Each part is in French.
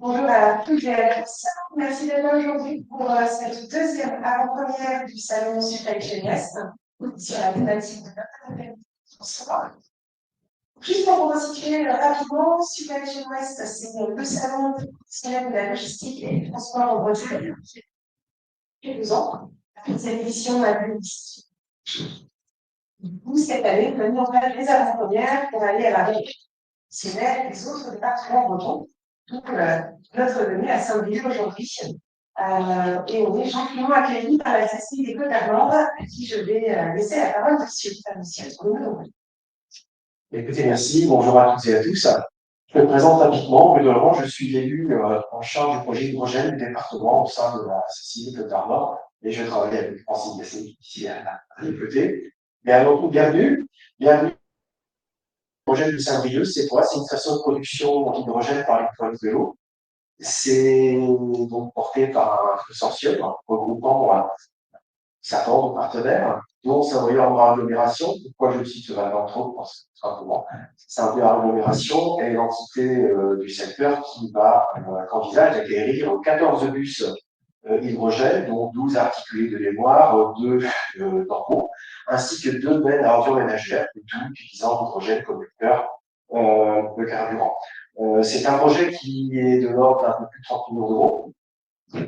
Bonjour à toutes et à tous. Merci d'être là aujourd'hui pour cette deuxième avant-première du salon Supply Chain Est sur la thématique de notre transport. Juste pour vous resituer rapidement, Supply Chain West, c'est le salon professionnel de la logistique et du transport en Bretagne depuis 2 ans. Cette édition a vu cette année, nous avons mis en place les avant-premières pour aller à la professionnelle des autres départements bretons. Donc, notre venue à Saint-Brieuc aujourd'hui. Et on est gentiment accueillis par la SSI des Côtes d'Armor, à qui je vais laisser la parole tout de suite. Monsieur, Écoutez, merci. Bonjour à toutes et à tous. Je me présente rapidement. Globalement, je suis l'élu en charge du projet hydrogène du département au sein de la SSI des Côtes d'Armor et je travaille avec Francine Gassé ici à mes côtés. Mais avant tout, bienvenue. Bienvenue. L'hydrogène de Saint-Brieuc, c'est quoi? C'est une station de production d'hydrogène par électrolyse de l'eau. C'est donc porté par un consortium regroupant un certain nombre de partenaires, dont Saint-Brieuc en agglomération. Pourquoi je cite Val d'Entrauque? Parce que simplement, Saint-Brieuc en agglomération est l'entité du secteur qui envisage d'acquérir 14 bus hydrogène, dont 12 articulés de mémoire, 2 normaux, ainsi que 2 bennes à ordures ménagères, tout utilisant l'hydrogène comme vecteur de carburant. C'est un projet qui est de l'ordre d'un peu plus de 30 millions d'euros,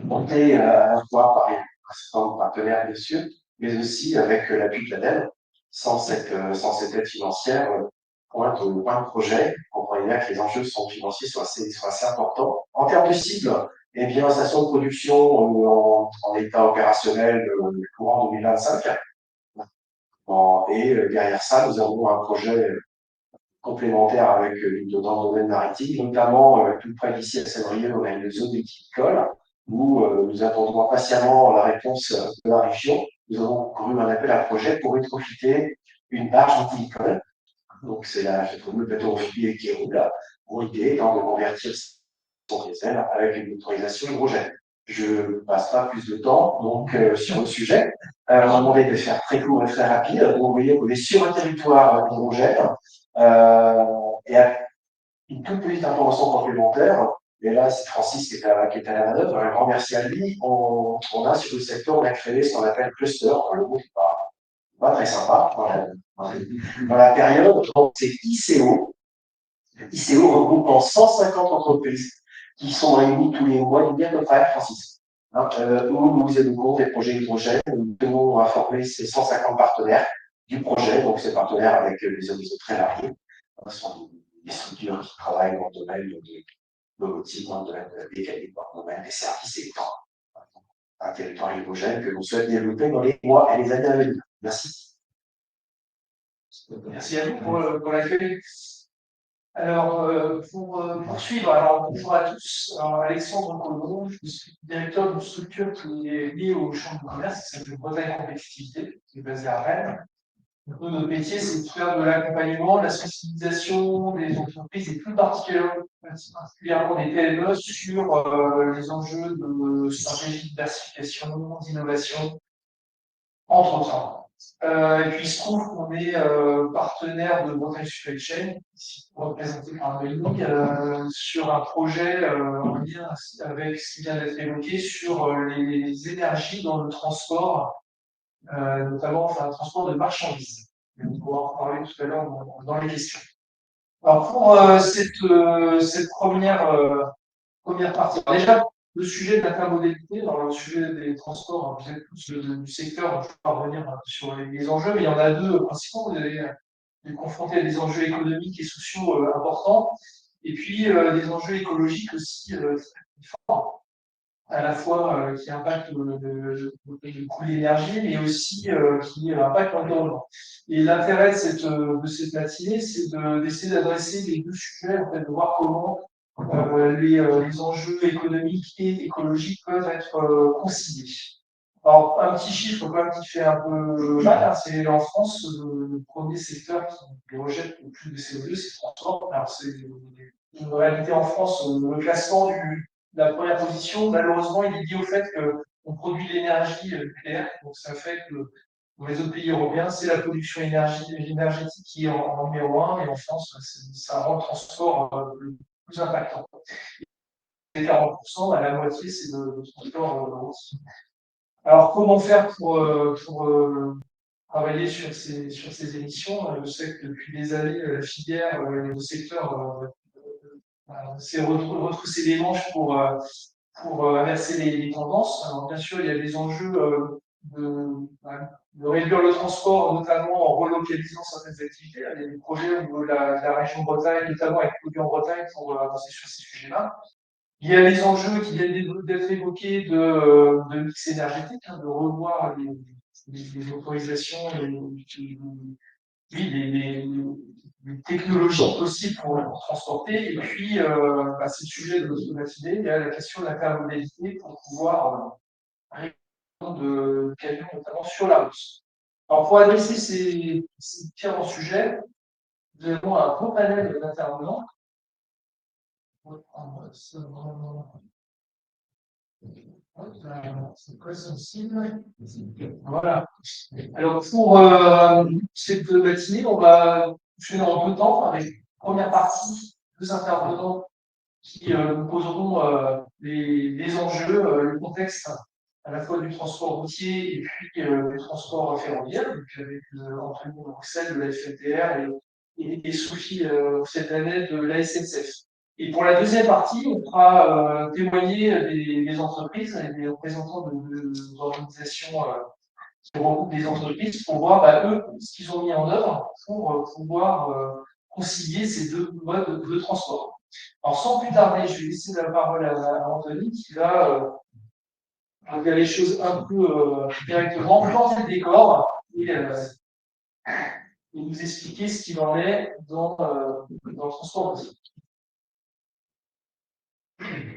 porté à la fois par un certain nombre de partenaires, bien sûr, mais aussi avec l'appui de l'ADEME. Sans cette aide financière, point de projet, vous comprenez bien que les enjeux financiers sont assez importants. En termes de cible, eh bien, station de production en état opérationnel courant 2025. Et derrière ça, nous avons un projet complémentaire avec dans le domaine maritime, notamment tout près d'ici à Saint-Brieuc, on a une zone viticole où nous attendons impatiemment la réponse de la région. Nous avons couru un appel à projet pour rétrofiter une barge viticole. Donc, c'est le fameux bateau régulier qui roule. Pour l'idée étant de convertir son diesel avec une autorisation hydrogène. Je ne passe pas plus de temps donc sur le sujet. On m'a demandé de faire très court et très rapide. Donc, vous voyez qu'on est sur un territoire hydrogène. Et une toute petite information complémentaire, et là, c'est Francis qui est à la manœuvre, un grand merci à lui. On a sur le secteur, on a créé ce qu'on appelle cluster, le mot qui pas très sympa dans la période. Donc, c'est ICO. ICO regroupant 150 entreprises qui sont réunies tous les mois, il y a à peu près, Francis, où nous évoquons des projets hydrogène. Nous devons informer ces 150 partenaires du projet, donc ces partenaires avec des horizons très variés. Ce sont des structures qui travaillent dans le domaine de l'automotive, dans le domaine de la mécanique, dans le domaine des services électriques. Un territoire hydrogène que l'on souhaite développer dans les mois et les années à venir. Merci. Merci à vous pour l'accueil. Alors, pour poursuivre, alors bonjour à tous. Alors, Alexandre Colomb, je suis directeur d'une structure qui est liée au champ de commerce, qui s'appelle Bretagne Compétitivité, qui est basée à Rennes. Donc, notre métier, c'est de faire de l'accompagnement, de la sensibilisation des entreprises et plus particulièrement des PME sur les enjeux de stratégie de diversification, d'innovation, entre autres. Et puis il se trouve qu'on est partenaire de Bretagne Supply Chain, ici représenté par Amélie, sur un projet en lien avec ce qui vient d'être évoqué sur les énergies dans le transport, notamment le transport de marchandises. On pourra en parler tout à l'heure dans les questions. Alors pour cette première partie, alors déjà, le sujet de l'intermodalité, alors le sujet des transports, vous êtes tous du secteur, je ne vais pas revenir sur les enjeux, mais il y en a deux principaux. Vous allez confronter à des enjeux économiques et sociaux importants, et puis des enjeux écologiques aussi très forts, à la fois qui impactent le coût de l'énergie, mais aussi qui impactent l'environnement. Et l'intérêt de cette matinée, c'est d'essayer d'adresser les deux sujets, en fait, de voir comment les enjeux économiques et écologiques peuvent être conciliés. Alors, un petit chiffre quand même qui fait un peu mal, hein, c'est en France, le premier secteur qui rejette le plus de CO2, c'est le transport. Alors, c'est une réalité en France, le classement de la première position, malheureusement, il est lié au fait qu'on produit l'énergie nucléaire. Donc, ça fait que dans les autres pays européens, c'est la production énergétique qui est en numéro un, et en France, ça rend le transport le plus impactant. les 40%, bah, la moitié, c'est de transport routier. Alors, comment faire pour travailler sur ces émissions? Je sais que depuis des années, la filière, le secteur s'est retroussé les manches pour inverser les tendances. Alors, bien sûr, il y a des enjeux de réduire le transport, notamment en relocalisant certaines activités. Il y a des projets au niveau de la région Bretagne, notamment avec Produits en Bretagne, pour avancer sur ces sujets-là. Il y a les enjeux qui viennent d'être évoqués de mix énergétique, hein, de revoir les autorisations, les technologies possibles pour transporter. Et puis, c'est le sujet de notre matinée, il y a la question de l'intermodalité pour pouvoir répondre de camions, notamment sur la route. Alors, pour adresser ces différents sujets, nous avons un gros panel d'intervenants. C'est quoi son signe? Voilà. Alors, pour cette matinée, on va fonctionner en 2 temps, avec première partie, 2 intervenants qui nous poseront les enjeux, le contexte à la fois du transport routier et puis du transport ferroviaire, donc avec Anthony Bruxelles de la FNTR et Sophie Ossetanet de la SNCF. Et pour la deuxième partie, on fera témoigner des entreprises et des représentants d'organisations qui regroupent des entreprises pour voir eux ce qu'ils ont mis en œuvre pour pouvoir concilier ces 2 modes de transport. Alors sans plus tarder, je vais laisser la parole à Anthony qui va faire les choses un peu directement, planter le décor et nous expliquer ce qu'il en est dans le transport routier.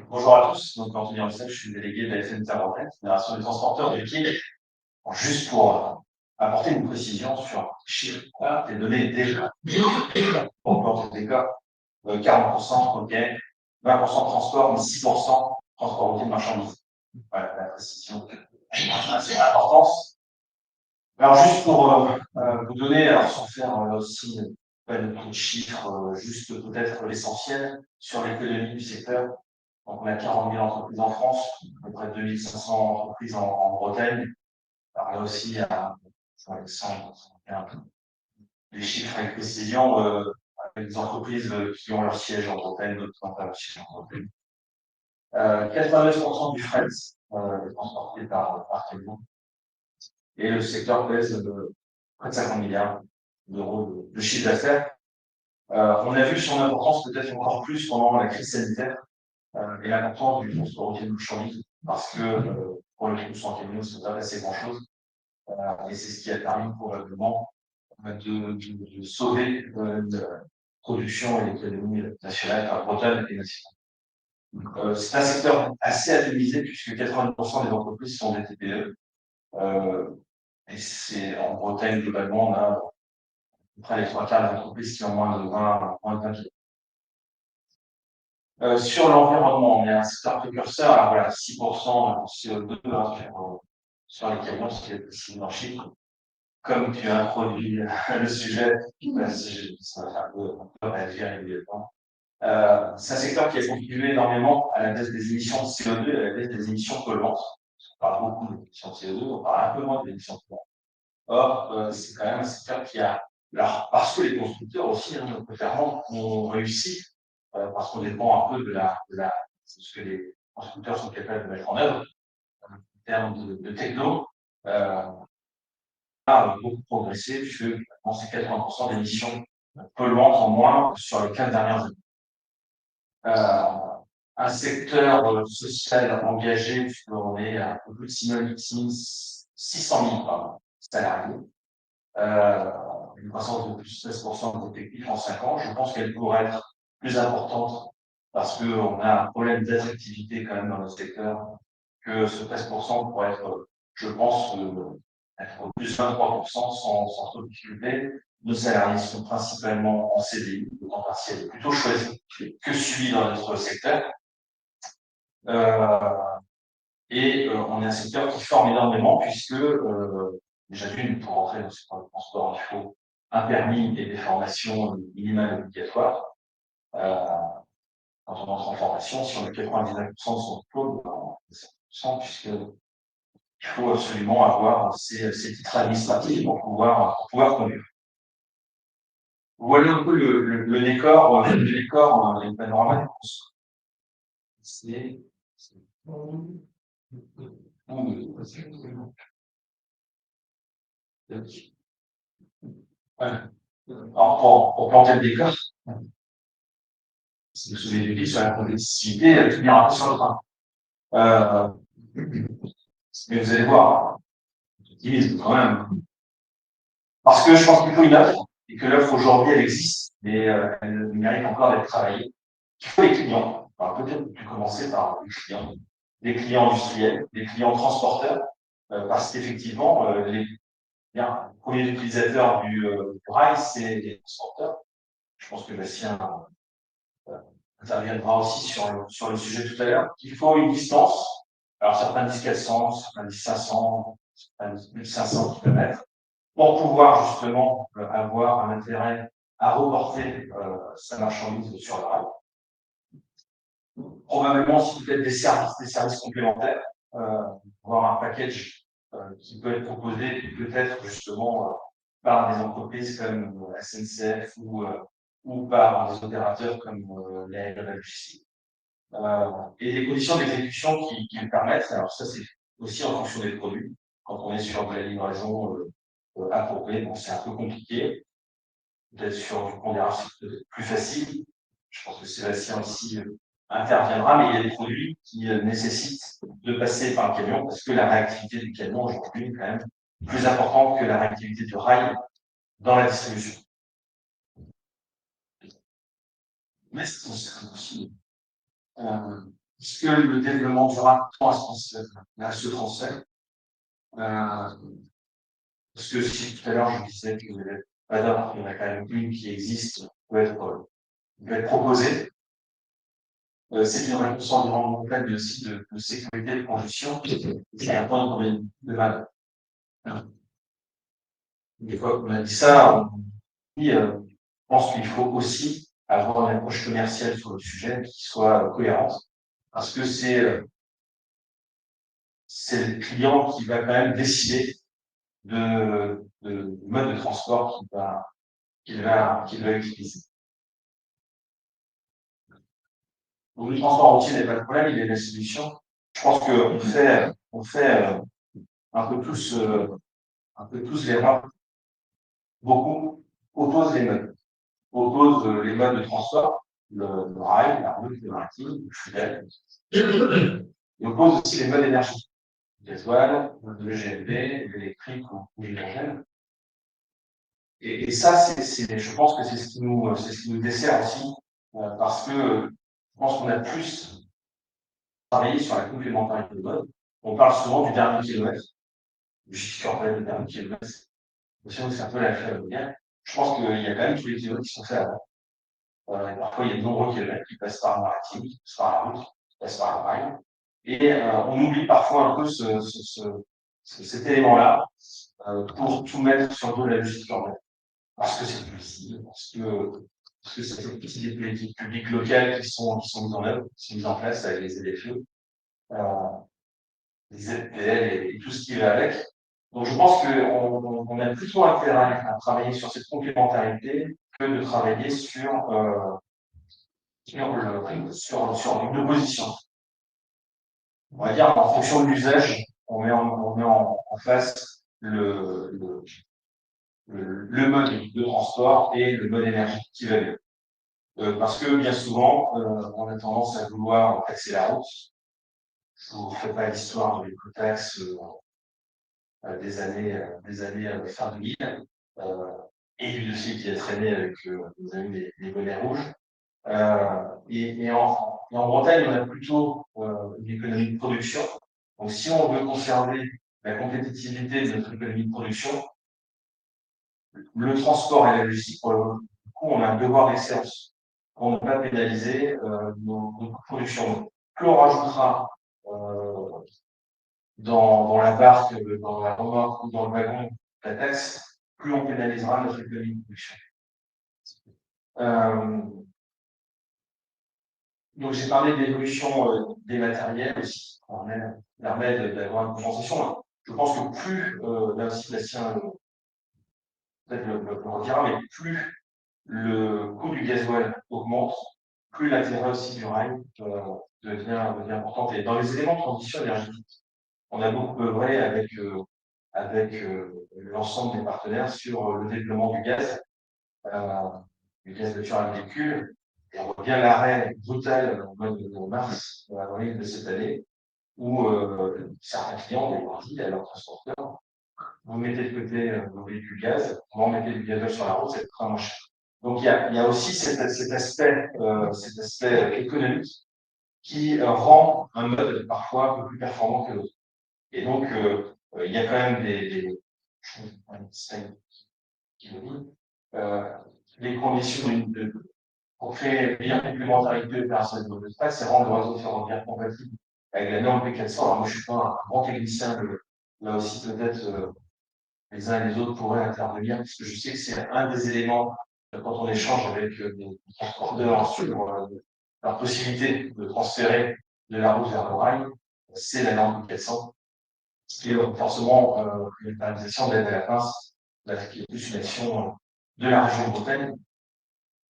Bonjour à tous, donc Anthony Ansel, je suis délégué de la FNTR Bretagne, Fédération des transporteurs du pied. Juste pour apporter une précision sur les chiffres, les données déjà. Pour planter le décor, 40%, ok, 20% transport, mais 6% transport routier de marchandises. Voilà, la précision sur l'importance. Alors, juste pour vous donner, alors sans faire aussi pas de chiffres, juste peut-être l'essentiel sur l'économie du secteur. Donc, on a 40 000 entreprises en France, à peu près 2 500 entreprises en Bretagne. Alors là aussi, il y a des chiffres avec précision, avec des entreprises qui ont leur siège en Bretagne, d'autres qui n'ont pas leur siège en Bretagne. 89% du fret est transporté par camion. Et le secteur pèse près de 50 milliards d'euros de chiffre d'affaires. On a vu son importance peut-être encore plus pendant la crise sanitaire et l'importance du transport routier de marchandises parce que pour le coup, sans camion, ça ne s'est pas passé grand-chose. Et c'est ce qui a permis probablement de sauver la production et l'économie nationale, bretonne et nationale. C'est un secteur assez atomisé puisque 80% des entreprises sont des TPE. Et c'est en Bretagne, globalement, on a à peu près les 3/4 des entreprises qui ont moins de 20 kg. Sur l'environnement, on est un secteur précurseur, alors voilà, 6% en CO2 sur les camions, ce qui est possible en chiffres. Comme tu as introduit le sujet, ça va faire un peu réagir immédiatement. C'est un secteur qui a contribué énormément à la baisse des émissions de CO2 et à la baisse des émissions polluantes. On parle beaucoup d'émissions de CO2, on parle un peu moins d'émissions polluantes. Or, c'est quand même un secteur qui a, alors, parce que les constructeurs aussi, clairement, ont réussi, parce qu'on dépend un peu de ce que les constructeurs sont capables de mettre en œuvre, en termes de techno, a beaucoup progressé, puisque c'est 80% d'émissions polluantes en moins sur les 4 dernières années. Un secteur social engagé, puisqu'on est à un peu plus de 600 000 salariés, une croissance de plus de 16% de techniques en 5 ans. Je pense qu'elle pourrait être plus importante parce qu'on a un problème d'attractivité quand même dans le secteur, que ce 13% pourrait être, je pense, être plus 23% sans trop de difficulté. Nos salariés sont principalement en CDI, le temps partiel est plutôt choisi que suivi dans notre secteur. On est un secteur qui forme énormément puisque, déjà d'une, pour rentrer dans le secteur du transport, il faut un permis et des formations minimales obligatoires. Quand quand on entre en formation, si on a 99% de son diplôme, c'est 100%, puisqu'il faut absolument avoir ces titres administratifs pour pouvoir conduire. Voilà un peu le décor, le panorama des courses. C'est. Ouais. Alors, pour planter le décor, si vous souvenez du livre sur la compétitivité, tenir un peu sur le train. Mais vous allez voir, timide quand même. Parce que je pense qu'il faut une offre, et que l'offre aujourd'hui, elle existe, mais elle mérite encore d'être travaillée. Il faut des clients. Alors peut-être commencer par des clients industriels, des clients transporteurs, parce qu'effectivement, les premiers utilisateurs du rail, c'est les transporteurs. Je pense que Bastien interviendra aussi sur le sujet tout à l'heure. Il faut une distance. Alors certains disent 400, certains disent 500, certains disent 1500 km, pour pouvoir justement avoir un intérêt à reporter sa marchandise sur le rail. Probablement aussi peut-être des services complémentaires, voire un package qui peut être proposé peut-être justement par des entreprises comme SNCF ou par des opérateurs comme la logistique. Et des conditions d'exécution qui le permettent. Alors ça, c'est aussi en fonction des produits. Quand on est sur de la livraison appropriée, bon, c'est un peu compliqué. Peut-être sur du pondérage, c'est peut-être plus facile. Je pense que Sébastien aussi interviendra, mais il y a des produits qui nécessitent de passer par le camion parce que la réactivité du camion aujourd'hui est quand même plus importante que la réactivité du rail dans la distribution. Mais c'est aussi puisque le développement durable tend à se transférer. Parce que si tout à l'heure je disais que il y en a quand même une qui existe, peut être proposée. C'est une réponse environnementale, mais aussi de sécurité de congestion. C'est un point de mal. Des fois qu'on a dit ça, on dit, je pense qu'il faut aussi avoir une approche commerciale sur le sujet qui soit cohérente, parce que c'est le client qui va quand même décider de mode de transport qu'il va utiliser. Donc, le transport routier n'est pas le problème, il est la solution. Je pense qu'on fait un peu tous l'erreur. Beaucoup opposent les modes. Opposent les modes de transport, le rail, la route, le maritime, le fluvial. Ils opposent aussi les modes énergie. Le gasoil, le GLP, l'électrique ou l'hydrogène. Et ça, je pense que c'est ce qui nous dessert aussi, parce que je pense qu'on a plus travaillé sur la complémentarité des modes. On parle souvent du dernier kilomètre, du chiffre du dernier kilomètre. C'est un peu la ferroviaire. Je pense qu'il y a quand même tous les kilomètres qui sont faits avant. Parfois, il y a de nombreux kilomètres qui passent par le maritime, qui passent par la route, qui passent par le rail. Et on oublie parfois un peu cet élément-là pour tout mettre sur le dos de la logistique urbaine. Parce que c'est possible, parce que ça fait partie des politiques publiques locales qui sont mises en œuvre, qui sont mises en place avec les ZFE, les ZPL et tout ce qui va avec. Donc je pense qu'on a plutôt intérêt à travailler sur cette complémentarité que de travailler sur une opposition. On va dire en fonction de l'usage, on met en face le mode de transport et le mode énergétique qui va bien. Parce que bien souvent, on a tendance à vouloir taxer la route. Je ne vous fais pas l'histoire de l'écotaxe des années fin 2000 et du dossier qui a traîné avec vous avez vu les bonnets rouges. Et en Bretagne, on a plutôt une économie de production. Donc, si on veut conserver la compétitivité de notre économie de production, le transport et la logistique, pour le coup, on a un devoir d'excellence. On ne peut pas pénaliser nos coûts de production. Plus on rajoutera dans la barque, dans la remorque ou dans le wagon la taxe, plus on pénalisera notre économie de production. Donc, j'ai parlé de l'évolution des matériels aussi, qui permet d'avoir une compensation. Je pense que plus, là aussi, Bastien peut-être le redira, mais plus le coût du gasoil augmente, plus l'intérêt aussi du rail devient important. Et dans les éléments de transition énergétique, on a beaucoup œuvré avec l'ensemble des partenaires sur le développement du gaz naturel véhicule. Et on voit bien l'arrêt brutal au mois de mars, avril de cette année, où certains clients ont dit à leurs transporteurs, vous mettez de côté vos véhicules gaz, vous en mettez du gazole sur la route, ça coûtera moins cher. Donc il y a aussi cet aspect économique qui rend un mode parfois un peu plus performant que l'autre. Et donc il y a quand même les conditions pour créer une meilleure complémentarité opérationnelle de l'espace, c'est rendre le réseau ferroviaire compatible avec la norme P400. Alors moi je ne suis pas un grand technicien, là aussi peut-être les uns et les autres pourraient intervenir, parce que je sais que c'est un des éléments quand on échange avec des transporteurs sur la possibilité de transférer de la route vers le rail, c'est la norme 400. Et forcément, une internalisation de l'aide à la pince, qui est plus une action de la région de Bretagne.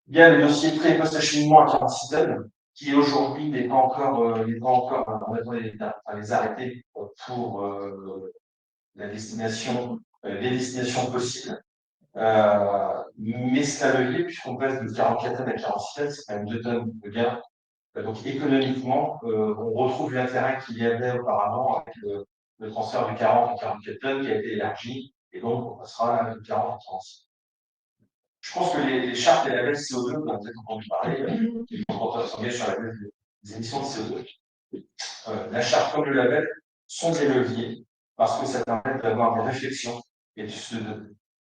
Il y a le dossier pré- et post-acheminement à 46 tonnes, qui aujourd'hui n'est pas encore, on attend les arrêter pour la destination, les destinations possibles. Mais c'est un levier, puisqu'on passe de 44 tonnes à 46 tonnes, c'est quand même 2 tonnes de gain. Donc économiquement, on retrouve l'intérêt qu'il y avait auparavant avec le transfert de 40 à 44 tonnes qui a été élargi, et donc on passera de 40 à 36. Je pense que les chartes et la baisse CO2, vous avez peut-être entendu parler, les transporteurs s'engagent sur la baisse des émissions de CO2. La charte comme le label sont des leviers parce que ça permet d'avoir des réflexions et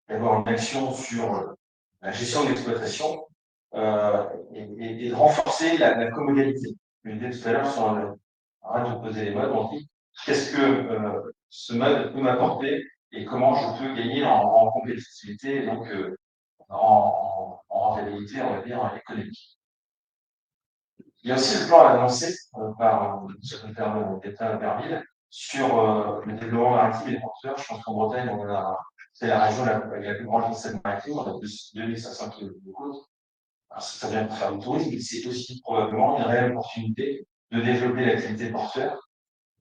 d'avoir une action sur la gestion de l'exploitation et de renforcer la commodalité. Je le disais tout à l'heure sur arrête de poser les modes, on dit qu'est-ce que ce mode peut m'apporter et comment je peux gagner en compétitivité et donc en rentabilité, on va dire, économique. Il y a aussi le plan annoncé par le secrétaire d'État Berville sur le développement maritime et porteurs. Je pense qu'en Bretagne, c'est la région avec la plus grande façade maritime, on a plus de 2500 km de côte. Alors, ça vient pour faire du tourisme, mais c'est aussi probablement une réelle opportunité de développer l'activité porteur.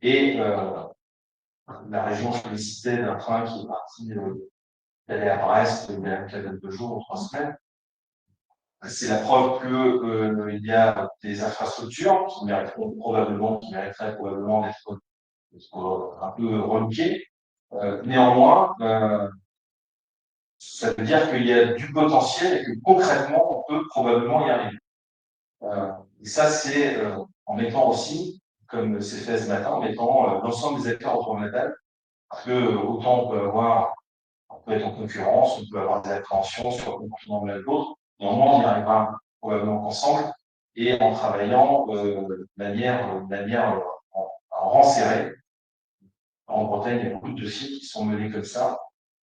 Et la région sollicitait d'un train qui est parti d'aller à Brest il y a une quinzaine de jours ou 3 semaines. C'est la preuve qu'il y a des infrastructures qui mériteraient probablement d'être un peu relookées. Néanmoins, ça veut dire qu'il y a du potentiel et que concrètement, on peut probablement y arriver. Et ça, c'est en mettant aussi, comme c'est fait ce matin, en mettant l'ensemble des acteurs autour de la table, parce que autant on peut être en concurrence, on peut avoir des appréhensions sur le comportement de l'un de l'autre, néanmoins, on y arrivera probablement ensemble et en travaillant de manière en rang serré. En Bretagne, il y a beaucoup de dossiers qui sont menés comme ça,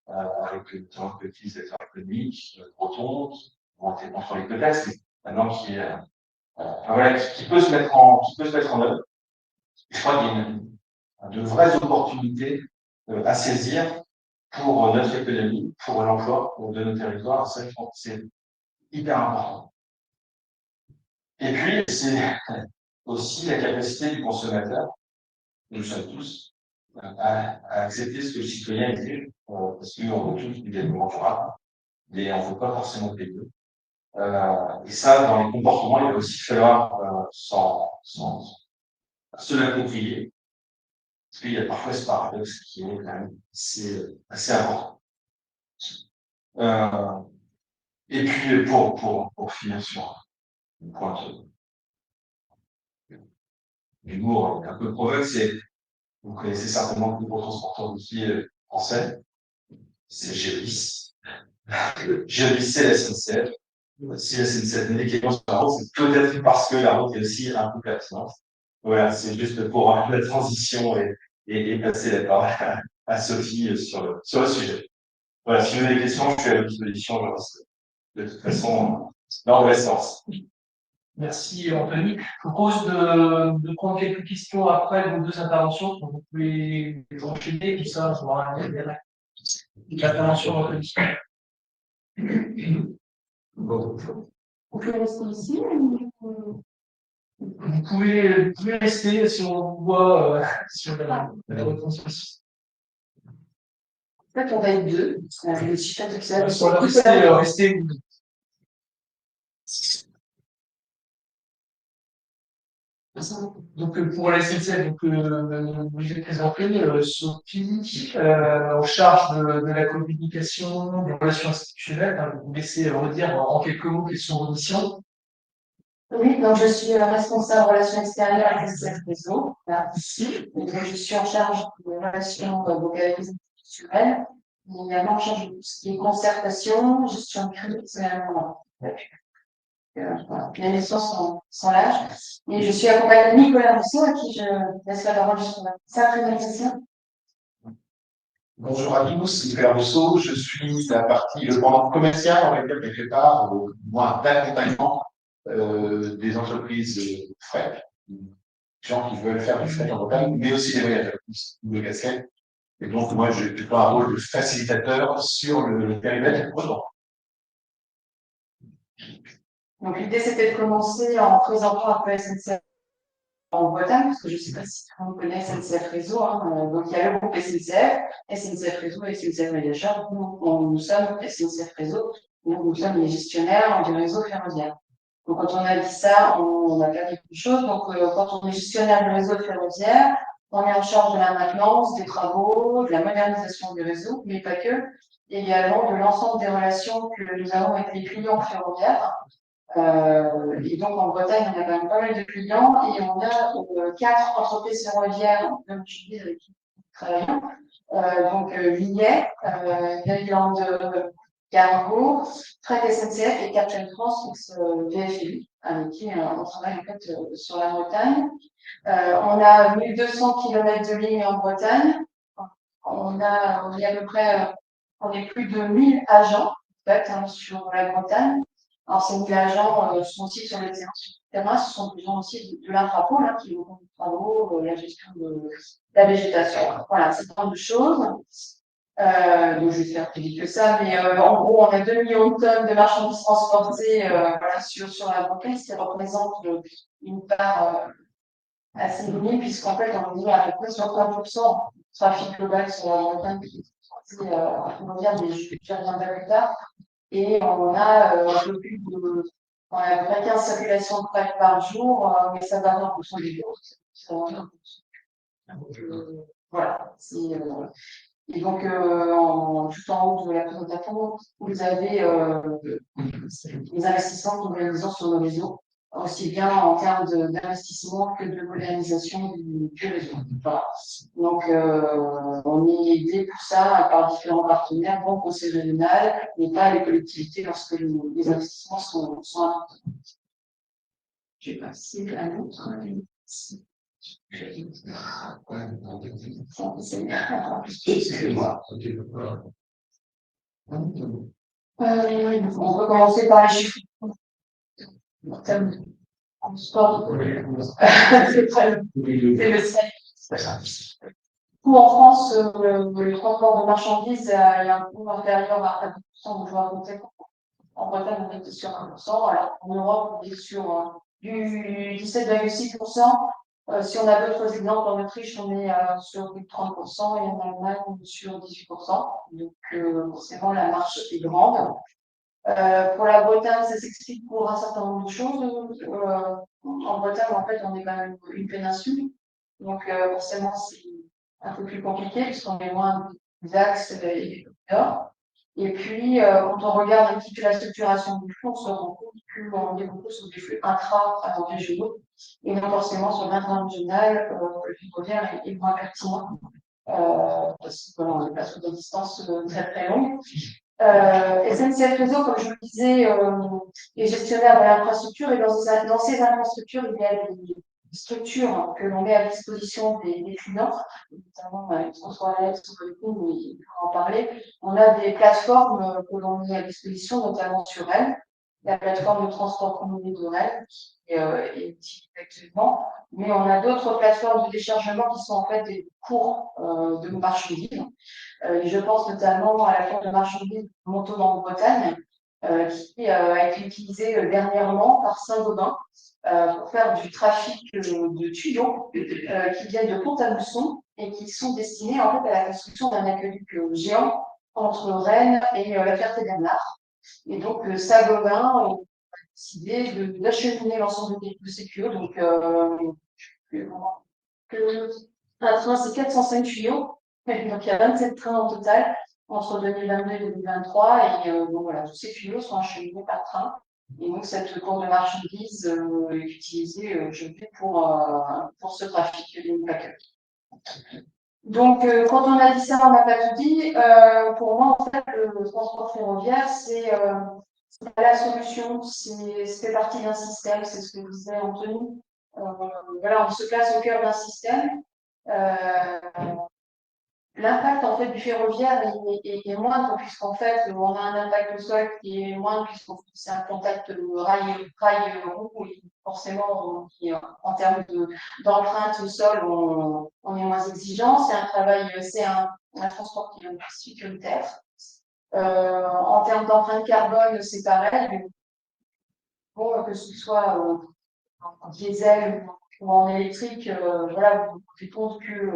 avec notamment le petit secteur économique, breton, qui vont être contrôlés peut-être, mais maintenant qui peut se mettre en œuvre. Je crois qu'il y a de vraies opportunités à saisir pour notre économie, pour l'emploi de nos territoires. Ça, je pense que c'est hyper important. Et puis, c'est aussi la capacité du consommateur, nous sommes tous, à accepter ce que le citoyen exige, parce qu'on veut tous du développement durable, mais on ne veut pas forcément payer. Et ça, dans les comportements, il va aussi falloir se l'approprier, parce qu'il y a parfois ce paradoxe qui est quand même assez important. Et puis, pour finir sur une pointe d'humour un peu provoque, c'est, vous connaissez certainement le plus gros transporteur routier français, c'est Géodis. Géodis, c'est la SNCF. Si la SNCF n'est qu'ayant sur la route, c'est peut-être parce que la route est aussi un peu pertinente. Voilà, c'est juste pour la transition et passer la parole à Sophie sur le sujet. Voilà, si vous avez des questions, je suis à votre disposition. Je reste de toute façon dans le sens. Merci Anthony. Je vous propose de prendre quelques questions après vos deux interventions. Donc, vous pouvez les enchaîner, tout ça, je vois l'intervention d'Anthony. Vous pouvez rester ici Vous pouvez rester si on vous voit sur la retransmission. En fait, on va être deux. Je suis pas toute seule. Restez. Donc pour la SNCF, donc, vous êtes présenté Sophie, en charge de la communication, des relations institutionnelles. Hein, vous laissez redire en quelques mots quelles sont vos missions. Oui, donc je suis responsable relations extérieures à SNCF Réseau. Là, ici. Donc, je suis en charge des relations donc, avec les institutionnels, mais également en charge de tout ce qui est concertation, gestion de crise, voilà. Les missions sont larges. Et je suis accompagnée de Nicolas Rousseau, à qui je laisse la parole sur sa présentation. Bonjour à tous, Nicolas Rousseau. Je suis la partie, le pendant commercial, on va dire, quelque part, moi, d'accompagnement des entreprises de fret, des gens qui veulent faire du fret en Bretagne, mais aussi des voyageurs, de casquettes. Et donc, moi, j'ai plutôt un rôle de facilitateur sur le périmètre breton. Donc, l'idée, c'était de commencer en présentant un peu SNCF en Bretagne, parce que je ne sais pas si tout le monde connaît SNCF Réseau. Hein. Donc, il y a le groupe SNCF, SNCF Réseau et SNCF Voyageurs. Nous sommes SNCF Réseau, donc nous sommes les gestionnaires du réseau ferroviaire. Donc, quand on a dit ça, on a fait quelque chose. Donc, quand on est gestionnaire du réseau ferroviaire, on est en charge de la maintenance, des travaux, de la modernisation du réseau, mais pas que, et également de l'ensemble des relations que nous avons avec les clients ferroviaires. Et donc, en Bretagne, on a quand même pas mal de clients et on a 4 entreprises ferroviaires, comme je dis, avec qui nous travaillons. Donc, Millet, Nederland Cargo, Fret SNCF et Captain France, VFI, avec qui on travaille en fait sur la Bretagne. On a 1200 km de ligne en Bretagne. On est à peu près, on est plus de 1000 agents en fait, hein, sur la Bretagne. Alors, ces 1000 agents sont aussi sur le terrain, ce sont des gens aussi de l'infrapôle hein, qui font des travaux, la gestion de la végétation. Voilà, c'est plein de choses. Donc, je vais faire plus vite que ça, mais en gros, on a 2 millions de tonnes de marchandises transportées voilà, sur la Bretagne, ce qui représente une part assez minime, puisqu'en fait, on est à peu près sur 30% du trafic global sur la Bretagne qui est ferroviaire, mais je vais reviendrai plus tard. Et on a un peu plus de. On a à peu près 15 circulations de fret par jour, mais ça varie en fonction des jours. Voilà. Et donc, tout en haut de la présentation, vous avez les investissements que nous réalisons sur nos réseaux, aussi bien en termes d'investissement que de modernisation du réseau. Voilà. Donc, on est aidé pour ça par différents partenaires, bon conseil régional, l'État et les collectivités lorsque les investissements sont importants. Je vais passer à l'autre. Excusez-moi. On peut commencer par les chiffres. En sport, c'est le sel. Coût en France, le transport de marchandises, il y a un coût inférieur à 10%, donc je vais raconter. En Bretagne, on était sur 1%, alors en Europe, on est sur du 17,6%. Si on a d'autres exemples, en Autriche, on est sur plus de 30% et en Allemagne, on est sur 18%. Donc, forcément, la marche est grande. Pour la Bretagne, ça s'explique pour un certain nombre de choses. En Bretagne, en fait, on est quand même une péninsule. Donc, forcément, c'est un peu plus compliqué puisqu'on est loin des axes et du nord. Et puis, quand on regarde un petit peu la structuration du flux, on se rend compte qu'on est beaucoup sur des flux intra-régionaux et non forcément sur l'intra-régional. Le ferroviaire est moins pertinent parce que voilà, on n'est pas sur des distances très très longues. SNCF Réseau, comme je vous le disais, est gestionnaire de l'infrastructure et dans ces infrastructures, il y a des structures que l'on met à disposition des clients, notamment François Alex, mais il pourra en parler. On a des plateformes que l'on met à disposition, notamment sur Rennes, la plateforme de transport combiné de Rennes, est utilisé actuellement. Mais on a d'autres plateformes de déchargement qui sont en fait des cours de marchandises. Et je pense notamment à la cour de marchandises Montaut en Bretagne, qui a été utilisée dernièrement par Saint-Gobain pour faire du trafic de tuyaux qui viennent de Pont-à-Mousson et qui sont destinés en fait à la construction d'un aqueduc géant entre Rennes et la Ferté-Bernard. Et donc Saint-Gobain a décidé d'acheminer l'ensemble de ces tuyaux. Donc un train, c'est 405 tuyaux. Donc, il y a 27 trains au total entre 2022 et 2023. Et donc, voilà, tous ces tuyaux sont acheminés par train. Et donc, cette cour de marchandises est utilisée, je fais pour ce trafic de paquets. Donc, quand on a dit ça, on n'a pas tout dit. Pour moi, en fait, le transport ferroviaire, c'est pas la solution. C'est fait partie d'un système, c'est ce que disait Anthony. Voilà, on se place au cœur d'un système. L'impact en fait du ferroviaire est moindre puisqu'en fait on a un impact au sol qui est moindre puisqu'on c'est un contact rail roue et forcément en termes d'empreinte au sol on est moins exigeant. C'est un travail, c'est un transport qui est plus sécuritaire. En termes d'empreinte carbone, c'est pareil. Bon, que ce soit en diesel ou en électrique, voilà, vous vous rendez compte que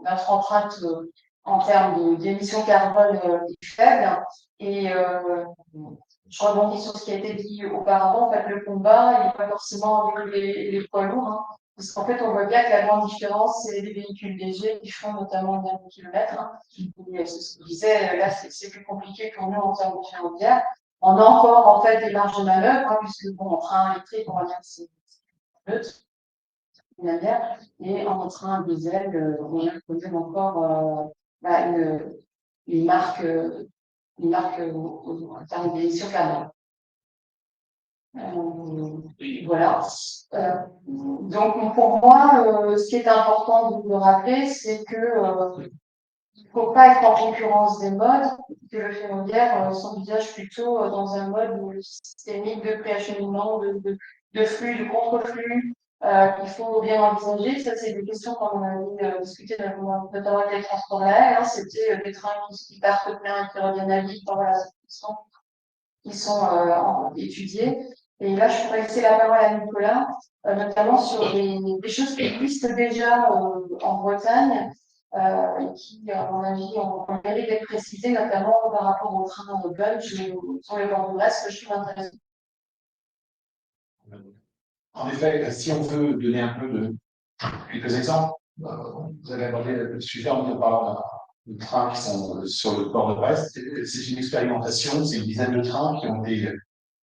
notre empreinte en termes d'émissions carbone est faible. Et je rebondis sur ce qui a été dit auparavant, en fait, le combat, il n'est pas forcément avec les poids lourds, hein, parce qu'en fait, on voit bien que la grande différence, c'est les véhicules légers qui font notamment moins de kilomètres. Hein. Et c'est ce que je disais, là, c'est plus compliqué pour nous en termes de ferroviaire. On a encore, en fait, des marges de manœuvre, hein, puisque, bon, en train électrique, on va dire que c'est neutre, d'une manière, et en train diesel, on a quand même encore une marque, en termes d'émissions carbone. Voilà. Donc pour moi, ce qui est important de rappeler, c'est que il ne faut pas être en concurrence des modes, que le ferroviaire s'envisage plutôt dans un mode systémique de préacheminement, de flux, de contre-flux, qu'il faut bien envisager. Ça, c'est des questions qu'on avait discutées notamment avec les transports aériens. C'était des trains qui partent plein et qui reviennent à vide. Voilà, qui sont étudiés. Et là, je pourrais laisser la parole à Nicolas, notamment sur des choses qui existent déjà en Bretagne et qui, à mon avis, ont le mérite d'être précisées, notamment par rapport au train de Bunch sur les bords de Brest, que je trouve intéressant. En effet, si on veut donner un peu de quelques exemples, vous avez abordé le sujet en parlant de trains qui sont sur le port de Brest. C'est une expérimentation, c'est une dizaine de trains qui ont été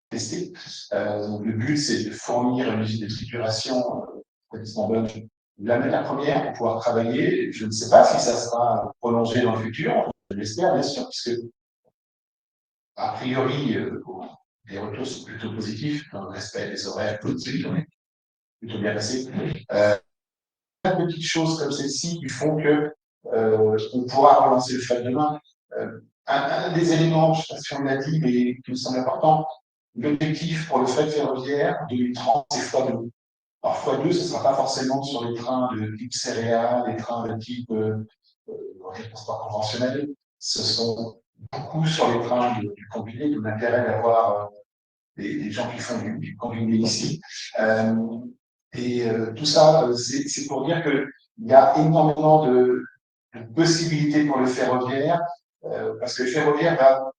testés. Donc le but, c'est de fournir une usine de trituration, établissement Bunch, la matière première pour pouvoir travailler. Je ne sais pas si ça sera prolongé dans le futur, je l'espère bien sûr, puisque a priori, les retours sont plutôt positifs dans le respect des horaires politiques, on est plutôt bien passé. Petites choses comme celle-ci qui font que on pourra relancer le fret demain. Un des éléments, je ne sais pas si on l'a dit, mais qui me semble important, l'objectif pour le fret ferroviaire 2030, c'est x2. Alors x2, ce ne sera pas forcément sur les trains de type céréales, les trains de type transport conventionnel, ce sont beaucoup sur les trains du combiné, d'où l'intérêt d'avoir des gens qui font du combiné ici. Tout ça, c'est pour dire qu'il y a énormément de possibilités pour le ferroviaire, parce que le ferroviaire va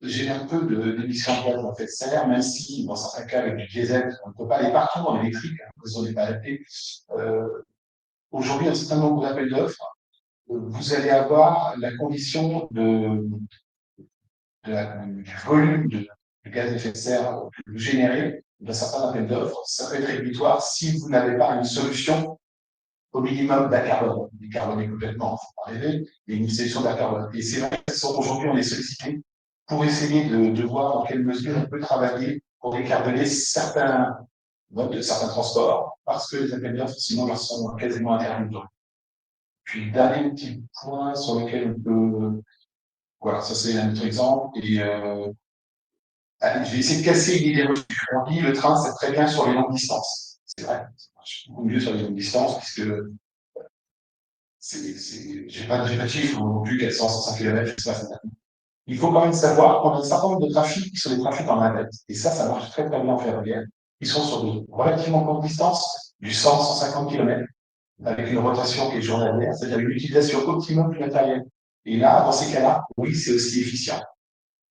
générer peu d'émissions de gaz à effet de serre, même si, dans certains cas, avec du diesel, on ne peut pas aller partout en électrique, hein, parce qu'on n'est pas adapté. Aujourd'hui, un certain nombre d'appels d'offres, vous allez avoir la condition du volume de gaz à effet de serre généré dans certains appels d'offres. Ça peut être rédhibitoire si vous n'avez pas une solution au minimum d'acarbone. Décarboner complètement, il ne faut pas rêver, mais une solution d'acarbone. Et c'est vrai qu'aujourd'hui, on est sollicité pour essayer de voir dans quelle mesure on peut travailler pour décarboner certains modes de certains transports, parce que les appels d'offres, sinon, leur sont quasiment intermittents. Puis, dernier petit point sur lequel on peut. Voilà, ça c'est un autre exemple. Et allez, je vais essayer de casser une idée reçue. On dit le train, c'est très bien sur les longues distances. c'est vrai, ça marche beaucoup mieux sur les longues distances, puisque j'ai pas de chiffre non plus 400, 500 km, je sais pas, il faut quand même savoir qu'on a un certain nombre de trafics qui sont des trafics en navette. Et ça marche très très bien en ferroviaire. Ils sont sur de relativement courtes distances, du 100, 150 km, avec une rotation qui est journalière, c'est-à-dire une utilisation optimum du matériel. Et là, dans ces cas-là, oui, c'est aussi efficient.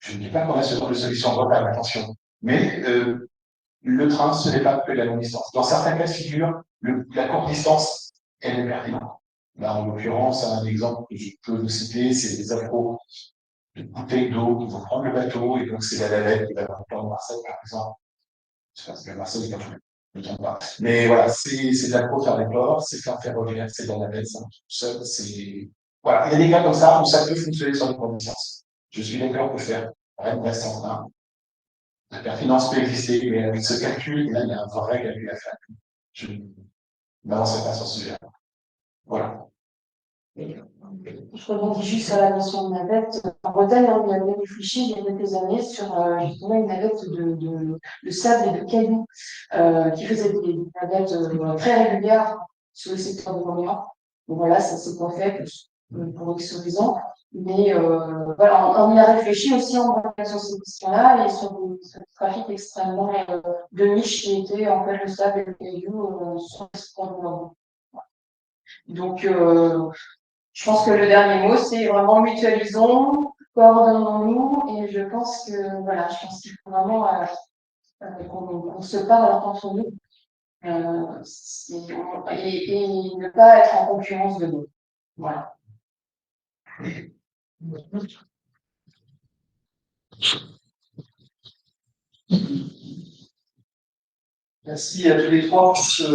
Je ne dis pas qu'on a ce genre de solution bretagne, attention. Mais le train, ce n'est pas que la longue distance. Dans certains cas de figure, la courte distance, elle est pertinente. Là, en l'occurrence, un exemple que je peux vous citer, c'est les appros de bouteilles d'eau qui vont prendre le bateau, et donc c'est la navette qui va dans le port de Marseille, par exemple. Je sais pas si c'est Marseille, je ne me trompe pas. Mais voilà, c'est de l'appro faire des ports, c'est faire ferroviaire, c'est de la navette, ça marche tout seul, c'est. Voilà, il y a des cas comme ça où ça peut fonctionner sur des courtes distances. Je suis d'accord pour faire Rennes-Brest en train. La pertinence peut exister, mais avec ce calcul, là, il y a un vrai calcul à faire. Je ne m'avancerai pas sur ce sujet. Voilà. Je rebondis juste sur la notion de navette. En Bretagne, on y avait réfléchi il y a quelques années sur justement une navette de sable et de cailloux qui faisait des navettes très régulières sur le secteur de l'Orient. Donc voilà, ça s'est pas fait pour X raisons. Mais voilà, on y a réfléchi aussi en Bretagne sur ces questions-là et sur des trafics extrêmement de niche qui était en fait le sable et le caillou sur le secteur de l'Orient. Donc, je pense que le dernier mot, c'est vraiment mutualisons, coordonnons-nous, et je pense que, voilà, je pense qu'il faut vraiment qu'on se parle entre nous et ne pas être en concurrence de nous. Voilà. Merci à tous les trois pour ces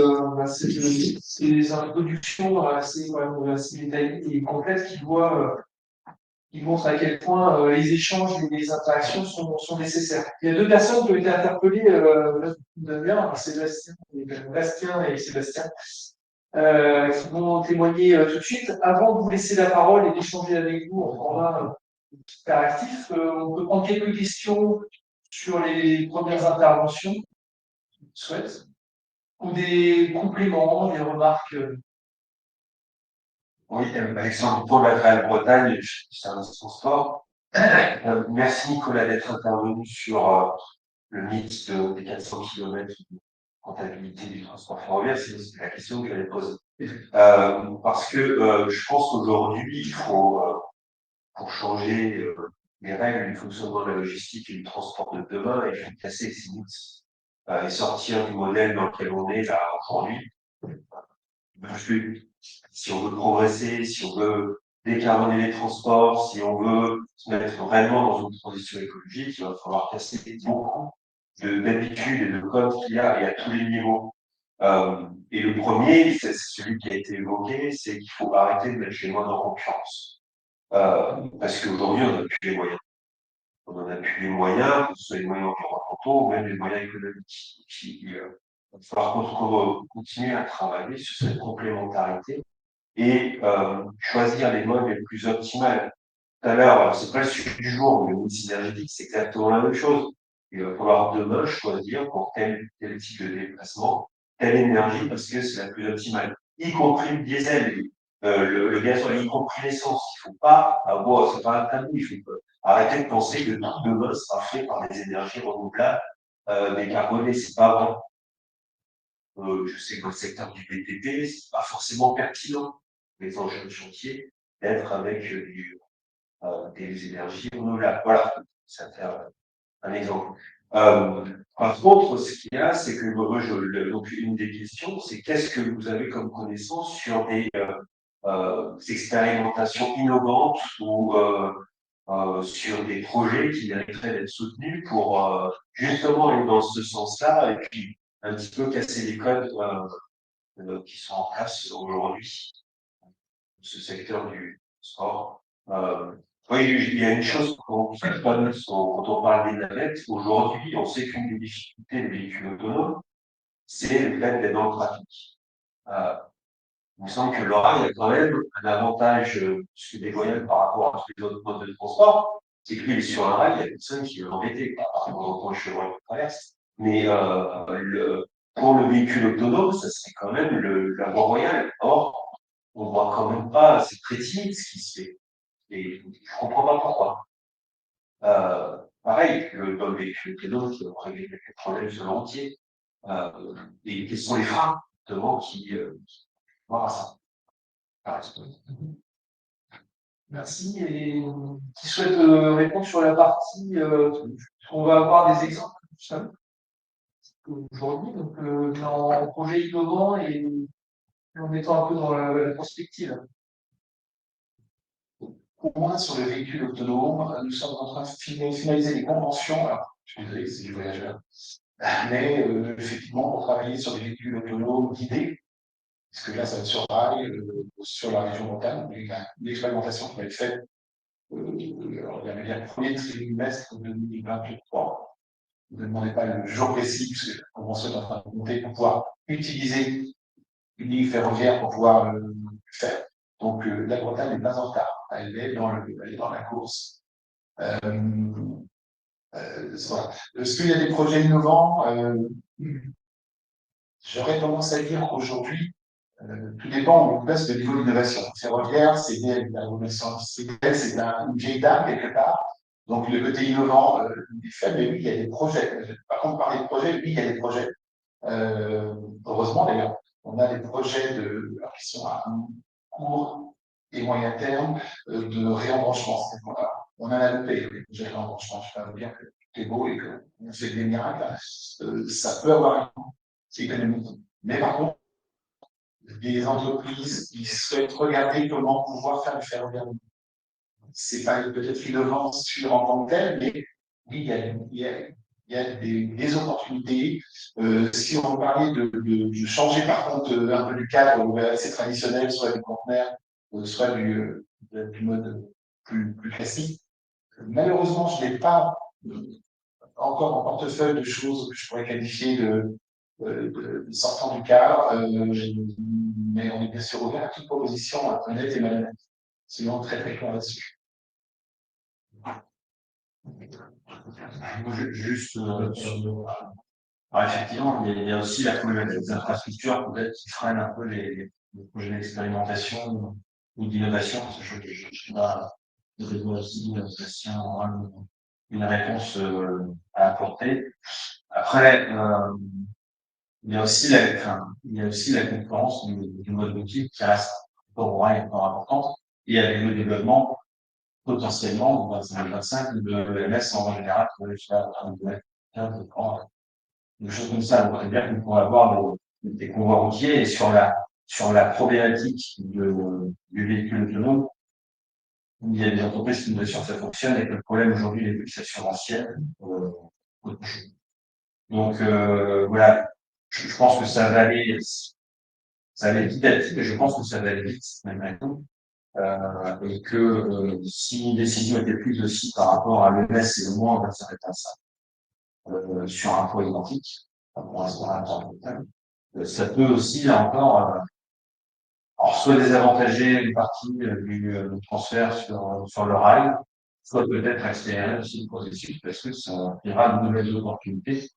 introductions assez détaillées et complètes qui montrent à quel point les échanges et les interactions sont nécessaires. Il y a deux personnes qui ont été interpellées Bastien et Sébastien, qui vont témoigner tout de suite. Avant de vous laisser la parole et d'échanger avec vous en format interactif, on peut prendre quelques questions sur les premières interventions, si vous souhaitez, ou des compléments, des remarques. Oui, Alexandre Paul, la Bretagne, je suis service transport. Merci Nicolas d'être intervenu sur le mythe des 400 km de comptabilité du transport ferroviaire. C'est la question que j'allais poser. Parce que je pense qu'aujourd'hui, il faut, pour changer les règles du fonctionnement de la logistique et du transport de demain, il faut casser ces mythes et sortir du modèle dans lequel on est là aujourd'hui. Parce que si on veut progresser, si on veut décarboner les transports, si on veut se mettre réellement dans une transition écologique, il va falloir casser beaucoup d'habitudes et de codes qu'il y a et à tous les niveaux. Et le premier, c'est celui qui a été évoqué, c'est qu'il faut arrêter de mettre les modes en concurrence. Parce qu'aujourd'hui, on n'a plus les moyens. On n'en a plus les moyens, que ce soit les moyens environnementaux ou même les moyens économiques. Il va falloir continuer à travailler sur cette complémentarité et choisir les modes les plus optimales. Tout à l'heure, c'est pas le sujet du jour, mais le mix synergétique, c'est exactement la même chose. Il va falloir demain choisir pour tel type de déplacement, telle énergie, parce que c'est la plus optimale, y compris le diesel, le gasoil, y compris l'essence. Il ne faut pas avoir, c'est pas un tabou, il faut arrêter de penser que demain sera fait par des énergies renouvelables, décarbonées, c'est pas vrai. Je sais que dans le secteur du BTP, c'est pas forcément pertinent, les engins de chantier, d'être avec des énergies renouvelables. Voilà, ça fait un exemple. Par contre, ce qu'il y a, c'est que donc une des questions, c'est qu'est-ce que vous avez comme connaissance sur des expérimentations innovantes ou sur des projets qui mériteraient d'être soutenus pour justement aller dans ce sens-là et puis un petit peu casser les codes qui sont en place aujourd'hui dans ce secteur du sport. Oui, il y a une chose quand on parle des navettes, aujourd'hui, on sait qu'une des difficultés des véhicules autonomes, c'est le fait d'être dans le trafic. Il me semble que l'oral, il y a quand même un avantage déloyal par rapport à tous les autres modes de transport, c'est que lui, il est sur un rail, il y a personne qui veut l'embêter, par rapport au cheval qui traverse. Mais pour le véhicule autonome, ça serait quand même la voie royale. Or, on voit quand même pas, c'est très timide ce qui se fait. Et je comprends pas pourquoi. Pareil, dans le véhicule autonome, qui va régler quelques problèmes sur le routier. Et quels sont les freins, justement, qui vont à ça. Par exemple. Merci. Et qui souhaite répondre sur la partie, on va avoir des exemples justement, aujourd'hui, donc en projet innovant et en étant un peu dans la perspective. Au moins sur le véhicule autonome, nous sommes en train de finaliser les conventions. Alors, je suis désolé, c'est du voyageur. Mais effectivement, pour travailler sur des véhicules autonomes guidés, puisque là, ça va être sur rail, sur la région Bretagne, il y a une expérimentation qui va être faite. Alors, il y avait bien le premier trimestre de 2023. Ne me demandez pas le jour précis, puisque la convention est en train de monter pour pouvoir utiliser une ligne ferroviaire pour pouvoir le faire. Donc, la Bretagne n'est pas en retard. Elle est dans la course. Voilà. Est-ce qu'il y a des projets innovants? J'aurais tendance à dire qu'aujourd'hui, tout dépend où on place le niveau d'innovation. Ferroviaire, c'est la révolution industrielle, c'est une vieille dame quelque part. Donc, le côté innovant est faible, mais oui, il y a des projets. Par contre, parler de projets, oui, il y a des projets. Heureusement, d'ailleurs, on a des projets qui sont à court et moyen terme de réembranchement. On en a loupé, les projets de réembranchement. Je ne vais pas vous dire que tout est beau et qu'on fait des miracles. Ça peut avoir un coût économique. Mais par contre, des entreprises qui souhaitent regarder comment pouvoir faire du ferroviaire. C'est pas peut-être innovant sur en tant que tel, mais oui, il y a des opportunités. Si on parlait de changer par contre un peu du cadre assez traditionnel, soit du conteneur, soit du mode plus classique, malheureusement, je n'ai pas encore en portefeuille de choses que je pourrais qualifier de sortant du cadre, mais on est bien sûr ouvert à toute proposition honnête et malhonnête. Souvent très très clair là-dessus. Juste alors, effectivement, il y a aussi la problématique des infrastructures peut-être qui freine un peu les projets d'expérimentation ou d'innovation. Je suis pas de réseau aussi, Bastien aura une réponse à apporter. Après, il y a aussi la concurrence du mode multiple qui reste encore importante et avec le développement potentiellement en 2025 de l'EMS en général qui va faire des choses comme ça. Donc, c'est-à-dire qu'on pourrait avoir des convois routiers et sur la problématique du véhicule autonome, il y a des entreprises qui nous assurent que ça fonctionne et que le problème aujourd'hui est plus assurantiel. Donc, voilà. Je pense que ça va aller petit à petit, mais je pense que ça va aller vite, malgré tout. Et que si une décision était prise aussi par rapport à l'EMS et au moins on va s'arrêter à ça, sur un poids identique, pour l'instant, ça peut aussi, là encore, soit désavantager une partie du transfert sur le rail, soit peut-être accélérer aussi le processus parce que ça créera de nouvelles opportunités.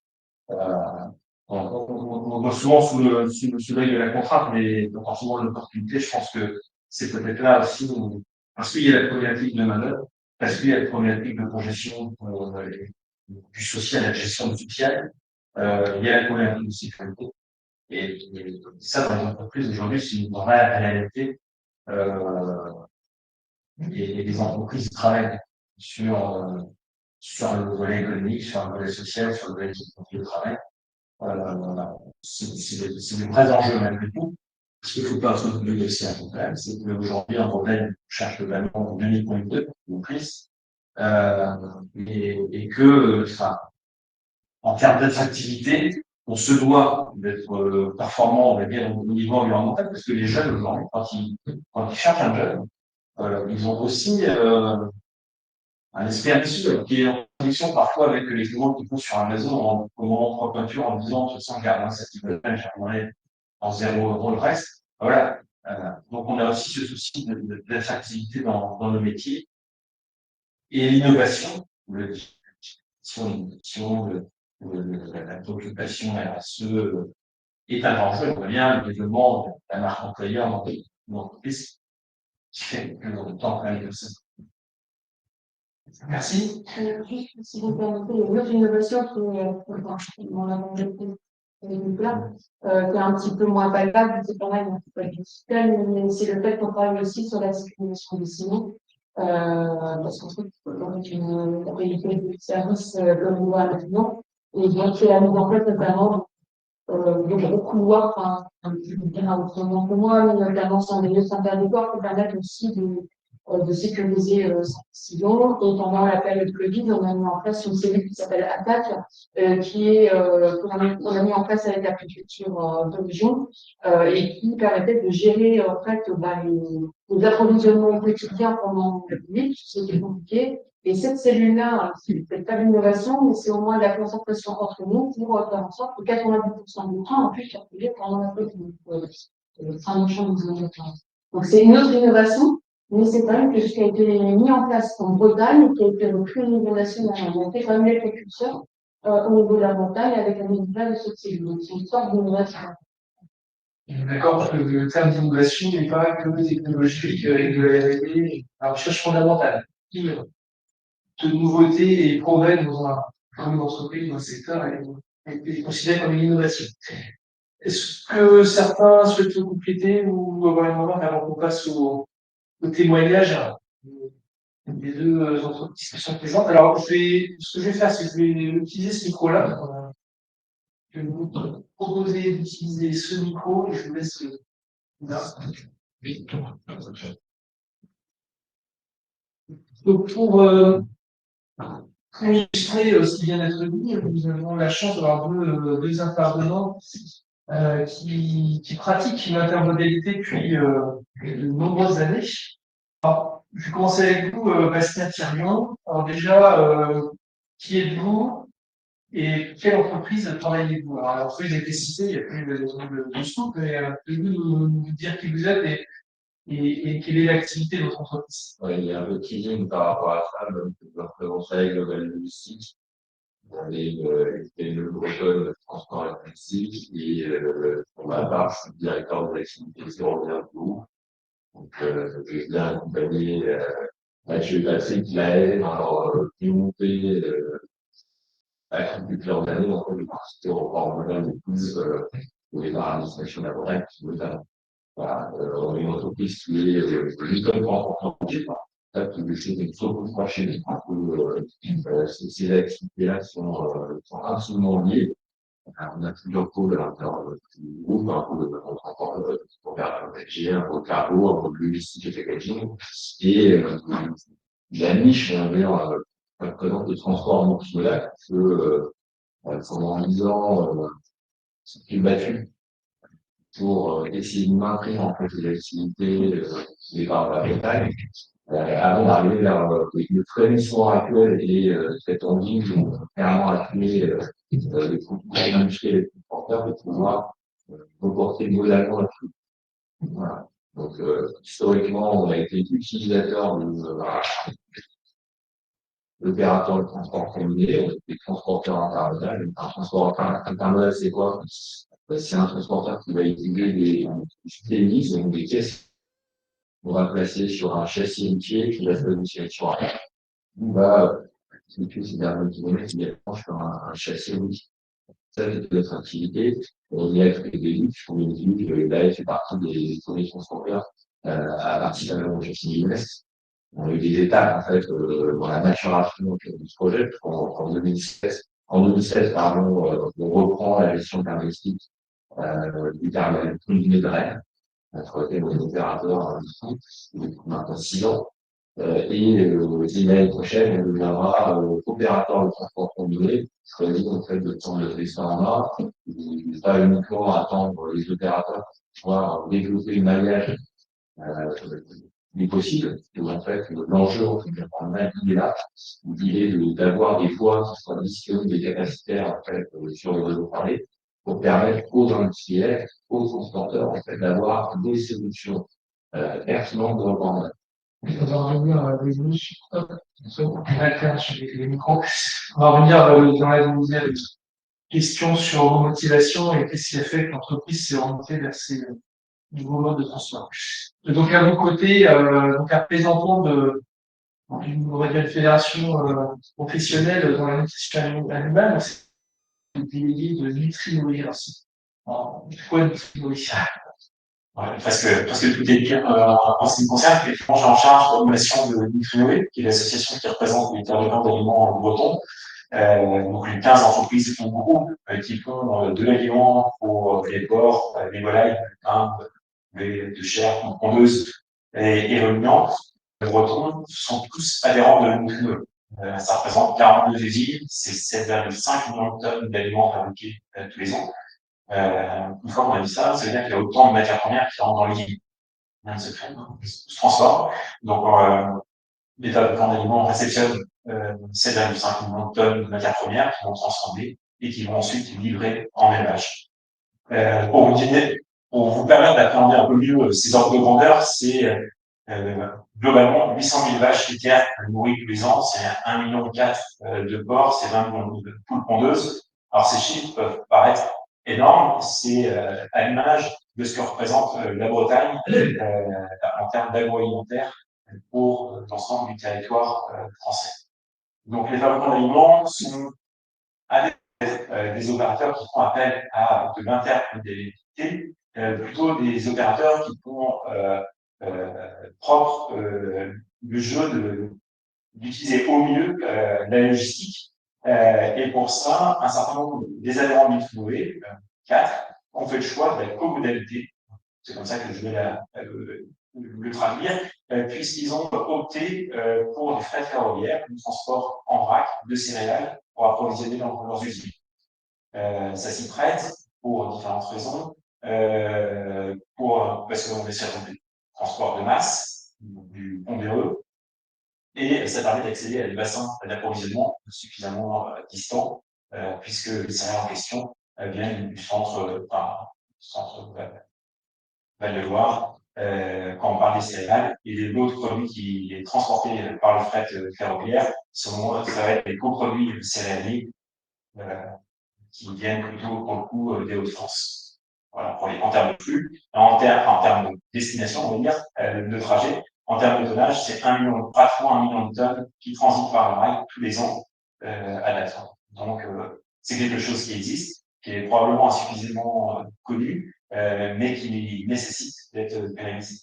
On voit souvent sous l'œil de la contrainte, mais forcément l'opportunité, je pense que c'est peut-être là aussi, parce qu'il y a la problématique de manœuvre, parce qu'il y a la problématique de congestion du social, la gestion du social, il y a la problématique de sécurité. Et ça, dans les entreprises, aujourd'hui, c'est une vraie réalité. Et les entreprises travaillent sur le volet économique, sur le volet social, sur le volet de travail. C'est des vrais enjeux malgré tout. Ce qu'il ne faut pas oublier aussi un problème, c'est qu'aujourd'hui, en Bretagne, on cherche globalement 2022 ou plus, et que, enfin, en termes d'attractivité, on se doit d'être performant, on va dire, au niveau environnemental, parce que les jeunes aujourd'hui, quand ils cherchent un jeune, ils ont aussi un esprit ambitieux qui est en connexion parfois avec les clients qui font sur Amazon au moment de trois peintures en disant de toute façon, je garde cette type de peine, j'aimerais en 0 € le reste. Voilà. Donc on a aussi ce souci d'attractivité dans nos métiers. Et l'innovation, la préoccupation RSE, est un enjeu. On voit bien le développement de la marque employeur dans une entreprise qui fait plus longtemps quand même que ça. Merci. Juste, si vous permettez, il y a une autre innovation qui qui est un petit peu moins palpable, c'est pareil, c'est pas du système, mais c'est le fait qu'on travaille aussi sur la sécurisation des signaux. Parce qu'en fait, on est une qualité de service comme on voit maintenant, et donc c'est la mise en place notamment de gros couloirs, enfin, un petit peu bien autrement que moi, mais notamment sans des lieux synterdécors pour permettre aussi de sécuriser sa décision. Et pendant la période Covid, on a mis en place une cellule qui s'appelle ATTAC, qu'on a mis en place avec la préfecture de région, et qui permettait de gérer en fait les approvisionnements quotidiens pendant le Covid, ce qui est compliqué. Et cette cellule-là, c'est peut-être pas l'innovation, mais c'est au moins la concentration entre nous pour faire en sorte que 90% du temps, on puisse circuler pendant la Covid. Donc, c'est une autre innovation, mais c'est quand même quelque chose qui a été mis en place en Bretagne, qui a été repris au niveau national. On a été quand même les précurseurs au niveau de la Bretagne avec la mise en place de cette cellule. Donc, c'est une sorte d'innovation. D'accord, que le terme d'innovation n'est pas que technologique et de la R&D, la recherche fondamentale. De nouveautés et progrès dans une entreprise, dans un secteur, a été considéré comme une innovation. Est-ce que certains souhaitent compléter ou avoir une remarque avant qu'on passe au témoignage des deux entreprises qui sont présentes? Alors, ce que je vais faire, c'est que je vais utiliser ce micro-là. Je vais vous proposer d'utiliser ce micro et je vous laisse là. Donc, pour illustrer ce qui vient d'être dit, nous avons la chance d'avoir deux intervenants qui pratiquent l'intermodalité depuis de nombreuses années. Alors, je vais commencer avec vous, Bastien Thirion. Alors déjà, qui êtes-vous et quelle entreprise travaillez-vous? Alors, vous avez été cité, il y a plus de scoop, mais pouvez-vous nous dire qui vous êtes et quelle est l'activité de votre entreprise? Oui, il y a un peu de teasing par rapport à ça, donc je représenterai Global Logistics. On est une bretonne de transport logistique et pour ma part, je suis directeur de l'activité ferroviaire du groupe. Donc, je viens accompagner Mathieu et Patrick Lahaye dans leur remontée depuis plusieurs années, dans le parti aéroport moderne de Toulouse, au départ à l'administration de la Bretagne, notamment. Voilà, on est une entreprise qui est justement en qui est beaucoup moins chez nous. Ces activités-là sont absolument liées. Alors, on a plusieurs pôles à l'intérieur du groupe, un pôle de transport pour faire un packaging, un pôle cargo, un pôle logistique et packaging. Et la niche, on va dire, présente de transport multimodal, que pendant 10 ans, c'est battu pour essayer de maintenir en fait les activités des par la Bretagne, avant d'arriver vers le frémissement actuel et cette envie de clairement appuyer les producteurs industriels et les transporteurs de pouvoir reporter modalement là-dessus. Voilà. Donc, historiquement, on a été utilisateur l'opérateur de transport combiné, on était transporteur intermodal. Un transporteur intermodal, c'est quoi? C'est un transporteur qui va utiliser des hélices, donc des caisses qu'on va placer sur un châssis routier qui va se positionner sur un on va situer ces derniers kilomètres également sur un châssis routier. Ça, c'est notre activité. On y a fait des luttes, on utilise, là, il fait partie des premiers transporteurs à partir de la châssis Lyonnaise. On a eu des étapes, en fait, dans la maturation de ce projet, en 2016, pardon, on reprend la gestion caractéristique du terminal combiné de Rennes, entre lequel on est opérateur depuis maintenant 6 ans. Et l'année prochaine, on deviendra opérateur de transport combiné, choisi en fait de prendre le dessin pas uniquement attendre les opérateurs pour pouvoir développer le maillage du possible. Et en fait, l'enjeu, en fait, il est là. Il est d'avoir des voies qui soient disponibles, des capacitaires, en fait, sur le réseau parlé, pour permettre aux industriels, aux transporteurs, en fait, d'avoir des solutions pertinentes de rebond. On va revenir les micros. On va revenir dans la deuxième. questions sur vos motivations et qu'est-ce qui a fait que l'entreprise s'est orientée vers ces nouveaux modes de transport. Et donc, à vos côtés, donc, un représentant d'une, on va dire, une fédération professionnelle dans la nutrition animale, donc c'est le délégué de Nutri-Nourrir aussi. Alors, pourquoi Nutri-Nourrir? Ouais, presque tout est dit. En ce qui me concerne, effectivement, j'ai en charge l'animation de Nutri-Noé, qui est l'association qui représente les intervenants d'aliments bretons. Donc, les 15 entreprises font groupe, qui font de l'aliment pour les porcs, les volailles, les de chair, pondeuses et ruminants. Les Bretons sont tous adhérents de Nutri-Noé. Ça représente 42 usines, c'est 7,5 millions de tonnes d'aliments fabriqués tous les ans. Une fois qu'on a dit ça, ça veut dire qu'il y a autant de matières premières qui rentrent dans l'usine. Rien ne se crée, se transforme. Donc, l'État de plan d'aliments réceptionne 7,5 millions de tonnes de matières premières qui vont transformer et qui vont ensuite livrer en élevage. Pour vous permettre d'appréhender un peu mieux ces ordres de grandeur, c'est globalement 800 000 vaches laitières nourries tous les ans, c'est 1,4 million de porcs, c'est 20 millions de poules pondeuses. Alors ces chiffres peuvent paraître énormes, c'est à l'image de ce que représente la Bretagne en termes d'agroalimentaire pour l'ensemble du territoire français. Donc les fabricants d'aliments sont des opérateurs qui font appel à de l'intermodalité, plutôt des opérateurs qui font propre le jeu d'utiliser au mieux la logistique. Et pour ça, un certain nombre des adhérents de Nutri-Noé, 4, ont fait le choix de la comodalité. C'est comme ça que je vais le traduire, puisqu'ils ont opté pour des frais ferroviaires, du transport en vrac de céréales pour approvisionner leurs usines. Ça s'y prête pour différentes raisons. Parce qu'on est sur du transport de masse, du pondéreux, et ça permet d'accéder à des bassins d'approvisionnement suffisamment distants, puisque les céréales en question viennent du centre Val-de-Loire, quand on parle des céréales, et d'autres produits qui est transporté par le fret ferroviaire, ça va être des coproduits céréaliers qui viennent plutôt pour le coup des Hauts-de-France. Voilà, en termes de flux, en termes de destination, on va dire, de trajet. En termes de tonnage, c'est pratiquement 1 million de tonnes qui transitent par le rail tous les ans à la fin. Donc, c'est quelque chose qui existe, qui est probablement insuffisamment connu, mais qui nécessite d'être pérennisé.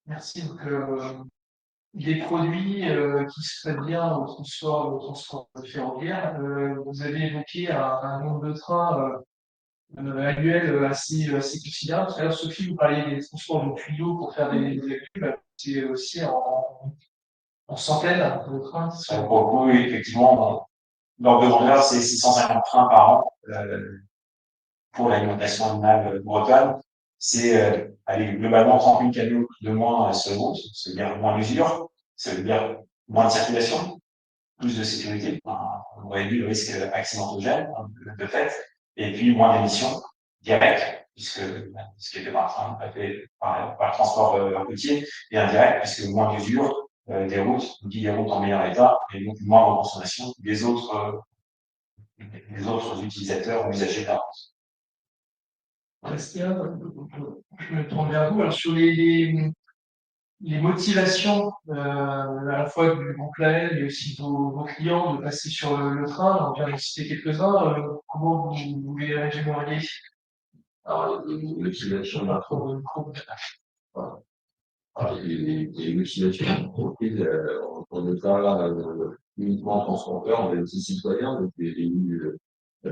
Merci. Donc, des produits qui se prêtent bien au transport ferroviaire. Vous avez évoqué un nombre de trains annuel assez considérable. Tout à l'heure, Sophie, vous parliez des transports de tuyaux pour faire des véhicules. C'est aussi en centaines de trains qui sont. Pour le coup, effectivement, l'ordre de grandeur, c'est 650 trains par an pour l'alimentation animale bretonne. C'est globalement 30 000 camions de moins sur les routes, ça veut dire moins d'usure, ça veut dire moins de circulation, plus de sécurité, on réduit le risque accidentogène de fait, et puis moins d'émissions directes, puisque ce qui est fait par train est fait par le transport routier, et indirect, puisque moins d'usure des routes, on dit des routes en meilleur état, et donc moins de consommation des autres utilisateurs ou usagers de la route. Bastien, je me tourne vers vous. Alors, sur les motivations, à la fois du groupe Lael, mais aussi de vos clients, de passer sur le train, on vient de citer quelques-uns, comment vous les résumeriez? Alors, les motivations d'entreprise, voilà. Alors, les motivations d'entreprise, on n'est pas uniquement transporteur, on est aussi citoyen, donc il y a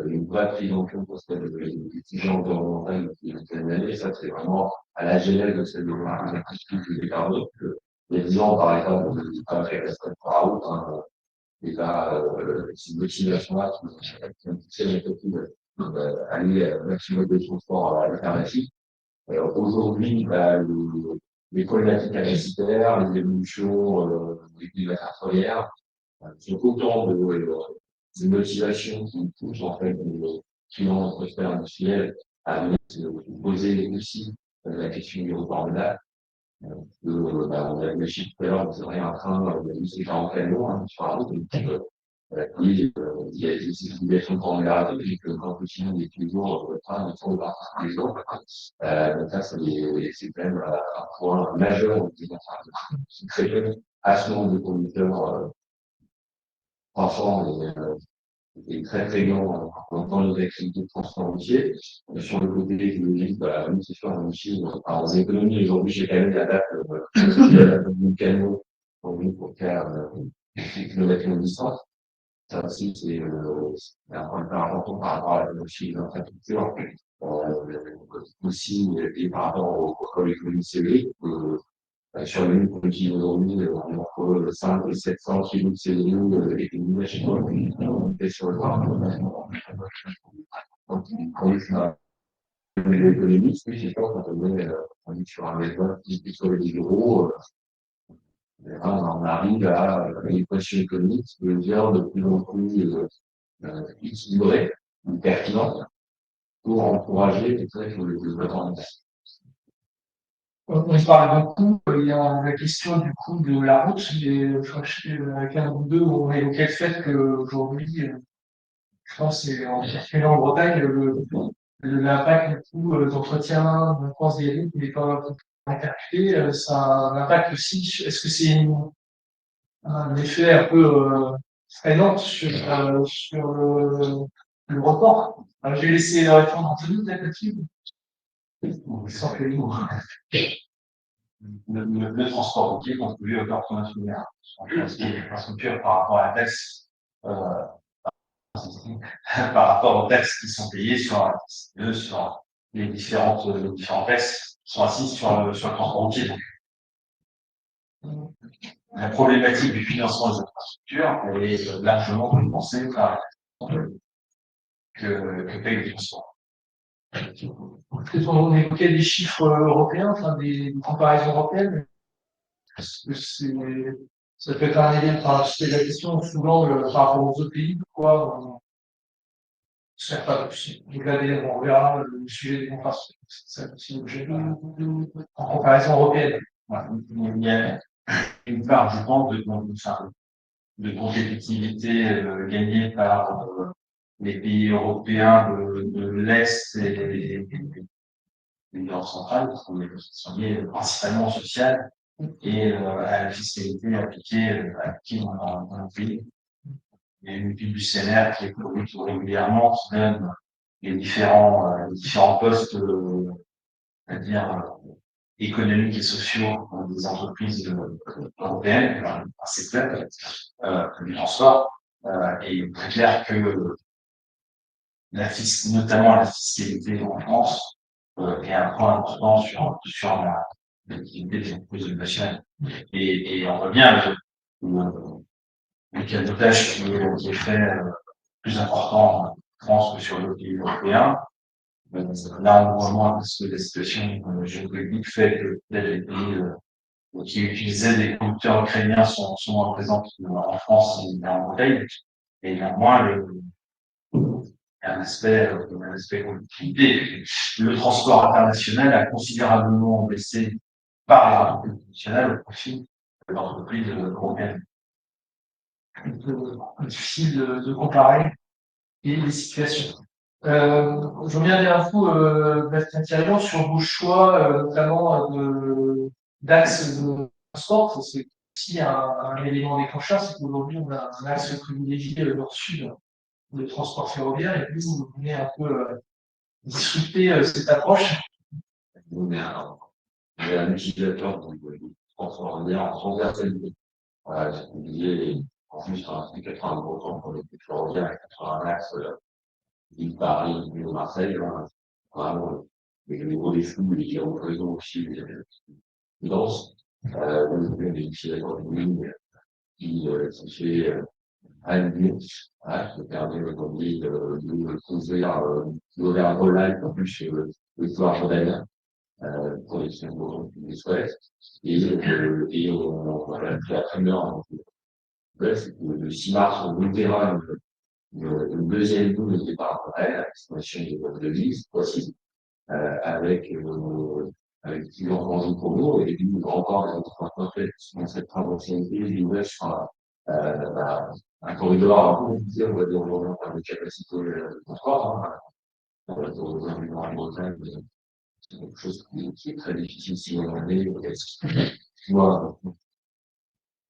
eu une vraie prise en compte pour les exigences environnementales depuis une vingtaine d'années. Ça, c'est vraiment à la genèse de cette activité que j'ai gardée. Il y a 10 ans, par exemple, on ne dit pas faire la semaine par route, hein, et là, c'est une motivation-là qui a poussé l'entreprise à aller à un maximum de transport alternatif. Aujourd'hui, les problématiques capacitaires, les évolutions des matières premières, sont autant de motivations qui poussent en fait les clients de prospères industriels à venir se poser aussi la question du report modal. On a les chiffres tout à l'heure, c'est vrai, un train, c'est 40 camions sur la route, donc Il y a des obligations de formulaire que quand le client est toujours il faut le voir tous les jours. Donc ça, c'est quand même un point majeur qui crée à ce nombre de conducteurs enfants et très prégnant dans nos activités de transport routier. Sur le côté écologique, bah, oui, c'est sûr, aussi, en économie, aujourd'hui, j'ai quand même la date du canot pour faire 6 km de distance. Ça aussi, c'est un point hyper important par rapport à la aussi l'infrastructure. Aussi, et par rapport au l'économie CV, sur le ligne qu'on utilise aujourd'hui, on a entre 5 et 700 kg de CO2 et une à chaque fois qu'on fait sur le parc. Donc, on est sur un niveau économique, mais c'est pas quand on est sur un raisonnement qui est sur les 10 euros, on arrive à une équation économique qui devient de plus en plus équilibrée, pertinente, pour encourager le développement. On parle beaucoup, il y a la question du coût de la route, avec un ou deux, on a évoqué le fait qu'aujourd'hui, je pense, c'est en particulier en Bretagne, l'impact du coût d'entretien, de France des routes n'est pas calculé, ça a un impact aussi. Est-ce que c'est un effet un peu freinant sur le report? J'ai laissé répondre Anthony, peut-être là-dessus. Sans que Le transport routier contribue au corps national. L'infrastructure par rapport à la taxe, par rapport aux taxes qui sont payées sur les différents taxes qui sont assises sur le transport routier. La problématique du financement des infrastructures, elle est largement compensée par que paye le transport. On évoquait des chiffres européens, enfin des comparaisons européennes. Ça peut être un élément, enfin, c'est la question souvent par rapport aux autres pays, pourquoi on ne sert pas plus. Regardez, on verra le sujet des infrastructures, c'est aussi l'objet en comparaison européenne. Voilà. Il y a une part, je pense, de compétitivité gagnée par les pays européens de l'Est et l'Europe centrale, qui sont liés principalement au social et à la fiscalité appliquée dans le pays. Il y a une étude du CNR qui est produite régulièrement, qui donne les différents postes, c'est-à-dire économiques et sociaux des entreprises européennes, assez clair, du transport. Et il est très clair que notamment la fiscalité en France est un point important sur l'activité des entreprises nationales. Et on voit bien le cabotage qui est fait plus important en France que sur les pays européens. Là, on voit moins parce que la situation géopolitique fait que peut-être les pays qui utilisaient des conducteurs ukrainiens sont moins présents en France et en Bretagne. Et néanmoins, il y a un aspect compétitivité. Le transport international a considérablement baissé par les entreprises nationales au profit de l'entreprise européenne. Difficile de comparer les situations. Je reviens vers vous, Bastien Thirion, sur vos choix, notamment d'axes de transport. C'est aussi un élément déclencheur, c'est qu'aujourd'hui, on a un axe privilégié nord-sud de transport ferroviaire, et puis vous venez un peu discuter cette approche. On est un utilisateur du transport ferroviaire en transversalité. Voilà, ce qu'on disait, en plus, c'est 80% pour les ferroviaires et 80 axes ville Paris, ville Marseille, vraiment, les gros des flux, les réseaux aussi, les denses, des utilisateurs de ligne qui fait à une minute, qui permet aujourd'hui de couvrir l'Auvergne-Rhône-Alpes, en plus le soir rhodanien, pour les semaines qui les souhaitent. Et voilà, la première, c'est que le 6 mars, on ouvrira une deuxième ligne de départ à Rennes, à destination de Lille, aussi, avec plusieurs enjeux pour nous, et puis encore des autres projets qui sont dans cette ancienneté, des nouvelles sera un corridor, on va dire, en termes de capacité de transport, hein, aux environs de Bretagne, c'est quelque chose qui est très difficile si on en est, moi,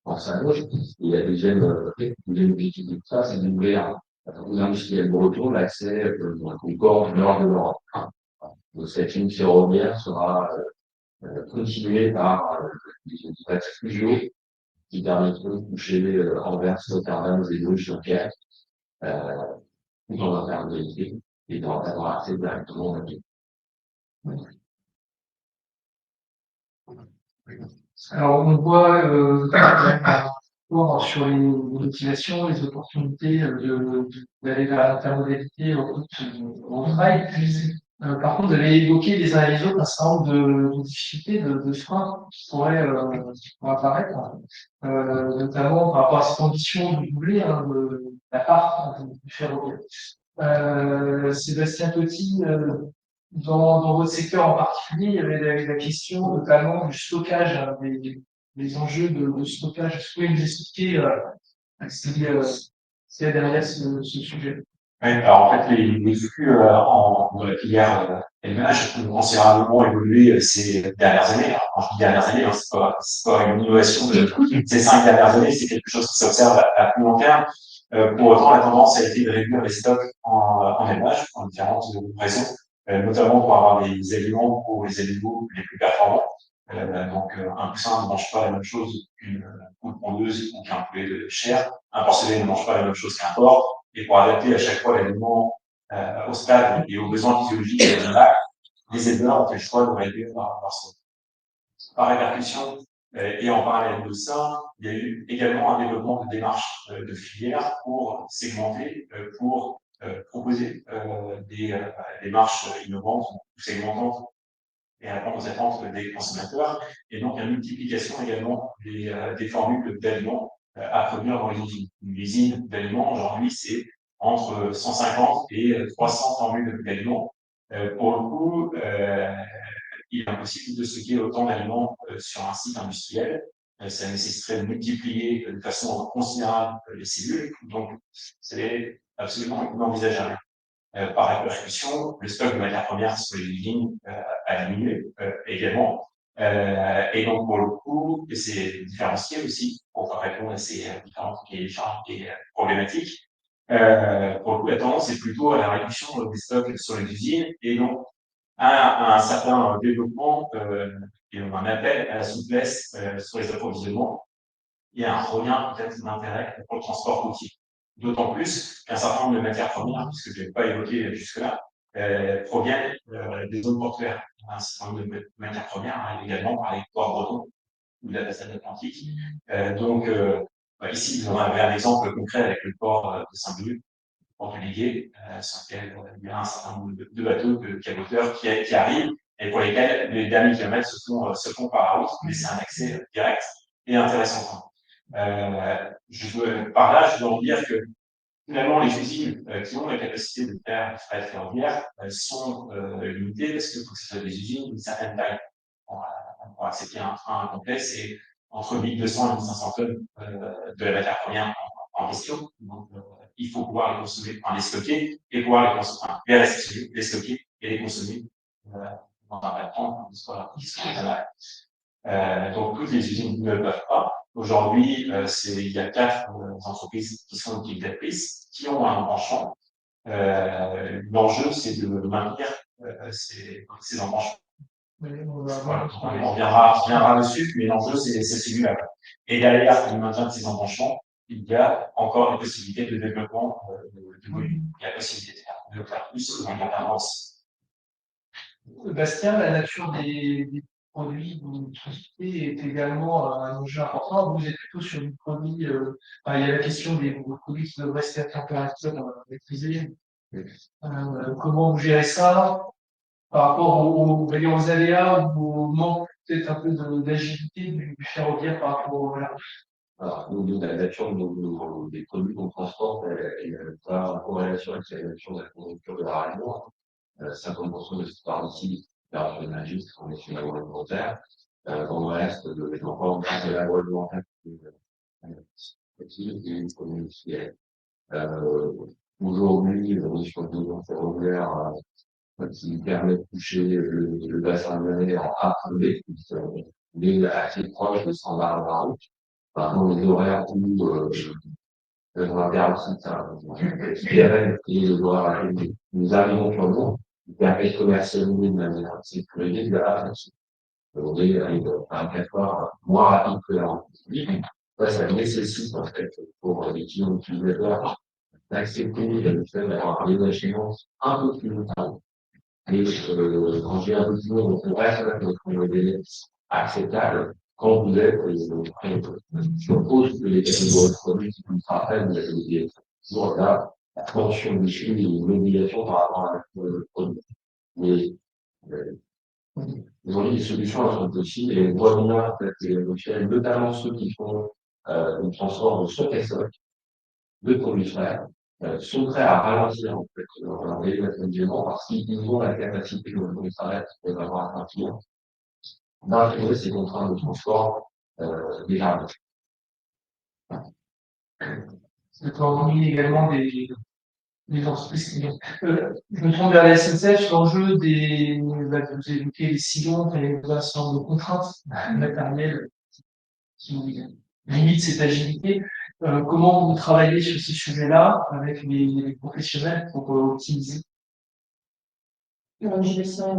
pense à gauche, il y a deuxième objectif de ça, c'est d'ouvrir aux industriels bretons l'accès au corps nord de l'Europe. Donc cette ligne ferroviaire sera continuée par des axes fluviaux qui permettront de toucher Anvers, Rotterdam et Bruges-sur-Quai, tout en intermédiaire et d'avoir accès directement au navire. Alors, on voit sur les motivations, les opportunités d'aller vers l'intermodalité en route au rail. Par contre, vous avez évoqué les uns et les autres un certain nombre de difficultés, de freins qui pourraient apparaître, notamment par rapport à cette ambition de doubler de la part du ferroviaire. Sébastien Totti, dans votre secteur en particulier, il y avait la question notamment du stockage, des enjeux de stockage. Est-ce que vous pouvez nous expliquer ce qu'il y a derrière ce sujet? Oui, alors en fait, les flux dans la filière élevage ont considérablement évolué ces dernières années. Alors, quand je dis dernières années, hein, c'est pas une innovation de ces 5 dernières années, c'est quelque chose qui s'observe à plus long terme. Pour autant, la tendance a été de réduire les stocks en élevage, pour différentes raisons, notamment pour avoir des aliments pour les animaux les plus performants. Donc, un poussin ne mange pas la même chose qu'une poule pondeuse ou qu'un poulet de chair. Un porcelet ne mange pas la même chose qu'un porc. Et pour adapter à chaque fois l'aliment au stade et aux besoins physiologiques de l'animal, les éleveurs ont fait le choix de réduire leur stock. Par répercussion, et en parallèle de ça, il y a eu également un développement de démarches de filières pour segmenter, pour proposer des démarches innovantes ou segmentantes et répondre aux attentes des consommateurs, et donc la multiplication également des formules d'aliments à produire dans les usines. Une usine d'aliments, aujourd'hui, c'est entre 150 et 300 formules d'aliments. Pour le coup, il est impossible de stocker autant d'aliments sur un site industriel. Ça nécessiterait de multiplier de façon considérable les cellules, donc c'est absolument inenvisageable. Par répercussion, le stock de matières premières sur les usines a diminué également. Et donc, pour le coup, c'est différencié aussi pour répondre à ces différentes problématiques. Pour le coup, la tendance est plutôt à la réduction des stocks sur les usines et donc à un certain développement et un appel à la souplesse sur les approvisionnements et un regain peut-être d'intérêt pour le transport routier. D'autant plus qu'un certain nombre de matières premières, puisque je n'ai pas évoqué jusque-là, proviennent des zones portuaires. Un certain nombre de matières premières arrivent également par les ports bretons ou de la façade atlantique. Donc, ici, vous en avez un exemple concret avec le port de Saint-Brieuc, le port de Liguet, sur lequel il y a un certain nombre de bateaux de caboteurs qui arrivent et pour lesquels les derniers kilomètres se font par la route, mais c'est un accès direct et intéressant. Par là, je dois en dire que finalement, les usines qui ont la capacité de faire du fret ferroviaire sont limitées parce qu'il faut que ce soit des usines d'une certaine taille. Pour accepter un train complet, c'est entre 1200 et 1500 tonnes de la matière première en question. Donc, il faut pouvoir les consommer, enfin, les stocker et pouvoir les consommer, enfin, les stocker et les consommer dans un temps qui soit raisonnable. Donc, toutes les usines ne le peuvent pas. Aujourd'hui, il y a 4 entreprises qui sont utilisatrices, qui ont un embranchement. L'enjeu, c'est de maintenir ces embranchements. Voilà, on reviendra dessus, mais l'enjeu, c'est celui-là. Et derrière le maintien de ces embranchements, il y a encore des possibilités de développement de volume. Il y a la possibilité de faire plus dans l'indépendance. Bastien, la nature des produits que vous traitez est également un enjeu important. Vous êtes plutôt sur des produits, il y a la question des produits qui doivent rester à température maîtrisée. Comment vous gérez ça par rapport aux aléas ou au manque peut-être un peu d'agilité du ferroviaire par rapport au voilà. Alors, la nature des produits qu'on transporte, elle n'est pas en corrélation avec la nature de la conjoncture de la région. 50% de cette part ici, c'est une industrie, on est sur l'agroalimentaire. Dans le reste, encore en place de l'agroalimentaire, administrative et communautaire. Aujourd'hui, on est sur deux voies ferroviaires qui permet de toucher le bassin lyonnais en A et B, qui est assez proche de 120 par route. Par les horaires où le intercite et le horaire nous arrivons sur nous, qui permet de commercialiser de manière sécurisée de la façon. On est avec un 4 heures moins rapide que la route publique. Ça nécessite, en fait, pour les clients utilisateurs, d'accepter le fait d'avoir des échéances un peu plus longtemps. Et quand j'ai un peu plus long, on reste avec notre délai acceptable. Quand vous êtes, je suppose que les catégories de produits qui vous rappellent, vous avez toujours là, la tension du flux et l'obligation par rapport à notre produit. Mais, aujourd'hui, les solutions elles sont possibles et on voit bien, en fait, les logiciels, notamment ceux qui font le transport de stock et stock, de produits frais, sont prêts à ralentir en fait leur délai d'approvisionnement parce qu'ils ont la capacité de travail qu'ils peuvent avoir un client d'intégrer ces contraintes de transport déjà. Vous avez également des entreprises qui je me tourne vers la SNCF, l'enjeu des, vous évoquez les sillons, et les ensemble de contraintes matérielles qui limitent cette agilité. Comment vous travaillez sur ces sujets-là avec les professionnels pour optimiser? Je vais essayer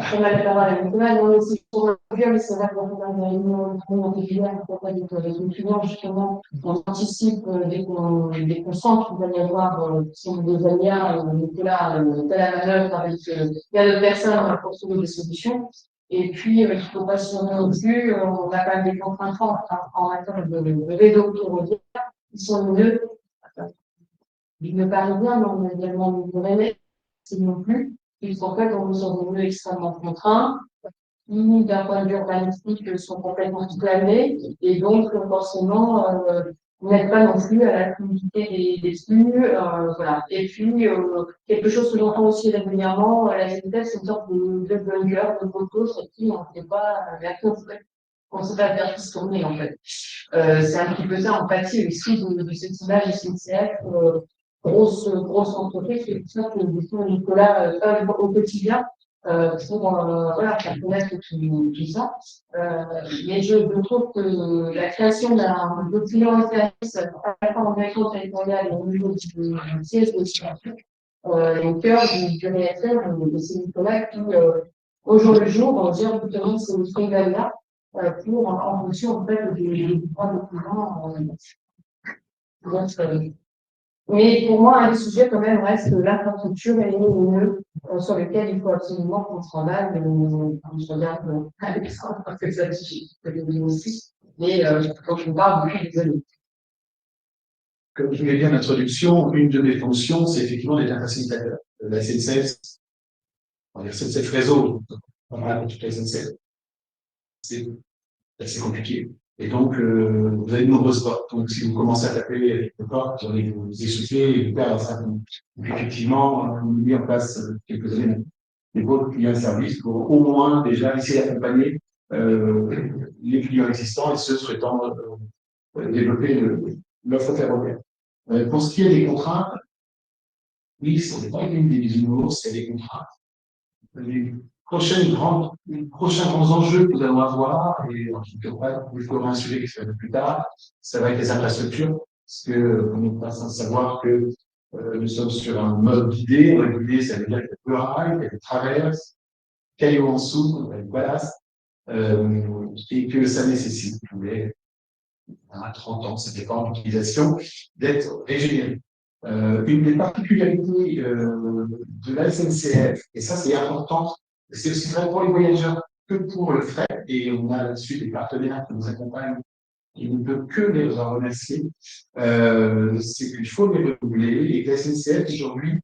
on a la parole à Nicolas, non, mais c'est pour dire, mais c'est vrai qu'on a une réunion régulière avec les clients, justement, on anticipe dès qu'on sent qu'il va y avoir des aléas, Nicolas, de la manœuvre avec il y a d'autres personnes pour trouver des solutions. Et puis, il ne faut pas se tourner non plus, on a quand même des contraintes en matière de réseau ferroviaire, qui sont mieux, ils me parlent bien, mais on a également une vraie, c'est non plus. Puisqu'en fait, on est sur des lieux extrêmement contraints, qui, d'un point de vue urbanistique, sont complètement clamés, et donc, forcément, n'aident pas non plus à la fluidité des flux, voilà. Et puis, quelque chose que j'entends aussi régulièrement, la SNCF, c'est une sorte de bunker, de poteau, sur qui on ne sait pas, on ne sait pas faire tout se tourner, en fait. C'est un petit peu ça, en pâtit aussi de cette image SNCF, grosse entreprise, c'est pour ça que Nicolas au quotidien pour voilà, faire connaître tout ça. Mais je trouve que la création de clients et services à la fois en direction territoriale et au niveau du siège de situation est au cœur du RSM, et c'est Nicolas qui, au jour le jour, gère justement ces solutions-là pour, en fonction en fait, des droits de clients. Mais pour moi, un des sujets quand même reste l'infrastructure et les nœuds sur lesquels il faut absolument qu'on travaille. Je regarde Alexandre parce que ça je aussi. Mais quand je parle, je suis désolée. Comme je l'ai dit en introduction, une de mes fonctions, c'est effectivement d'être un facilitateur. La SNCF, on va dire SNCF réseau, on a toute la SNCF. C'est assez compliqué. Et donc, vous avez de nombreuses portes. Donc, si vous commencez à taper les portes, vous allez vous essouffler et vous perdre un certain nombre. Donc, effectivement, on a mis en place quelques années des pôles clients services pour au moins déjà essayer d'accompagner les clients existants et ceux souhaitant développer l'offre ferroviaire. Pour ce qui est des contraintes, oui, ce n'est pas une des bisounours, c'est des contraintes. Les prochains grands enjeux que nous allons avoir, et je ferai un sujet qui sera plus tard, ça va être les infrastructures, parce que on n'est pas sans savoir que nous sommes sur un mode guidé. Guidé, ça veut dire qu'il y a peu rail, il y a des traverses, cailloux en dessous, il y a des ballast, et que ça nécessite, à 30 ans, ça dépend de l'utilisation, d'être régénéré. Une des particularités de la SNCF, et ça c'est important, c'est aussi vrai pour les voyageurs que pour le fret, et on a là-dessus des partenaires qui nous accompagnent, et on ne peut que les remercier, c'est qu'il faut les renouveler, et que la SNCF aujourd'hui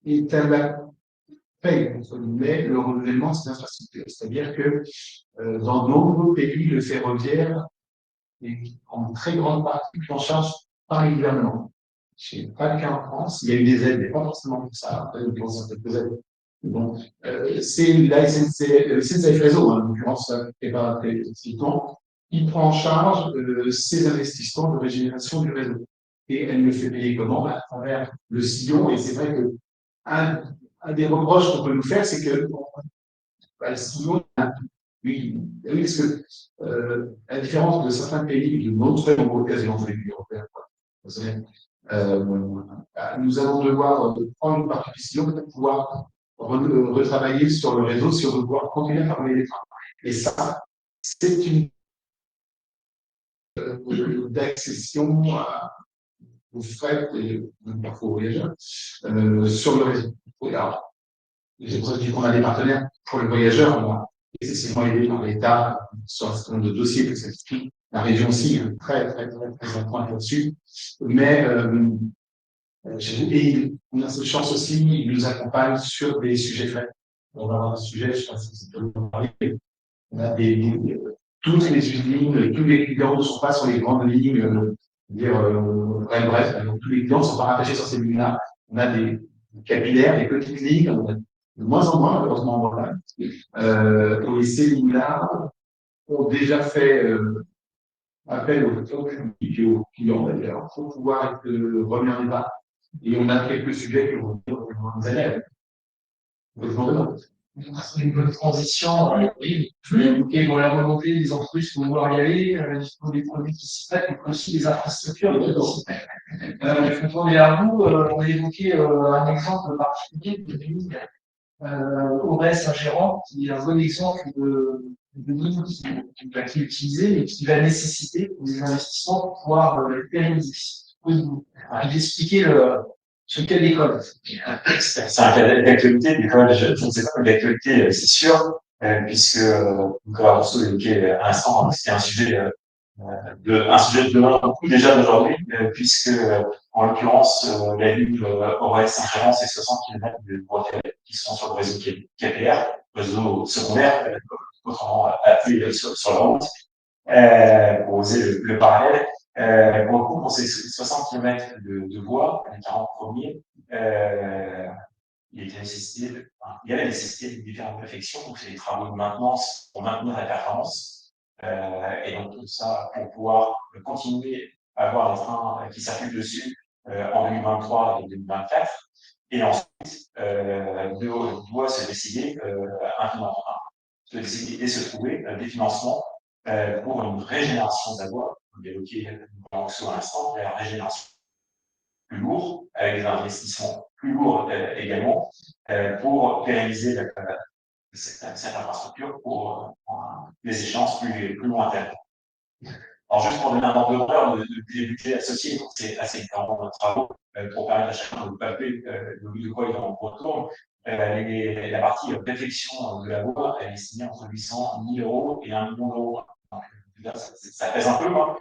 est à la paye, entre guillemets, le renouvellement de ces infrastructures. C'est-à-dire que dans de nombreux pays, le ferroviaire est en très grande partie pris en charge par les gouvernements. Ce n'est pas le cas en France. Il y a eu des aides, mais pas forcément pour ça. Après, nous pensons à quelques aides. Donc, c'est la SNCF Réseau, en l'occurrence, et pas très explicitement, il prend en charge ces investissements de régénération du réseau. Et elle le fait payer comment? À travers le sillon. Et c'est vrai que un des reproches qu'on peut nous faire, c'est que le sillon, oui, oui, parce que à la différence de certains pays de notre nombreux quasiment tous les pays européens, nous allons devoir prendre une partie du sillon pour pouvoir retravailler sur le réseau si on veut pouvoir continuer à parler des trains. Et ça, c'est une d'accession aux frais et parfois aux voyageurs sur le réseau. Alors, j'ai pour ça dit qu'on a des partenaires pour les voyageurs, on a excessivement aidé par l'État sur un certain nombre de dossiers que ça explique. La région aussi est très en pointe là-dessus. Mais et on a cette chance aussi, ils nous accompagnent sur des sujets frais. On va avoir un sujet, je ne sais pas si c'est le parler, on a toutes les usines, tous les clients ne sont pas sur les grandes lignes, bref, donc tous les clients ne sont pas rattachés sur ces lignes-là. On a des capillaires, des petites lignes, on a de moins en moins, malheureusement, voilà. Et ces lignes-là ont déjà fait appel au public et aux clients d'ailleurs pour pouvoir être remis en débat. Et on a quelques sujets qui vont nous aider. C'est une bonne transition. Oui, je vais évoquer la volonté des entreprises de vouloir y aller, la dispo des produits qui s'y prêtent, mais aussi les infrastructures qui s'y prêtent. Je vais tourner vers vous. On a évoqué un exemple particulier de ligne ORES ingérant, qui est un bon exemple de ligne qui est utilisée et qui va nécessiter des investissements pour pouvoir le pérenniser. Oui, vous expliquer ce cas d'école. C'est un cas d'actualité, d'école, je ne sais pas, mais d'actualité, c'est sûr, puisque Nicolas Rousseau évoquait à l'instant, c'était un sujet de demain, beaucoup déjà d'aujourd'hui, puisque, en l'occurrence, la ligne ORS Saint-Germain, c'est 60 km de voies ferrées qui sont sur le réseau KPR, réseau secondaire, autrement appelé sur la route, pour oser le parallèle. Pour le coup, pour ces 60 km de voies, les 40 premiers, il y avait nécessité de différentes réflexions, donc c'est des travaux de maintenance pour maintenir la performance, et donc tout ça pour pouvoir continuer à avoir les trains qui circulent dessus en 2023 et 2024. Et ensuite, doit se décider se décider et se trouver des financements pour une régénération de la voie. On évoquait Rousseau à l'instant, la régénération plus lourd, avec des investissements plus lourds également, pour pérenniser cette infrastructure pour des échéances plus lointaines. Alors, juste pour donner un ordre de grandeur des budgets associés, c'est assez différent de notre travaux, pour permettre à chacun de palper de quoi il en retourne. La partie réflexion de la voie, elle est estimée entre 800 000 euros et 1 million d'euros. Ça pèse un peu, hein.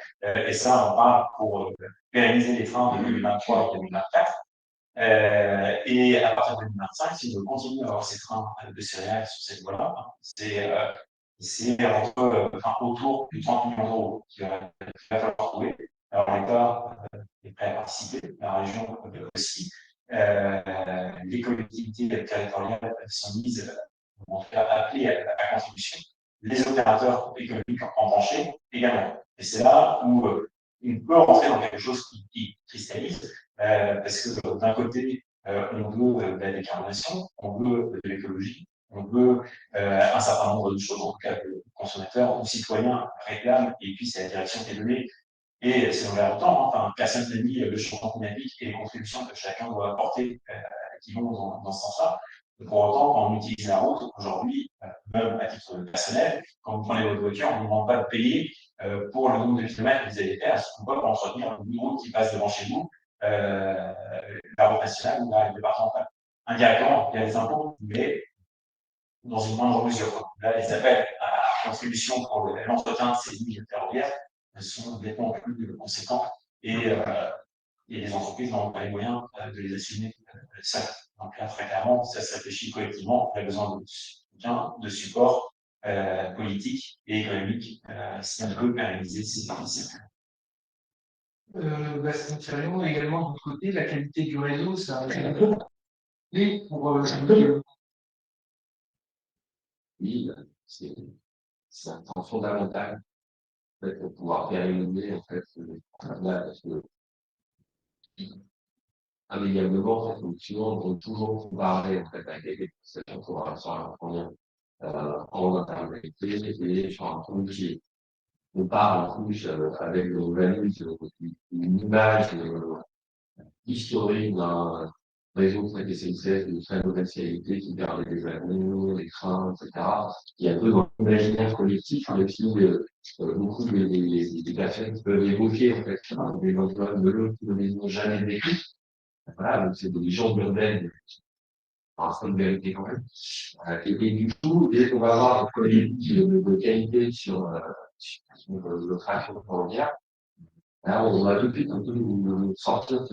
Et ça, on parle pour pérenniser les trains de 2023 et 2024. Et à partir de 2025, si on veut continuer à avoir ces trains de céréales sur cette voie-là, c'est autour de 30 millions d'euros qu'il va falloir trouver. Alors l'État est prêt à participer, la région aussi. Les collectivités territoriales sont mises, en tout cas appelées à contribution. Les opérateurs économiques embranchés également. Et c'est là où on peut rentrer dans quelque chose qui cristallise, parce que d'un côté, on veut de la décarbonation, on veut de l'écologie, on veut un certain nombre de choses, en tout cas que les consommateurs ou citoyens réclament, et puis c'est la direction qui est donnée. Et c'est dans l'air du temps, enfin, personne n'a mis le changement climatique et les contributions que chacun doit apporter qui vont dans ce sens-là. Pour autant, quand on utilise la route, aujourd'hui, même à titre personnel, quand vous prenez votre voiture, on ne vous demande pas de payer pour le nombre de kilomètres que vous allez faire, on peut pour entretenir une route qui passe devant chez vous, la route nationale ou la départementale. Indirectement, il y a des impôts, mais dans une moindre mesure. Là, les appels à contribution pour l'entretien de ces lignes ferroviaires sont nettement plus conséquents et les entreprises n'ont pas les moyens de les assumer seules. Donc là, très clairement, ça se réfléchit collectivement. On a besoin de soutien, de support politique et économique si on veut pérenniser ces services. Bastien Thirion, également de l'autre côté, la qualité du réseau, c'est un clé pour Oui, c'est un temps fondamental. fait, pour pouvoir pérenniser, en fait, là, parce que, indéniablement, en fait, nos clients vont toujours comparer, en fait, avec les prestations pour sur un premier, en intermédiaire et sur un produit qui compare en plus, avec l'analyse, une image, historique d'un réseau fret SNCF de très mauvaise qualité qui perd des wagons, des trains, etc. Il y a peu dans l'imaginaire collectif, mais aussi beaucoup des personnes qui peuvent évoquer en fait des emplois de l'autre qui ne les ont jamais vécu. Voilà, donc c'est des gens urbaines, un peu de vérité quand même. Et du coup, dès qu'on va avoir une politique de qualité sur le trafic ferroviaire, là, on va tout de suite un peu nous sortir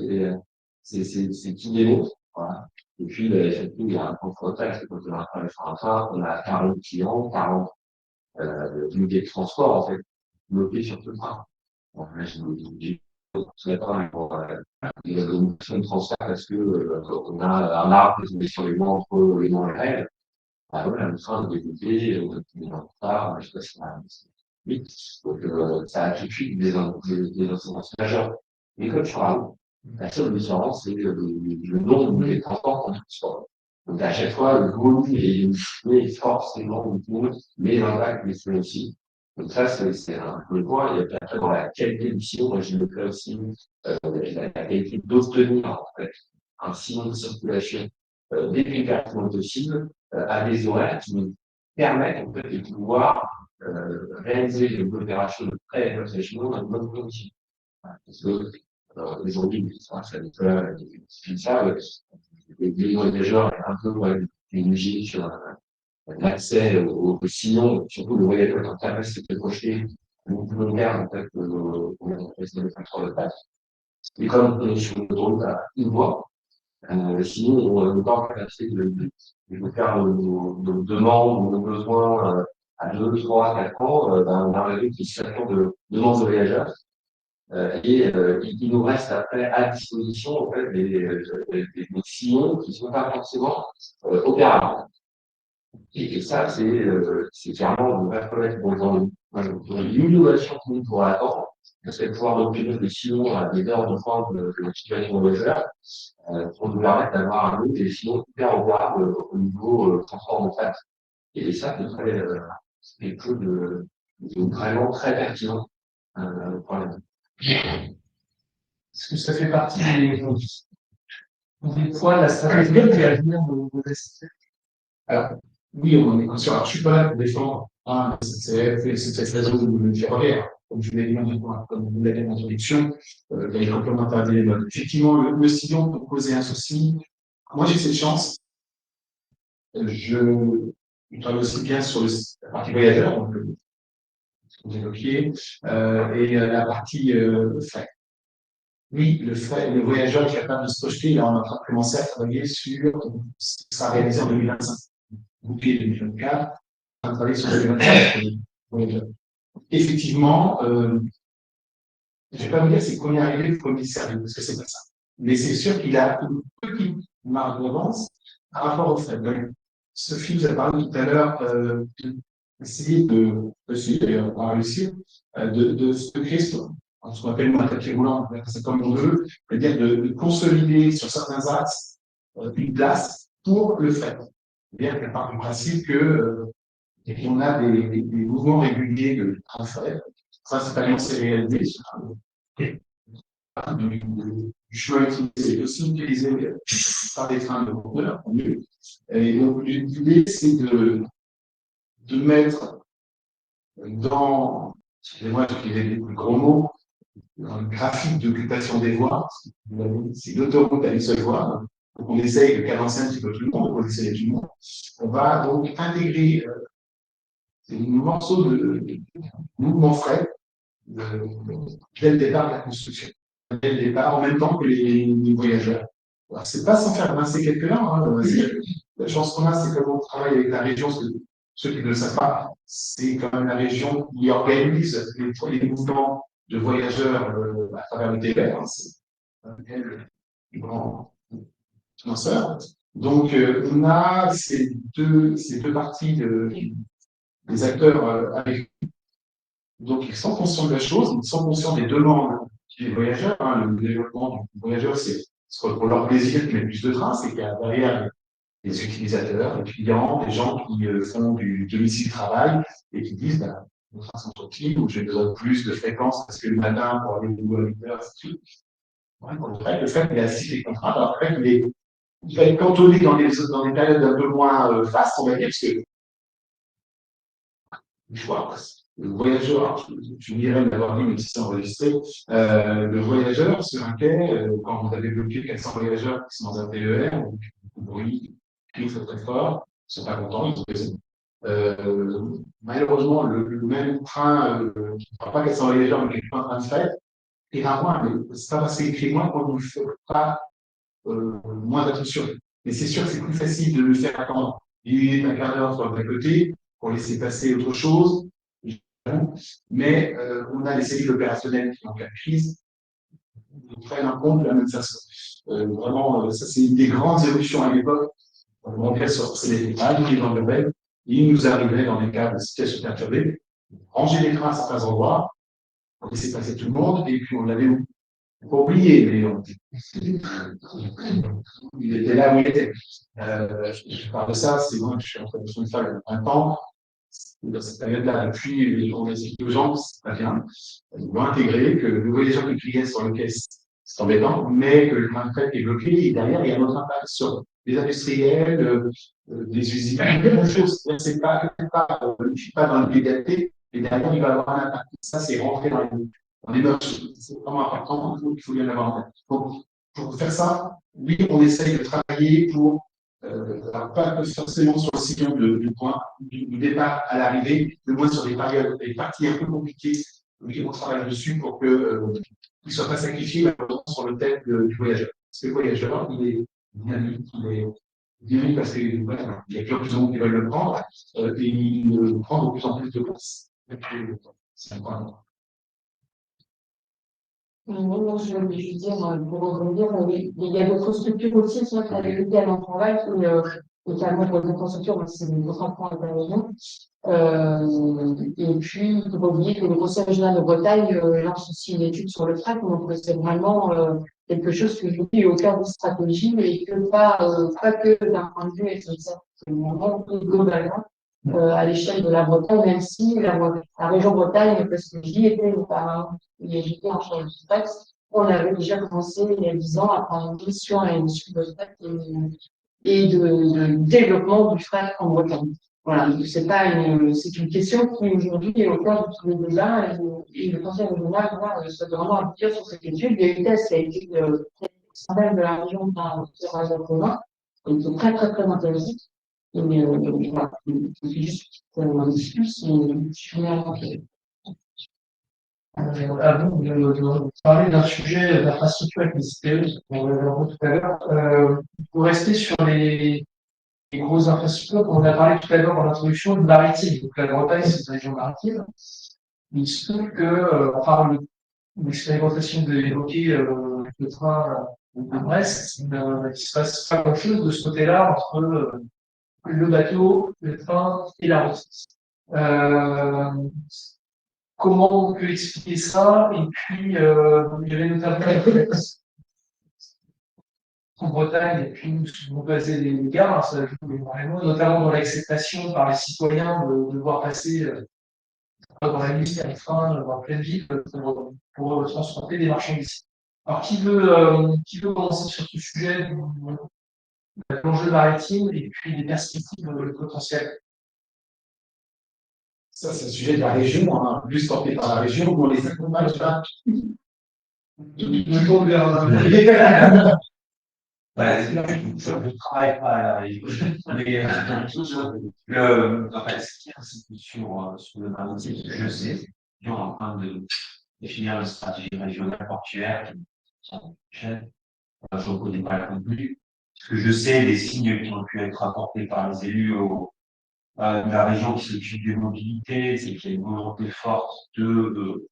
ces petits démos. Voilà. Et puis, surtout, il y a un point frontal, c'est quand on a travaillé sur un train, on a 40 clients, 40 unités de transport, en fait, bloquées sur tout le train. Bon, là, j'ai ce matin pour une option de transfert parce que on a un arbre qui est sur les bancs entre les bancs et les règles. Ah voilà, le train de développer, il est en retard, je sais pas si on a vite. Donc, ça a tout de suite des incidences majeures. Mais comme tu parles, la seule différence, c'est le nombre de transports qu'on transporte. Donc, à chaque fois, le volume est forcément beaucoup, mais l'impact est aussi. Donc, ça, c'est un peu le point. Et puis après, dans la qualité du sillon, moi, je le fais aussi, la qualité d'obtenir, en fait, un sillon de circulation, dès plus pertinent possible, à des horaires qui nous permettent, en fait, de pouvoir, réaliser une opération de prêt et de réflexion dans de bonnes conditions. Parce que, aujourd'hui, ça c'est ça, les voyageurs est un peu, privilégié sur l'accès au sillon, surtout le voyageur quand il reste de projeter beaucoup long terme, en fait, on reste de facteur de passe. Et comme on est sur une autoroute à une voie, sinon, on n'est pas en capacité de faire nos demandes ou nos besoins à 2, 3, 4 ans d'un réseau qui s'attend de demandes de voyageurs. Il nous reste après à disposition en fait, des sillons qui ne sont pas forcément opérables. Et ça, c'est clairement, on va reconnaître dans l'innovation que nous pourrons attendre, c'est de pouvoir obtenir des sillons à des heures de pointe de la situation voyageur, pour nous permettre d'avoir un lot des sillons hyper opérables au niveau transport de fret. Et ça, c'est quelque chose de vraiment très pertinent pour la vie. Est-ce que ça fait partie des points de la stratégie qui est à venir de SNCF? Alors, oui, on est conscient. Alors, je suis pas là pour défendre SNCF et cette raison de ferroviaire. Comme je l'ai dit, comme vous l'avez dit en introduction, il y a les complémentaires d'éléments. Effectivement, le sillon peut poser un souci. Moi, j'ai cette chance. Je travaille aussi bien sur la partie voyageur, donc, ce que vous évoquiez, et la partie fret. Oui, le voyageur est capable de se projeter. Là, on est en train de commencer à travailler sur ce qui sera réalisé en 2025. Bouquet 2024, on va travailler sur 2025. Effectivement, je ne vais pas vous dire c'est le premier arrivé, le premier servi, parce que c'est pas ça. Mais c'est sûr qu'il a une petite marge d'avance par rapport au fret. Donc, Sophie vous a parlé tout à l'heure d'essayer d'ailleurs, on va réussir, de créer ce qu'on appelle un tapis roulant, c'est comme on veut, c'est-à-dire de consolider sur certains axes une place pour le fret. C'est-à-dire qu'elle part du principe que on a des mouvements réguliers de train-fret, principalement céréalisés du chemin utilisé est aussi utilisé par des trains de conteneurs, mieux. Et donc, l'idée, c'est de mettre dans, excusez-moi, j'utilisais des plus gros mots, dans le graphique d'occupation des voies, c'est l'autoroute à une seule voie, donc on essaye de cadencer un petit peu tout le monde, de positionner tout le monde. On va donc intégrer des morceaux de mouvement fret dès le départ de la construction. Dès le départ, en même temps que les voyageurs. C'est pas sans faire avancer quelques-uns. Hein. La chance qu'on a, c'est que l'on travaille avec la région, ceux qui ne le savent pas, c'est quand même la région qui organise les mouvements de voyageurs à travers le TER. Hein. C'est un grand financeur. Donc, on a ces deux parties des acteurs avec Donc, ils sont conscients de la chose, ils sont conscients des demandes des voyageurs. Hein. Le développement du voyageur, c'est pour leur plaisir qu'ils mettent plus de trains, c'est qu'il y a derrière les utilisateurs, les clients, les gens qui font du domicile-travail et qui disent, ben, nos trains sont trop petits ou j'ai besoin de plus de fréquence parce que le matin, pour aller au boulot à 8 heures, c'est tout. Ouais, le fait qu'il est assis les contraintes, alors après, il va être cantonné dans des périodes un peu moins fastes, on va dire, parce que je vois, le voyageur, je dirais d'avoir dit, même si c'est enregistré, le voyageur sur un quai, quand vous avez bloqué 400 voyageurs qui sont dans un TER, donc beaucoup de bruit, il fait très fort, ils ne sont pas contents, ils sont pressés. Malheureusement, le même train qui ne prend pas 400 voyageurs, mais qui est en train de faire, ira moins, mais c'est pas parce qu'il fait moins qu'on ne lui fait pas moins d'attention. Mais c'est sûr que c'est plus facile de le faire attendre 10 minutes, un quart d'heure sur le côté pour laisser passer autre chose. Mais on a des cellules opérationnelles qui, en cas de crise, prennent en compte de la même façon. Vraiment, ça, c'est une des grandes évolutions à l'époque. On vient sortir les trains, nous, dans le web, il nous arriverait dans des cas de situation perturbée, ranger les trains à certains endroits, on laissait passer tout le monde, et puis on l'avait pas oublié, mais il était là où il était. Je parle de ça, c'est moi, je suis en train de faire un temps. Dans cette période-là, depuis on a dit aux gens, c'est pas bien. Ils vont intégrer que le voyageur qui client sur le quai, c'est embêtant, mais que le train de fret est bloqué et derrière, il y a un autre impact sur les industriels, les usines, la même chose. C'est pas dans l'immédiateté, mais derrière, il va avoir un impact. Ça, c'est rentré dans les mœurs. C'est vraiment important, il faut bien l'avoir en tête. Donc, pour faire ça, oui, on essaye de travailler pour pas forcément sur le cycle du départ à l'arrivée, mais moins sur des parties un peu compliquées, mais on travaille dessus pour qu'il ne soit pas sacrifié sur le thème du voyageur. Parce que le voyageur, il est dynamique, parce qu'il voilà, y a de plus en plus qui veulent le prendre, et il prend de plus en plus de place. C'est un point. Non, je veux dire, pour rebondir, il y a d'autres structures aussi, soit qui avaient également travail, notamment pour les infrastructures, c'est le grand point de la région. Et puis, il ne faut pas oublier que le Conseil régional de Bretagne lance aussi une étude sur le fret, donc c'est vraiment quelque chose que je dis au cœur de stratégie, mais que pas que d'un point de vue SNCF, c'est vraiment globalement à l'échelle de la Bretagne, même si la région Bretagne, parce que j'y étais notamment, j'étais en charge du fret, on avait déjà commencé il y a 10 ans à prendre une mission à une étude de fret et de développement du fret en Bretagne. Voilà, c'est une question qui aujourd'hui est au cœur de tous les débats et le Conseil régional souhaite vraiment aboutir sur cette étude. Il y a une thèse qui a été celle de la région d'un commun, qui est très très très intéressante. Mais voilà, c'est juste un discussion, je suis Avant de parler d'un sujet d'infrastructure avec les CPE, qu'on va voir tout à l'heure, pour rester sur les grosses infrastructures, comme on a parlé tout à l'heure dans l'introduction, du maritime. Donc la Bretagne, c'est une région maritime. Il se trouve que, on parle de l'expérimentation de l'évoquer le train de Brest, il ne se passe pas grand-chose de ce côté-là entre le bateau, le train et la route. Comment on peut expliquer ça? Et puis, il y avait notamment en Bretagne, et puis vous basez les gares, ça joue énormément, notamment dans l'acceptation par les citoyens de voir passer dans la nuit un train dans pleine ville pour transporter des marchandises. Alors, qui veut commencer sur ce sujet de l'enjeu maritime et puis des perspectives potentielles? Ça, c'est le sujet de la région, hein, plus porté par la région, où on les accompagne. Je tourne vers Je ne travaille pas à la région. Mais en fait, ce qui est sur le maritime, je sais, ils sont en train de définir une stratégie régionale portuaire qui est je ne connais pas la conclusion. Parce que je sais les signes qui ont pu être apportés par les élus de la région qui s'occupe des mobilités, c'est qu'il y a une volonté forte de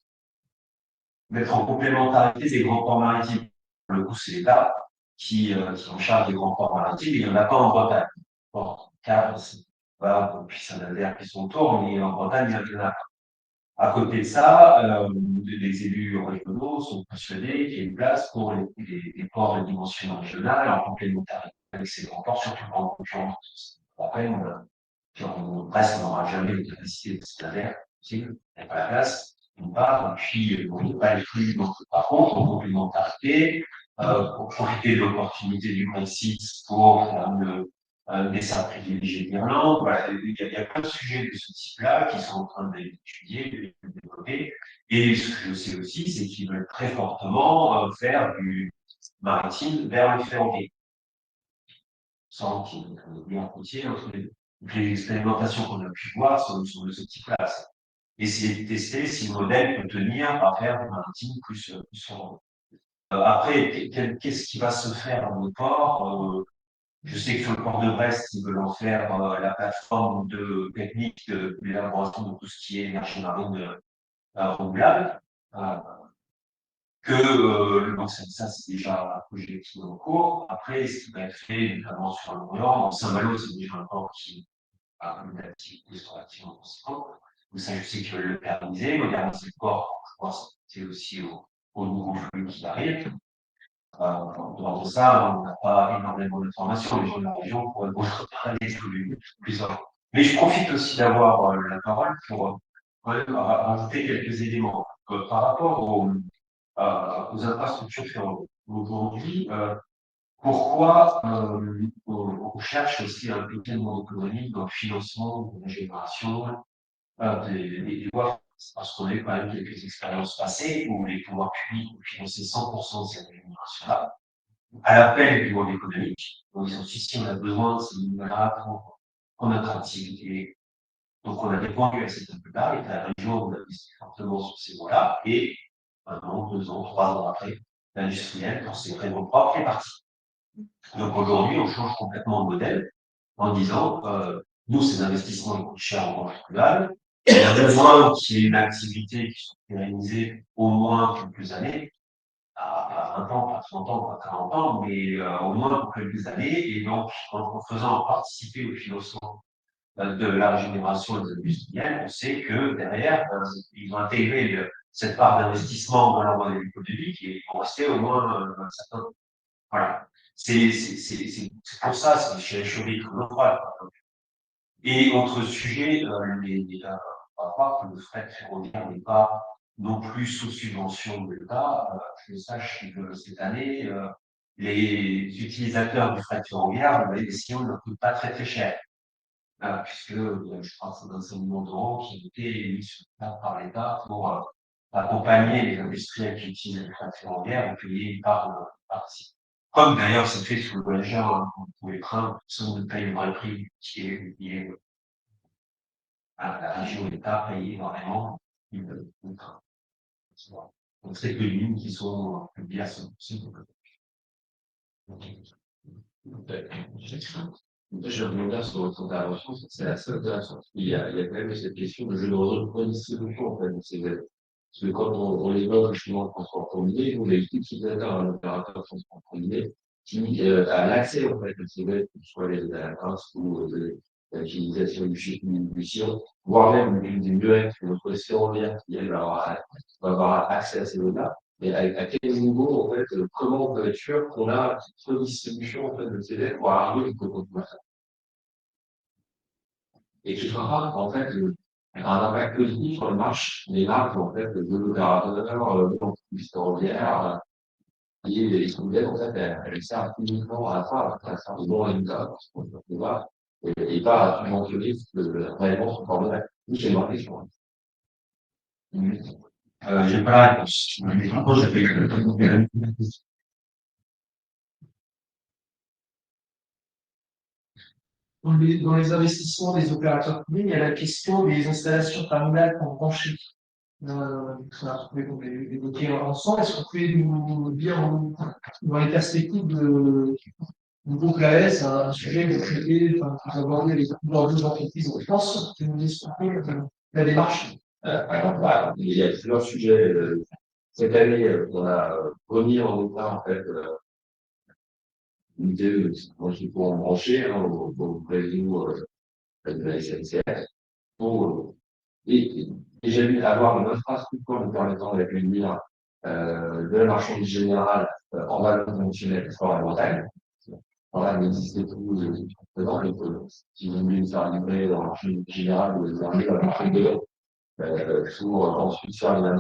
mettre en complémentarité des grands ports maritimes. Pour le coup, c'est l'État qui est en charge des grands ports maritimes, et il n'y en a pas en Bretagne. Bon, car, voilà, puis Saint-Nazaire qui sont autour, mais en Bretagne, il y en a pas. À côté de ça, les élus régionaux sont persuadés qu'il y a une place pour les ports de dimension régionale en complémentarité avec ces grands ports, surtout en concurrence. Après, presque n'aura jamais les capacités de se possible, il n'y a pas la place, d'une part, et puis bon, il n'y a pas les flux. Donc, par contre, en complémentarité, pour profiter de l'opportunité du Brexit pour faire des salles privilégiées de l'Irlande, voilà, il y a plein de sujets de ce type-là qui sont en train d'être étudiés, de développer. Et ce que je sais aussi, c'est qu'ils veulent très fortement faire du maritime vers le ferroviaire. Sans qu'il y ait un lien routier entre les deux. Donc, les expérimentations qu'on a pu voir sont de ce type-là. Essayer de tester si le modèle peut tenir à faire du maritime plus sur. Après, qu'est-ce qui va se faire dans le port? Je sais que sur le port de Brest, ils veulent en faire la plateforme technique d'élaboration de tout ce qui est énergie marine renouvelable. Donc ça c'est déjà un projet qui est en cours. Après, ce qui va être fait, notamment sur l'Orient, Saint-Malo, c'est déjà un port qui a une activité relativement conséquente. Donc ça, je sais qu'ils veulent le pérenniser, moderniser le port, je pense, c'est aussi au nouveau flux qui arrive. Dans ça, on n'a pas énormément d'informations, les gens de la région pourraient vous parler plus avant. Mais je profite aussi d'avoir la parole pour rajouter quelques éléments. Par rapport aux infrastructures ferroviaires. Aujourd'hui, pourquoi on cherche aussi un impliquer le monde économique dans le financement de la génération des voies? Parce qu'on a eu quand même quelques expériences passées où les pouvoirs publics ont financé 100% de cette génération-là, à l'appel du monde économique. Donc, ils ont dit, si on a besoin de ces nouvelles-là pour notre activité. Donc, on a répondu à cette appel-là, et la région, on a investi fortement sur ces voies-là, et 1 an, 2 ans, 3 ans après, l'industriel, pour ses raisons propres, est parti. Donc aujourd'hui, on change complètement de modèle en disant, nous, ces investissements ils coûtent cher en banque rurale, il y a besoin qu'il y ait une activité qui soit pérennisée au moins quelques années, pas 20 ans, pas 30 ans, pas 40 ans, mais au moins pour quelques années, et donc en faisant participer au financement de la régénération des industriels, on sait que derrière, ils ont intégré cette part d'investissement dans leur modèle économique et ils vont rester au moins un certain temps. Voilà. C'est pour ça, c'est chez Chauvet comme froid. Et autre sujet, on va voir que le fret ferroviaire n'est pas non plus sous subvention de l'État. Je sache que cette année, les utilisateurs du fret ferroviaire, les décisions ne coûtent pas très très cher. Puisque je crois que c'est 25 millions d'euros qui ont été mis sur table par l'État pour accompagner les industriels qui utilisent le fret ferroviaire et payer une part ici. Comme d'ailleurs c'est fait sur le voyageur, hein, pour les trains, personne ne paye le vrai prix qui est lié à la région et l'État paye énormément le train. Donc c'est que les lignes qui sont publiées à 100%. Je reviens sur votre intervention, c'est assez intéressant. Il y a quand même cette question de jeu de redistribution, en fait, de ces aides. Parce que quand on évoque justement le transport combiné, on a l'utilisateur, un opérateur de transport combiné, qui a l'accès, en fait, à ces aides, que ce soit les aides à la trace ou l'utilisation du sillon, voire même des murettes, notre ferroviaire qui, elle, va avoir accès à ces aides-là. Mais à quel niveau, en fait, comment on peut être sûr qu'on a cette redistribution, en fait, de ces aides pour arriver au compte et qui fera, en fait, un impact positif sur les marges, en fait, de l'opérateur, de l'entreprise ferroviaire, et les soulever, en fait, elles servent uniquement à la fois à faire de bons résultats, parce qu'on peut voir, et pas à subventionner réellement son corps de rêve. C'est ma question. J'ai pas la réponse. Mais par contre, j'avais Dans les investissements des opérateurs publics, il y a la question des installations terminales en branché. Voilà, on l'a évoqué ensemble. Est-ce que vous pouvez nous dire dans les perspectives du groupe LAS, un sujet que vous traitez, enfin, que vous abordez avec plusieurs entreprises en France, que nous expliquez la démarche? Voilà, il y a plusieurs sujets. Cette année, on a remis en état, en fait, une idée, moi, je pour en brancher, hein, au réseau de la SNCF, pour, et déjà vu avoir une infrastructure nous permettant d'accueillir de la marchandise générale en valeur conventionnelle sur la Bretagne. Voilà, il existait tout dedans, donc si vous voulez faire livrer dans la marchandise générale, vous les arrivez à la marchandise de pour ensuite faire la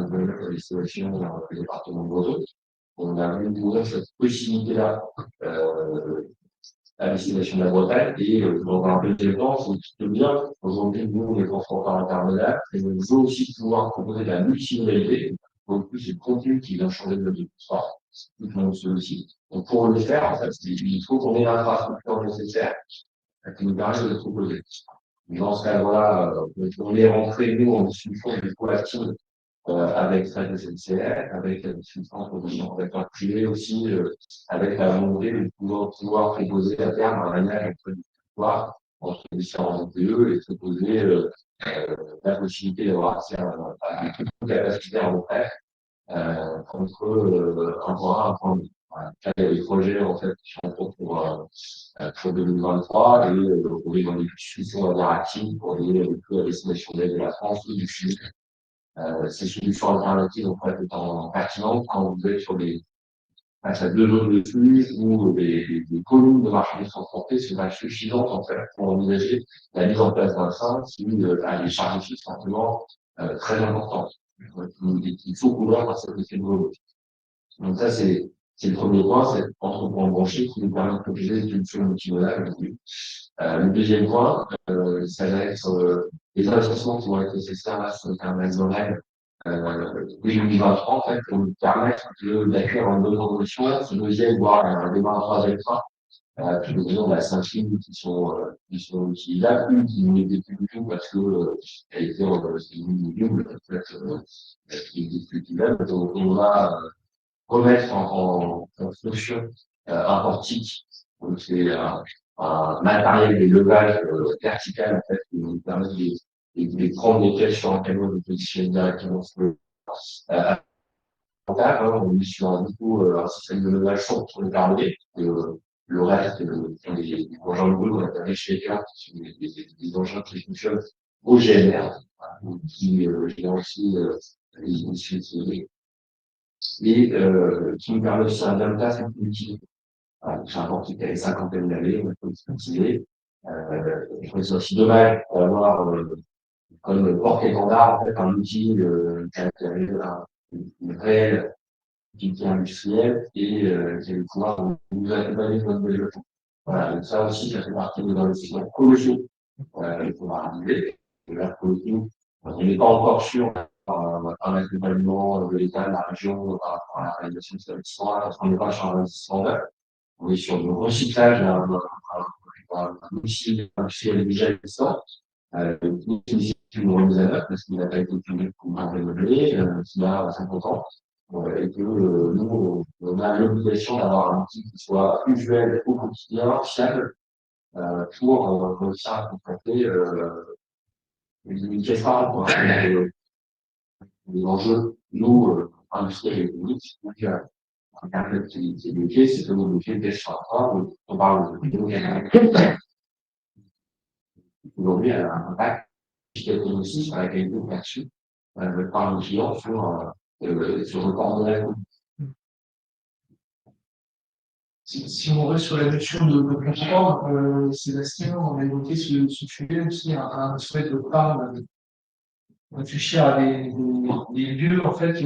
destination dans le département de Bordeaux. On a vu ouvrir cette possibilité-là à destination de la Bretagne et dans un deuxième temps, c'est bien, aujourd'hui, nous, les transporteurs intermédiaires, et on veut aussi pouvoir proposer de la multimodalité, donc plus c'est le contenu qui vient changer de notre transport, tout le monde sollicite. Donc pour le faire, en fait, il faut qu'on ait l'infrastructure nécessaire qui nous permet de le proposer. Dans ce cas-là, on est rentré, nous, en discussion des coactions avec Fred SNCF, avec la discussion entre acteurs privés aussi, avec la volonté de pouvoir proposer à terme un maillage entre les territoires, entre les différents EPE et proposer la possibilité d'avoir accès à toute capacité en prêt entre un point A et un point B. Voilà. Là, il y a des projets en fait qui sont en cours pour 2023 et on est dans des discussions interactives pour aller plus à destination de la France ou du Sud. Ces solutions alternatives en fait étant pertinentes quand vous êtes sur des face à deux zones de flux ou des communes de marchandises transportées, c'est pas suffisant en fait pour envisager la mise en place d'un train qui a des charges fixes simplement très importantes. Il faut couvrir par cette effet de volume. Donc ça, c'est le premier point, c'est entre points branchés qui nous permet de protéger des solutions multimodales. Le deuxième point, ça va être les investissements qui vont être nécessaires là sur le terme national dès 2023, en fait, pour nous permettre d'accueillir en bonne condition ce deuxième, voire un démarrage avec train, puis les raisons de la 5 lignes qui sont utilisables, une qui n'était plus du tout parce que elle était en une double, en fait, qui n'était plus utilisable. Donc, on va remettre en fonction un portique. Donc, c'est un matériel de levage vertical, en fait, qui nous permet de prendre les pièces sur un camion de positionner directement sur le on est sur du coup un système de levage sur le carbonné. Le reste, sont des engins de boule, on appelle les shakers, qui sont des engins qui fonctionnent au GNR, qui génèrent aussi les émissions de et qui nous permet aussi un delta assez utile. C'est un port qui a une cinquantaine d'années, on peut l'utiliser. Je trouve ça aussi dommage d'avoir comme port étendard, en fait, un outil qui a une réelle utilité industrielle et qui a le pouvoir de nous accompagner dans notre développement. Voilà, donc ça aussi, ça fait partie des investissements colossaux qu'il faudra arriver. Et là, pour le coup, on n'est pas encore sûr un accompagnement de l'État, de la région par rapport à la réalisation de cet investissement, parce qu'on n'est pas sur un investissement neuf. On est sur le recyclage d'un outil industriel déjà existant, qui est une remise à neuf, parce qu'il n'a pas été publié pour bien développer, qui a 50 ans, et que nous, on a l'obligation d'avoir un outil qui soit usuel au quotidien, fiable, pour réussir à confronter une question pour les enjeux, nous, industriels et publics, donc, Internet qui est bloqué, c'est que vous bloquez le test sur la fin, on parle de aujourd'hui, elle a un impact aussi sur la qualité perçue par le client sur le corps de la commune. Si on reste sur la notion de plateforme, Sébastien, on a évoqué ce sujet aussi, un souhait de part réfléchir à des lieux, en fait,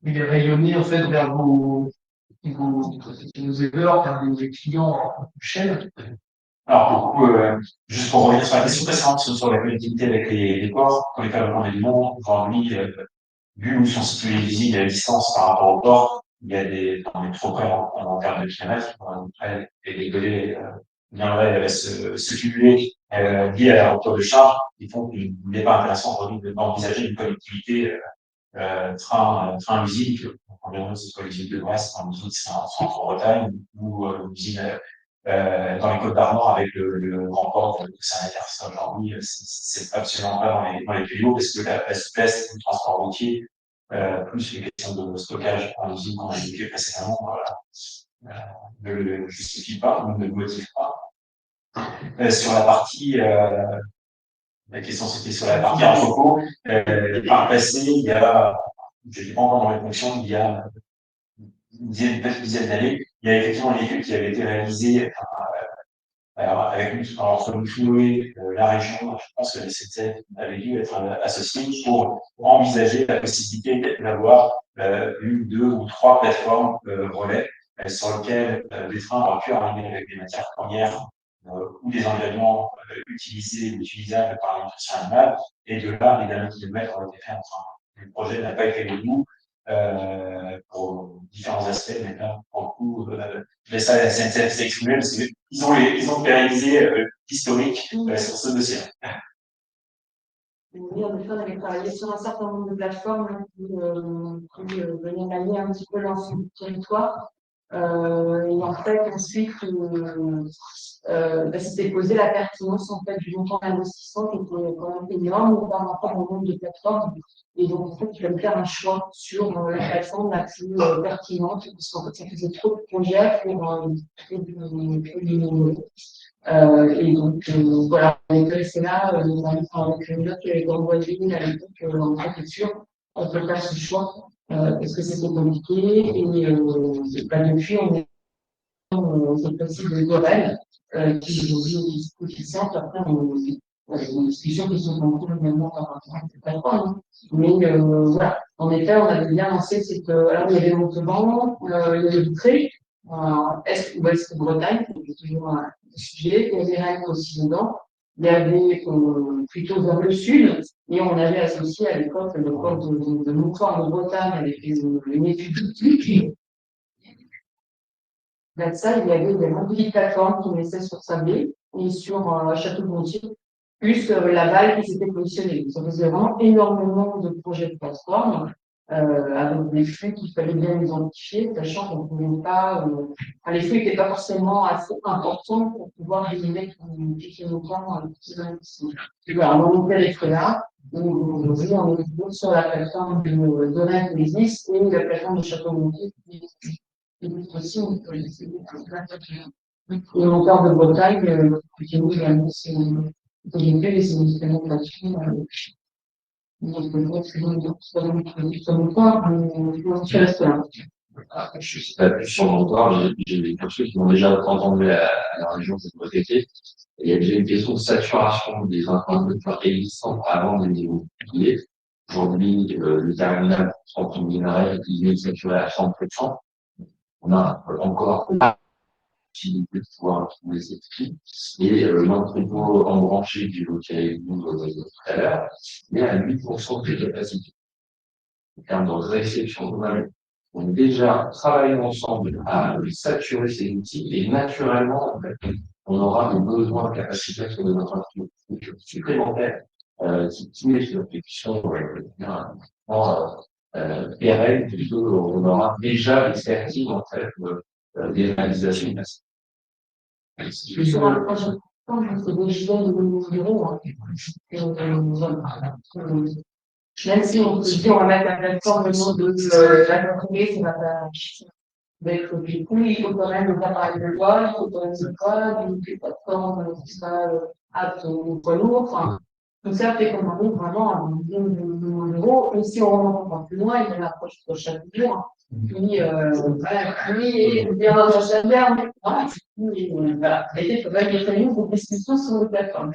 et rayonner, en fait, vers vos éleveurs, vers des clients en chaîne. Alors, juste pour revenir sur la question précédente sur la connectivité avec les ports, pour les fabricants d'éléments, aujourd'hui, vu où sont situées les usines et la distance par rapport au port, il y a on est trop près en termes de kilomètres, et les délais viendraient se cumuler liés à la rupture de charge, qui font qu'il n'est pas intéressant aujourd'hui d'envisager une connectivité train-usine, environ ce soit l'usine de Brest, un usine c'est en Centre-Bretagne, ou l'usine dans les Côtes d'Armor avec le grand port de Saint-Nazaire. Ça, aujourd'hui, c'est absolument pas dans les tuyaux parce que la souplesse du transport routier, plus les questions de stockage en usine qu'on a évoquées précédemment, ne le justifie pas, ne le motive pas. Sur la partie La question, c'était sur la partie entrepôt. Par le passé, il y a, je n'ai pas encore dans les fonctions, il y a une dizaine d'années, il y a effectivement une étude qui avait été réalisée alors, entre Chloé, la région, je pense que les SNCF avait dû être associés pour envisager la possibilité d'avoir une, deux ou trois plateformes relais sur lesquelles les trains auraient pu arriver avec des matières premières ou des ingrédients utilisés ou utilisables par l'industrie animale. Et de là, les derniers kilomètres ont été faits en train. Le projet n'a pas été le bout pour différents aspects, mais là, pour le coup, je laisse la SNCF s'exprimer parce qu'ils ont pérennisé l'historique sur ce dossier. Oui, en effet, on avait travaillé sur un certain nombre de plateformes qui venaient manier un petit peu l'ensemble du territoire. Et en fait, ensuite, c'était posé la pertinence en fait, du montant d'investissement qui était quand même énorme par rapport au nombre de plateformes. Et donc, en fait, il fallait faire un choix sur la plateforme la plus pertinente, parce qu'en fait, ça faisait trop de projets pour et donc, voilà, on est resté là, avec une note qui avait été envoyée à l'époque en préfecture, on peut faire ce choix, parce que c'était compliqué, et depuis, c'est possible de Gorel, qui aujourd'hui est coefficiente, après, on a des discussions qui sont en cours également par rapport à cette plateforme, mais voilà, en effet, on avait bien lancé cette, alors il y avait Montauban, il y avait Vitré, Est ou Ouest Bretagne, c'est toujours un sujet, il y avait Rennes aussi dedans, il y avait plutôt vers le sud, et on avait associé à l'époque le port de Montfort en Bretagne avec une étude. Là, ça, il y avait des mobilités plateformes qui naissaient sur Sablé et sur Château-Gontier, plus Laval qui s'était positionné. Ça faisait vraiment énormément de projets de plateforme avec des flux qu'il fallait bien identifier, sachant qu'on ne pouvait pas. Les flux n'étaient pas forcément assez importants pour pouvoir résumer un petit montant. Et voilà, on était là. Aujourd'hui, on est sur la plateforme de Rennes Business et la plateforme de Château-Gontier. Et aussi, on peut laisser et encore de Bretagne, qui nous a c'est les médicaments là-dessus. Donc, ça me parle, je reste là. Je suis pas plus sur mon corps, j'ai des cursus qui ont déjà entendu à la région de Bretagne. Il y a déjà une question de saturation des infrastructures existantes avant des niveaux particuliers. Aujourd'hui, le terminal centre minéral, il est saturé à 100%. On a encore possibilité de pouvoir trouver cette prix. Et l'entrepôt embranché du local tout à l'heure, mais à 8% de capacité. En termes de réception globale, on a déjà travaillé ensemble à saturer ces outils et naturellement, en fait, on aura des besoins de capacité sur des infrastructures supplémentaires qui mettent une réflexion pérenne, puisque on aura déjà l'expertise en fait des réalisations passées. Sur un projet, c'est des gisements de euros. Même si on se dit on va mettre la plateforme le nom de la entreprise, ça va être du coup, il faut quand même le faire par les lois, il faut quand même le faire, des plateformes qui sera apte aux poids lourds. Enfin, tout ça fait qu'on arrive vraiment à un million d'euros. Et si on remonte encore plus loin, il y a l'approche pour chaque jour. Puis, oui, bien dans la chaleur, mais voilà. Et il faudrait qu'il y ait une discussion sur les plateformes.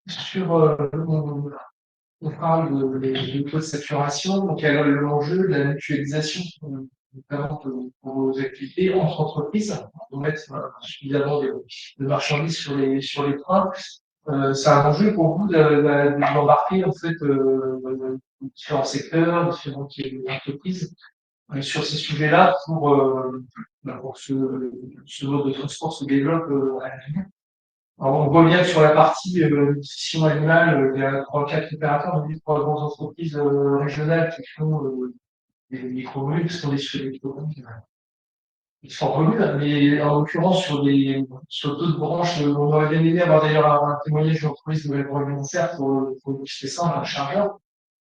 Sur on parle de taux de saturation, donc il y a l'enjeu de la mutualisation, notamment pour vos activités entre entreprises, pour mettre suffisamment de marchandises sur les trains. C'est un enjeu pour vous d'embarquer en fait différents secteurs, différentes entreprises sur ces sujets-là pour que ce mode de transport se développe à l'avenir. Alors, on voit bien que sur la partie nutrition animale, il y a 3-4 opérateurs, mais 3 grandes entreprises régionales qui font des micro-revenus, qui sont des micro-revenus qui sont revenus, mais en l'occurrence sur d'autres branches, on aurait bien aimé avoir d'ailleurs un témoignage d'entreprise de l'agroalimentaire pour illustrer ça, un chargeur.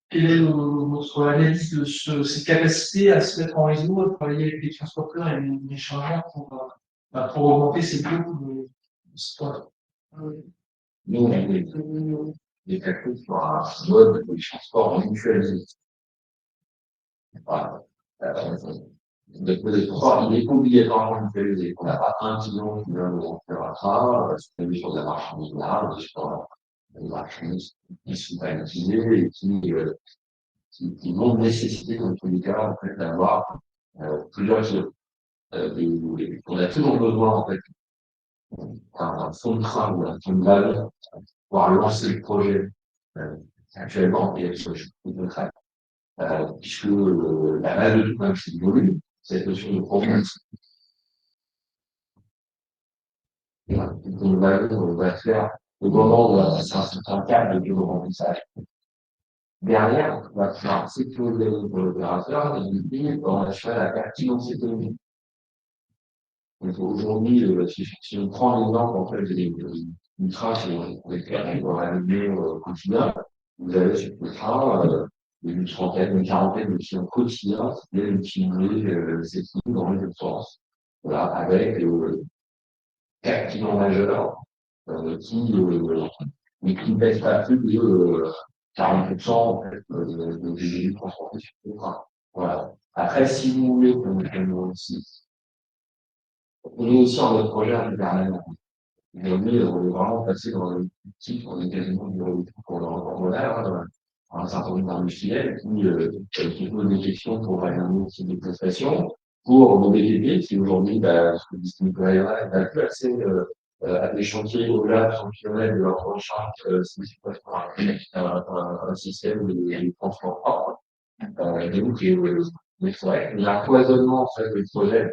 Quelle est votre analyse de cette capacité à se mettre en réseau, à travailler avec les transporteurs et les chargeurs pour augmenter ces coûts de sport? Nous, on a des calculs sur un mode de transport mutualisé. Voilà. Le mode de transport, il est obligatoirement mutualisé. On n'a pas un client qui vient nous faire un train, c'est sur de la marchandise générale, sur des marchandises qui sont pas utilisées et qui vont nécessiter, dans tous les cas, en fait, d'avoir plusieurs kilos. On a toujours besoin, en fait, d'un fonds de train ou d'un fonds de balle pour pouvoir lancer le projet actuellement et sur les contrats. Puisque la base de tout, même, c'est du volume, cette notion de provenance. On va faire au moment où on va passer un certain cadre de remplissage. Derrière, on va faire sécuriser l'opérateur et du coup, on assure la carte financière économique. Donc aujourd'hui, si on prend l'exemple en fait du train sur lequel on va arriver au quotidien, vous avez sur le train une trentaine, une quarantaine de clients quotidiens qui viennent utiliser ces lignes dans les sens. Voilà, avec 4 clients majeurs qui ne pèsent pas plus de 40% en fait, de GDP transportés sur le train. Voilà. Après, si vous voulez qu'on aussi, on est aussi en mode projet permanent. Aujourd'hui, on est vraiment passé dans le type, on est quasiment du retour pour l'envers, un certain nombre d'industriels qui posent des questions pour un type de prestation, pour nos BTP, qui aujourd'hui, ce que dit Nicolas, n'a plus accès à des chantiers au-delà de 100 km de leur recharge, un système de transport propre. Donc, mais c'est vrai que l'empoisonnement, en fait, des projets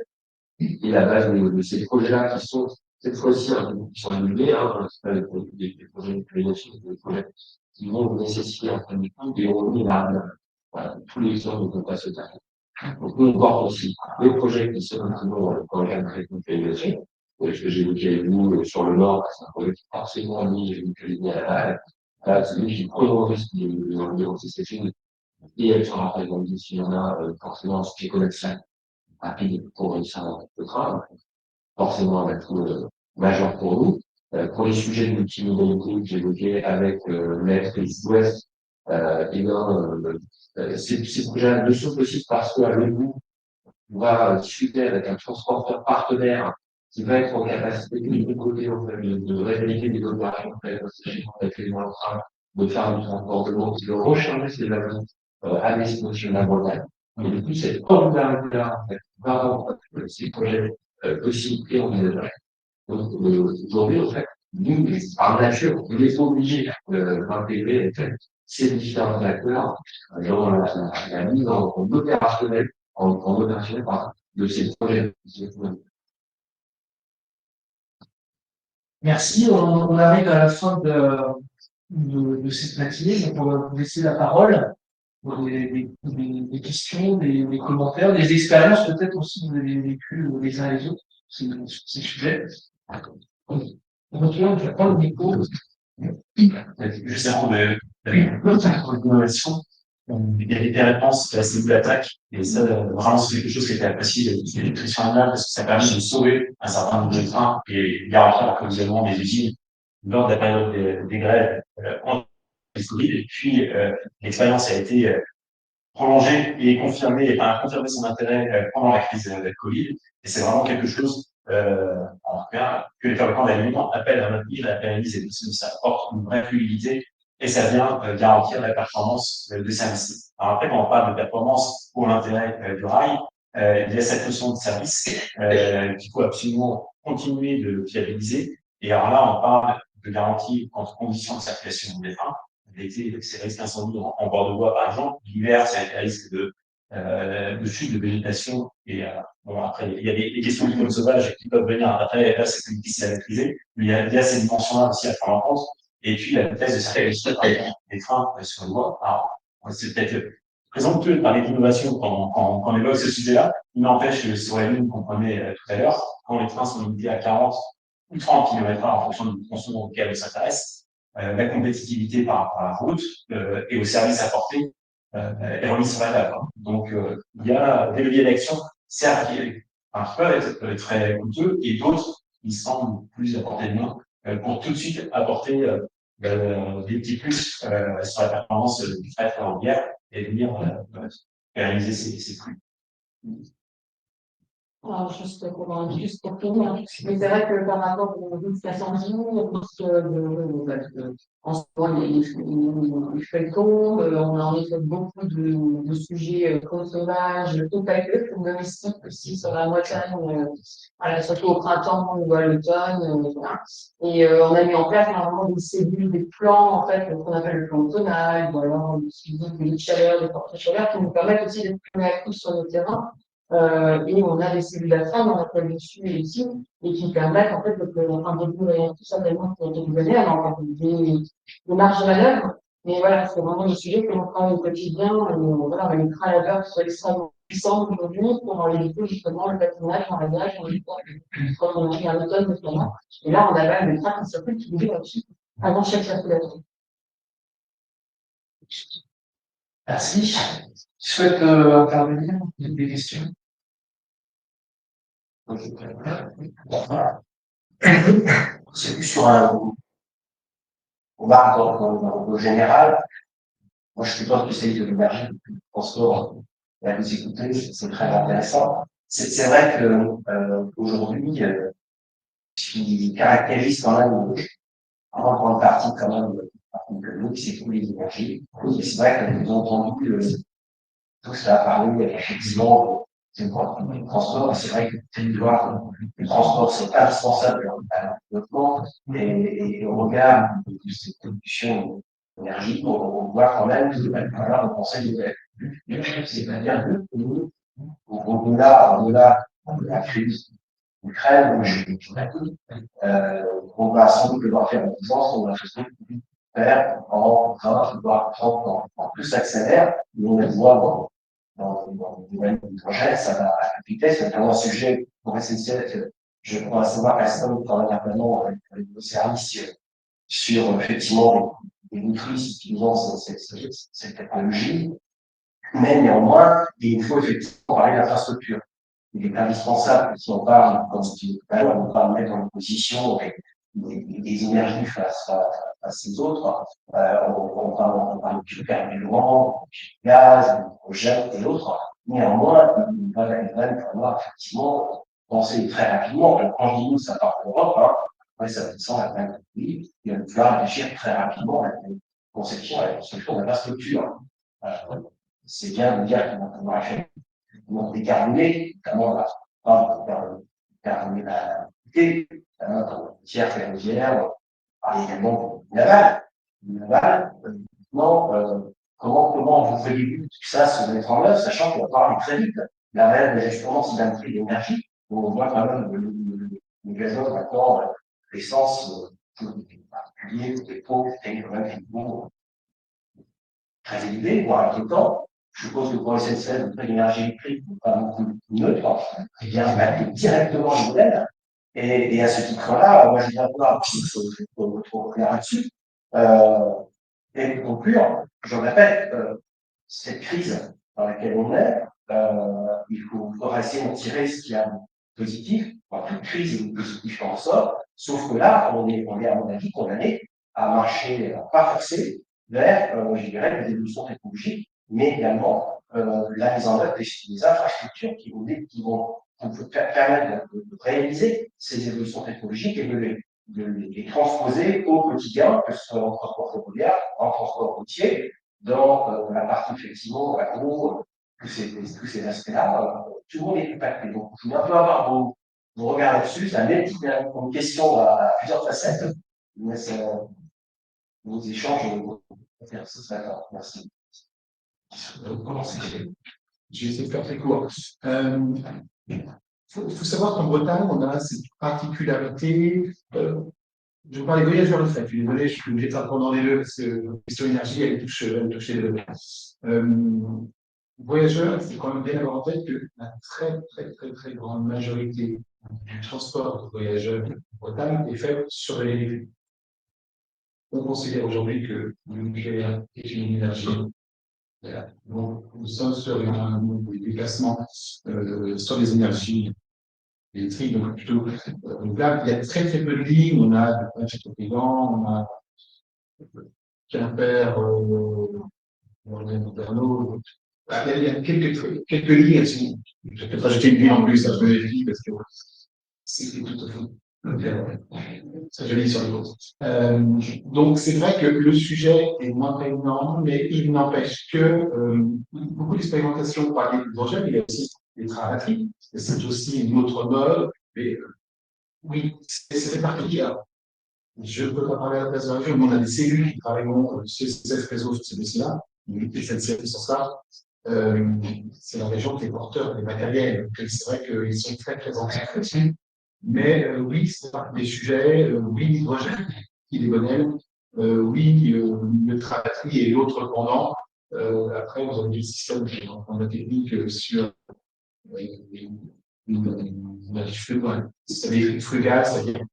et la base de ces projets-là qui sont cette fois-ci qui sont annulés, c'est pas des projets de mutualisation, des projets qui vont nécessiter en fin de compte des revenus variables. Voilà, tous les clients ne peuvent pas se taire. Donc nous, on porte aussi les projets qui sont maintenant dans le projet de mutualisation. Ce que j'ai évoqué avec vous sur le Nord, c'est un projet qui est forcément mis mutualisé à la celui qui prend le risque de l'anticipation et elle sera présentée s'il y en a forcément ce qui est commercial rapide pour réussir le train, forcément un atout majeur pour nous. Pour les sujets de multimodalité que j'évoquais avec l'Est et le Sud-Ouest, ces projets ne sont possibles parce qu'avec vous, on va discuter avec un transporteur partenaire qui va être en capacité de nous côté en fait, de réaliser des opérations avec les moyens de train, de faire du transport de l'eau, de recharger ces avions à destination de la Bretagne. Et du coup, cette popularité-là, en fait, va rendre ces projets possibles et envisageables. Donc, aujourd'hui, en fait, nous, par nature, on est obligé d'intégrer ces différents acteurs dans la mise en opérationnel, en opérationnel, pardon, de ces projets. Merci, on arrive à la fin de cette matinée, donc on va vous laisser la parole pour des questions, des commentaires, des expériences peut-être aussi que vous avez vécues les uns les autres sur ces sujets. Donc là, je vais prendre le micro. Juste avant l'innovation, il y avait des réponses à ces bouts d'attaque, et ça, vraiment, c'est quelque chose qui était apprécié de l'électricien animal, parce que ça permet de sauver un certain nombre de trains et garantir l'approvisionnement des usines lors de la période des grèves en Covid. Et puis, l'expérience a été prolongée et confirmée, a confirmé son intérêt pendant la crise de Covid. Et c'est vraiment quelque chose, en tout cas, que les fabricants d'aliments appellent à maintenir et à pérenniser. Parce que ça apporte une vraie fluidité et ça vient garantir la performance des services. Alors après, quand on parle de performance pour l'intérêt du rail, il y a cette notion de service qu'il faut absolument continuer de fiabiliser. Et alors là, on parle de garantie entre conditions de circulation des trains. L'été, c'est risque incendie en bord de voie, par exemple. L'hiver, c'est un risque de chute de végétation. Et bon, après, il y a des questions de faune sauvage qui peuvent venir après. Là, c'est plus difficile à maîtriser. Mais il y a ces dimensions-là aussi à prendre en compte. Et puis, la vitesse de circulation des trains sur le voie. Alors, c'est peut-être présomptueux de parler d'innovation quand on évoque ce sujet-là. Il n'empêche que sur la ligne qu'on prenait tout à l'heure, quand les trains sont limités à 40 ou 30 km/h en fonction du tronçon auquel on s'intéresse, la compétitivité par rapport à la route et au service apporté est remise sur la table. Donc, il y a des leviers d'action, certes, qui peuvent être très coûteux, et d'autres qui semblent plus à portée de main pour tout de suite apporter des petits plus sur la performance du fret ferroviaire et venir réaliser ces flux. Alors, juste pour finir, mais c'est vrai que par rapport aux routes d'incendie, en ce moment, les feuilles tombent, on a en effet beaucoup de sujets sauvages, totalement domestiques aussi sur la montagne, voilà, surtout au printemps ou à l'automne. Voilà. Et on a mis en place normalement des cellules, des plans, en fait, qu'on appelle le plan automnal, ou alors le suivi des chaleurs, des portes chaleur, qui nous permettent aussi d'être plus réactifs sur le terrain. Et on a des cellules à femme, on appelle dessus et ici, et qui permettent en fait de faire un début et tout ça tellement qu'on a quelques années, on a encore des marges de manœuvre. Mais voilà, c'est vraiment le sujet que l'on travaille au quotidien. Et voilà, on a une travailleurs qui sont extrêmement puissants aujourd'hui pour éviter justement le patinage, l'enrayage, quand on arrive à l'automne notamment. Et là, on a quand même des trains qui circulent qui bougent là-dessus avant chaque circulation. Merci. Tu souhaites intervenir? Des questions? C'est plus sur on va au général. Moi, je suis pas spécialiste de l'énergie, du transport. Et à vous écouter, c'est très intéressant. C'est vrai que aujourd'hui, ce qui caractérise quand même en grande partie quand même économique, c'est tous les énergies. Et c'est vrai que nous avons entendu tout ça parler effectivement du transport. C'est vrai que le transport, c'est indispensable à notre développement. Et au regard de cette production d'énergie, on voit quand même que on conseille de c'est-à-dire que nous, au-delà de la crise d'Ukraine, on va sans doute devoir faire confiance, on va faire en train de voir en plus s'accélère, et on le voit dans le domaine du projet, ça va à toute vitesse, c'est notamment un sujet pour SNCF, je crois savoir qu'Alstom travaille vraiment avec nos services sur effectivement les motrices utilisant cette technologie, mais néanmoins, il faut effectivement parler d'infrastructure. Il est indispensable, si on parle, comme je disais tout à l'heure, on ne pas mettre en position des énergies face à ces autres. On parle du carburant, du gaz, du projet et autres. Néanmoins, il va falloir effectivement penser très rapidement. Alors, quand je dis nous, ça part de l'Europe, hein, après ça descend à plein de pays, il va falloir réfléchir très rapidement à la conception, à la construction de l'infrastructure. C'est bien de dire qu'on va faire décarboner, notamment décarboner la mobilité, dans le tiers ferroviaire, également naval. Maintenant, comment vous voyez tout ça se mettre en œuvre, sachant qu'on va parler très vite. La réelle d'ajustement, c'est d'un prix d'énergie. On voit quand même le gazole maintenant, l'essence, particulier, les pots, c'est quand même très élevé, voire inquiétant. Je suppose que pour SNCF, le prix de l'énergie électrique n'est pas non plus neutre, il vient impacter directement le modèle. Et à ce titre-là, moi, je viens voir votre regard là-dessus. Et pour conclure, je répète, cette crise dans laquelle on est, il faudra essayer d'en tirer ce qui est positif. Dans toute crise, il est positif en sort. Sauf que là, on est à mon avis, condamné à marcher, pas forcé, vers, je dirais, des évolutions technologiques, mais également la mise en œuvre des infrastructures qui vont permettre de réaliser ces évolutions technologiques et de les transposer au quotidien, que ce soit en transport ferroviaire, en transport routier, dans la partie effectivement agro, tous ces aspects-là, tout le monde est impacté. Donc, je voulais un peu avoir vos regards là-dessus. C'est une question à plusieurs facettes, mais vos échanges faire ce matin. Merci. Je vais essayer de faire très court. Faut savoir qu'en Bretagne, on a cette particularité. Je parle des voyageurs de fret. Je suis désolé, je suis obligé de faire pendant les deux parce que la question énergie, elle touche les deux. Voyageurs, il faut quand même bien avoir en tête que la très grande majorité du transport de voyageurs en Bretagne est fait sur l'électricité. On considère aujourd'hui que le nucléaire est une énergie. Donc, nous sommes sur un déplacement sur les énergies électrique, donc plutôt. Donc là, il y a très très peu de lignes. On a Châteaubriand, on a Quimper, Berno. Il y a quelques lignes. Je vais peut-être rajouter une ligne en plus, je vérifie parce que c'est tout à fait. Ça, je lis sur les autres. Donc, c'est vrai que le sujet est moins prégnant, mais il n'empêche que beaucoup d'expérimentations par l'hydrogène, il y a aussi les trains à batterie, c'est aussi une autre mode, mais oui, c'est particulier. Je ne peux pas parler à la place de la région, mais on a des cellules qui travailleront sur ces réseaux, sur ces dossiers-là, et cette série sur ça. C'est la région qui est porteur des matériels. Donc, c'est vrai qu'ils sont très présents là-dessus. Mais oui, c'est partie des sujets. Oui, l'hydrogène, il est bonnet. Oui, le batterie et l'autre pendant. Après, vous avez des systèmes dans la technique sur c'est-à-dire frugal, c'est-à-dire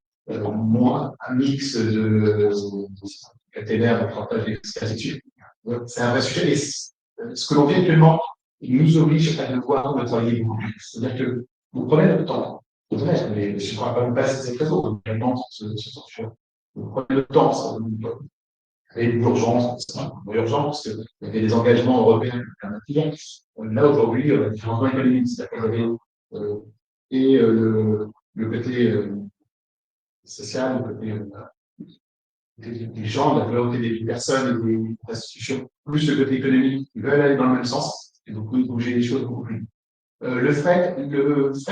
moins un mix de caténaires de portage d'électricité. C'est un vrai sujet. Et ce que l'on vit actuellement, il nous oblige à devoir travailler beaucoup plus. C'est-à-dire que vous prenez le temps. C'est vrai, mais je ne crois pas passer ces réseaux, donc réellement, ce sujet. Vous prenez le temps, ça et l'urgence, l'urgence, parce qu'il y avait des engagements européens alternatifs. Là, aujourd'hui, on a des changements économiques, c'est-à-dire qu'on avait et le côté social, le côté des gens, la volonté des personnes et des institutions, plus le côté économique, qui veulent aller dans le même sens, et donc bouger les choses beaucoup plus. Le fret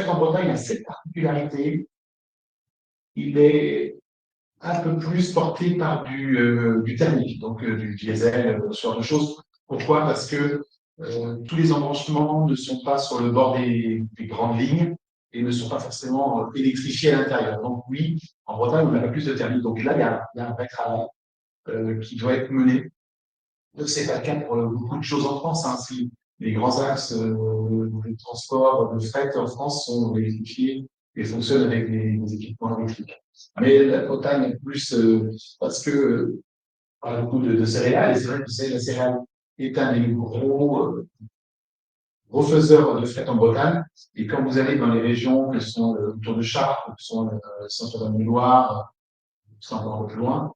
en Bretagne a cette particularité, il est un peu plus porté par du thermique, donc du diesel, ce genre de choses. Pourquoi? Parce que tous les embranchements ne sont pas sur le bord des grandes lignes et ne sont pas forcément électrifiés à l'intérieur. Donc oui, en Bretagne, on a plus de thermique. Donc là, il y a un vrai travail qui doit être mené. Ce n'est pas le cas pour beaucoup de choses en France. Hein. Si les grands axes de transport, de fret en France sont électrifiés et fonctionnent avec des équipements électriques. Mais la Bretagne est plus parce que on parle beaucoup de céréales, et c'est vrai que la céréale est un des gros faiseurs de fret en Bretagne. Et quand vous allez dans les régions qui sont autour de Chartres, qui sont le centre de la Loire, qui sont encore un peu plus loin,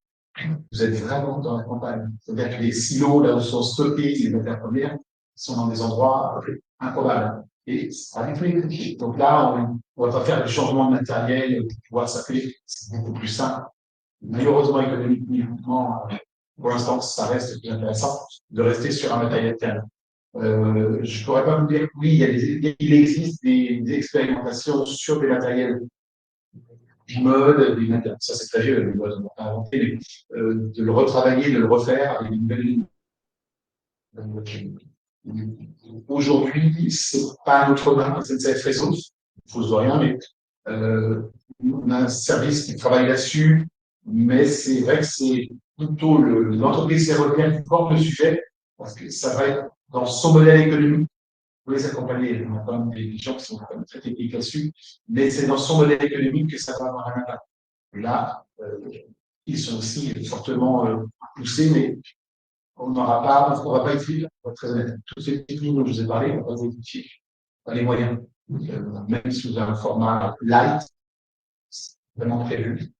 vous êtes vraiment dans la campagne. C'est-à-dire que les silos, là où sont stockés les matières premières, sont dans des endroits improbables. Et ça arrive électrifié. Donc là, on va pas faire des changements de matériel pour pouvoir s'appeler. C'est beaucoup plus simple. Malheureusement, économiquement, pour l'instant, ça reste plus intéressant de rester sur un matériel thermique. Je ne pourrais pas vous dire que oui, il existe des expérimentations sur des matériels mode, ça c'est très vieux, on va pas inventer, mais de le retravailler, de le refaire avec une nouvelle ligne. Aujourd'hui, c'est pas notre main, SNCF Réseau, il faut se voir rien, mais on a un service qui travaille là-dessus, mais c'est vrai que c'est plutôt l'entreprise ferroviaire qui porte le sujet, parce que ça va être dans son modèle économique. Vous les accompagner, on a quand même des gens qui sont quand même très techniques là-dessus, mais c'est dans son modèle économique que ça va avoir un impact. Là, ils sont aussi fortement poussés, mais on n'aura pas, on va pas utiliser, pour être très honnête, toutes ces techniques dont je vous ai parlé, on va pas les utiliser, pas les moyens, même sous un format light, c'est vraiment prévu.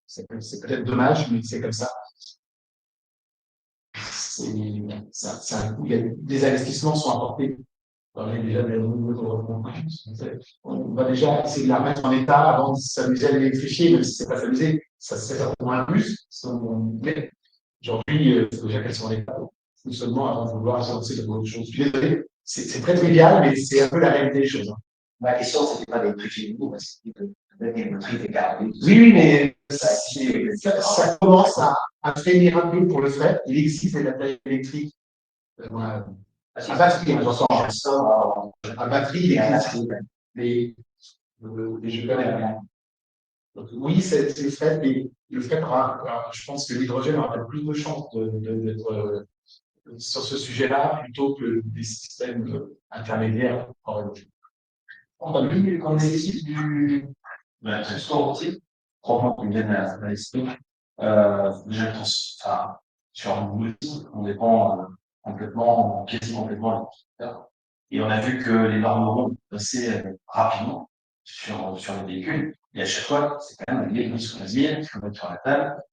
C'est peut-être dommage, mais c'est comme ça. Ça a un coût. Il y a des investissements sont apportés. On va déjà essayer de la mettre en état avant de s'amuser à l'électrifier, même si ce n'est pas s'amuser, ça serait certainement un plus. Mais aujourd'hui, il faut déjà qu'elle soit en état de fonctionnement avant de vouloir se lancer dans autre chose. Je suis désolé, c'est très trivial, mais c'est un peu la réalité des choses. Hein. Ma question, ce n'était pas d'électrifier nous, parce que peut-être l'électrique est carré. Oui, mais ça commence à freiner un peu pour le fret. Il existe des matériels électriques. À batterie, j'entends. À batterie, les je connais rien. Donc, oui, c'est le fret, mais le fret je pense que l'hydrogène aura plus de chances d'être sur ce sujet-là plutôt que des systèmes intermédiaires. On a vu qu'on est ici du transport routier. Trois points qui me viennent à l'esprit. Déjà, enfin, sur un outil, on dépend complètement, quasi complètement de l'utilisateur. Et on a vu que les normes sont passées rapidement. sur les véhicules. Et à chaque fois, c'est quand même des risques qu'il faut mettre sur la table.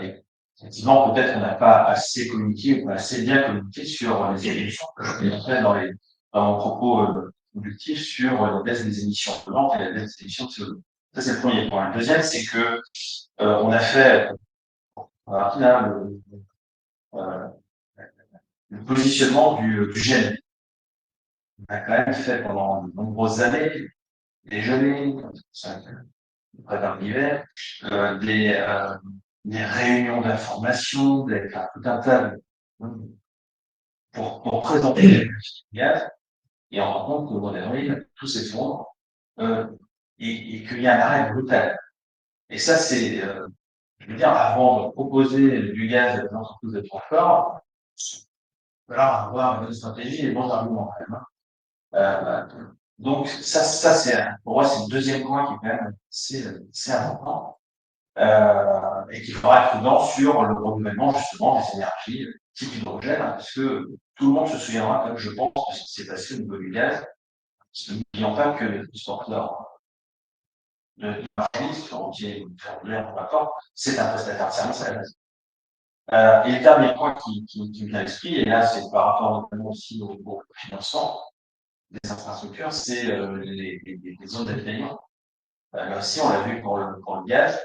Et effectivement, peut-être on n'a pas assez communiqué ou pas assez bien communiqué sur les émissions que je présenterai dans mon propos productif sur la baisse des émissions polluantes et la baisse des émissions de CO2. Ça, c'est le premier point. Le deuxième, c'est que on a fait euh, le positionnement du GNL. On a quand même fait pendant de nombreuses années des gelées, près d'un hiver, des réunions d'information, tout un tas pour présenter les gaz, et on rend compte qu'au mois d'avril, tout s'effondre, et qu'il y a un arrêt brutal. Et ça, c'est, je veux dire, avant de proposer du gaz à des entreprises de transport, voilà, avoir une stratégie et des bons arguments quand même. Donc, ça c'est, pour moi, c'est le deuxième point qui est quand même c'est important. Et qu'il faudra être prudent sur le renouvellement, justement, des énergies type hydrogène, parce que tout le monde se souviendra, comme je pense, de ce qui s'est passé au niveau du gaz. Parce que n'oublions pas que les transporteurs de marchandises, ferroviaires ou ferroviaires, peu importe, c'est un prestataire de service à la base. Et le dernier point qui me vient à l'esprit, et là, c'est par rapport notamment aussi au financement des infrastructures, c'est les zones d'habitation. Là aussi, on l'a vu pour le gaz,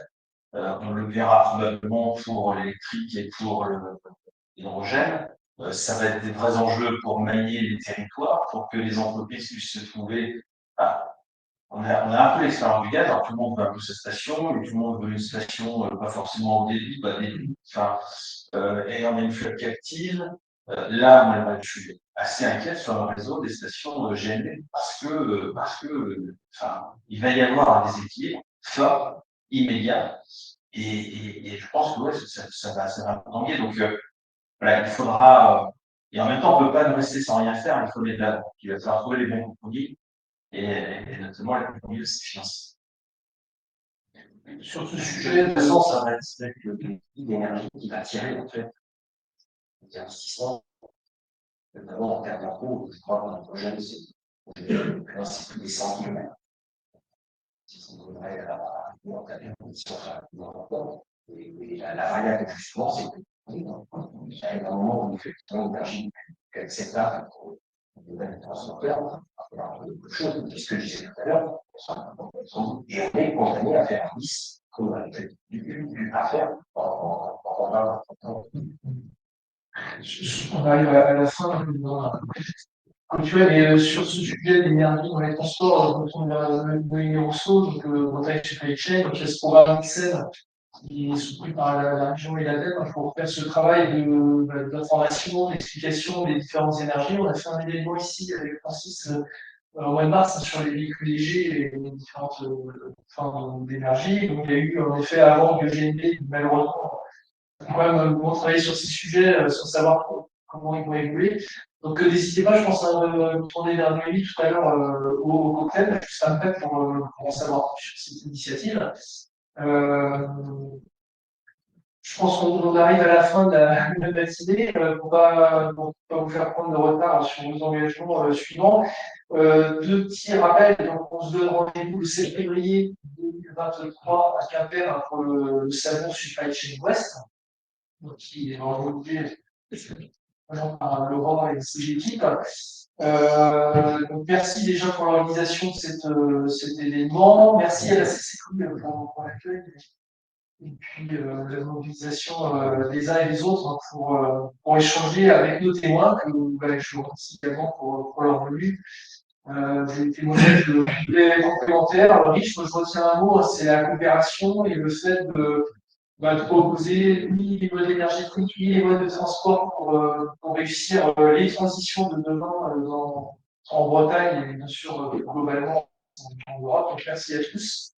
on le verra probablement pour l'électrique et pour l'hydrogène. Ça va être des vrais enjeux pour manier les territoires, pour que les entreprises puissent se trouver. On a un peu l'expérience du gaz, alors tout le monde veut un peu sa station, et tout le monde veut une station pas forcément au débit, pas débit, enfin, et on a une flotte captive. Là, moi, je suis assez inquiet sur le réseau des stations GNL parce que, enfin, il va y avoir un déséquilibre fort, immédiat, et je pense que ouais, ça va tanguer. Donc, voilà, il faudra, et en même temps, on ne peut pas rester sans rien faire, il faut les là. Il va falloir trouver les bons compromis, et notamment les compromis aussi financiers. Sur ce De sujet, toute façon, ça va être le prix d'énergie qui va tirer, en fait, les investissements, notamment en termes d'impôts. Je crois que notre projet, c'est plus des 100 km. Si on voudrait augmenter la condition rapidement, et la variable d'ajustement, c'est que il y a un moment où effectivement l'énergie est acceptable pour les transporteurs, quelque chose, c'est ce que je disais tout à l'heure, et on est condamné à faire un 10, comme on a fait à faire en 20 ans. on arrive à la fin. Comme tu vois, mais sur ce sujet d'énergie dans les transports, quand on a le Rousseau, donc Bretagne Supply Chain, donc il y a ce programme Excel qui est soutenu par la région et l'ADEME pour faire ce travail d'information, d'explication des différentes énergies. On a fait un événement ici avec Francis au mois de mars sur les véhicules légers et les différentes formes d'énergie. Donc il y a eu en effet avant du GNP, malheureusement, quand même beaucoup travailler sur ces sujets sans savoir comment ils vont évoluer. Donc n'hésitez pas, je pense, à me tourner vers Noémie tout à l'heure au cocktail, juste après pour en savoir plus sur cette initiative. Je pense qu'on arrive à la fin de la matinée pour pas vous faire prendre de retard sur nos engagements suivants. Deux petits rappels, donc on se donne rendez-vous le 7 février 2023 à Quimper pour le salon Supply Chain West, donc qui est organisé par Laurent et ses équipes. Donc merci déjà pour l'organisation de cet événement. Merci à la CCI pour l'accueil et puis la mobilisation des uns et des autres hein, pour échanger avec nos témoins, que je vous remercie également pour leur venue. Des témoignages très complémentaires, riches. Je retiens un mot, c'est la coopération et le fait de proposer ni les modes énergétiques, ni les modes de transport pour réussir les transitions de demain en Bretagne et bien sûr globalement en Europe. Donc merci à tous.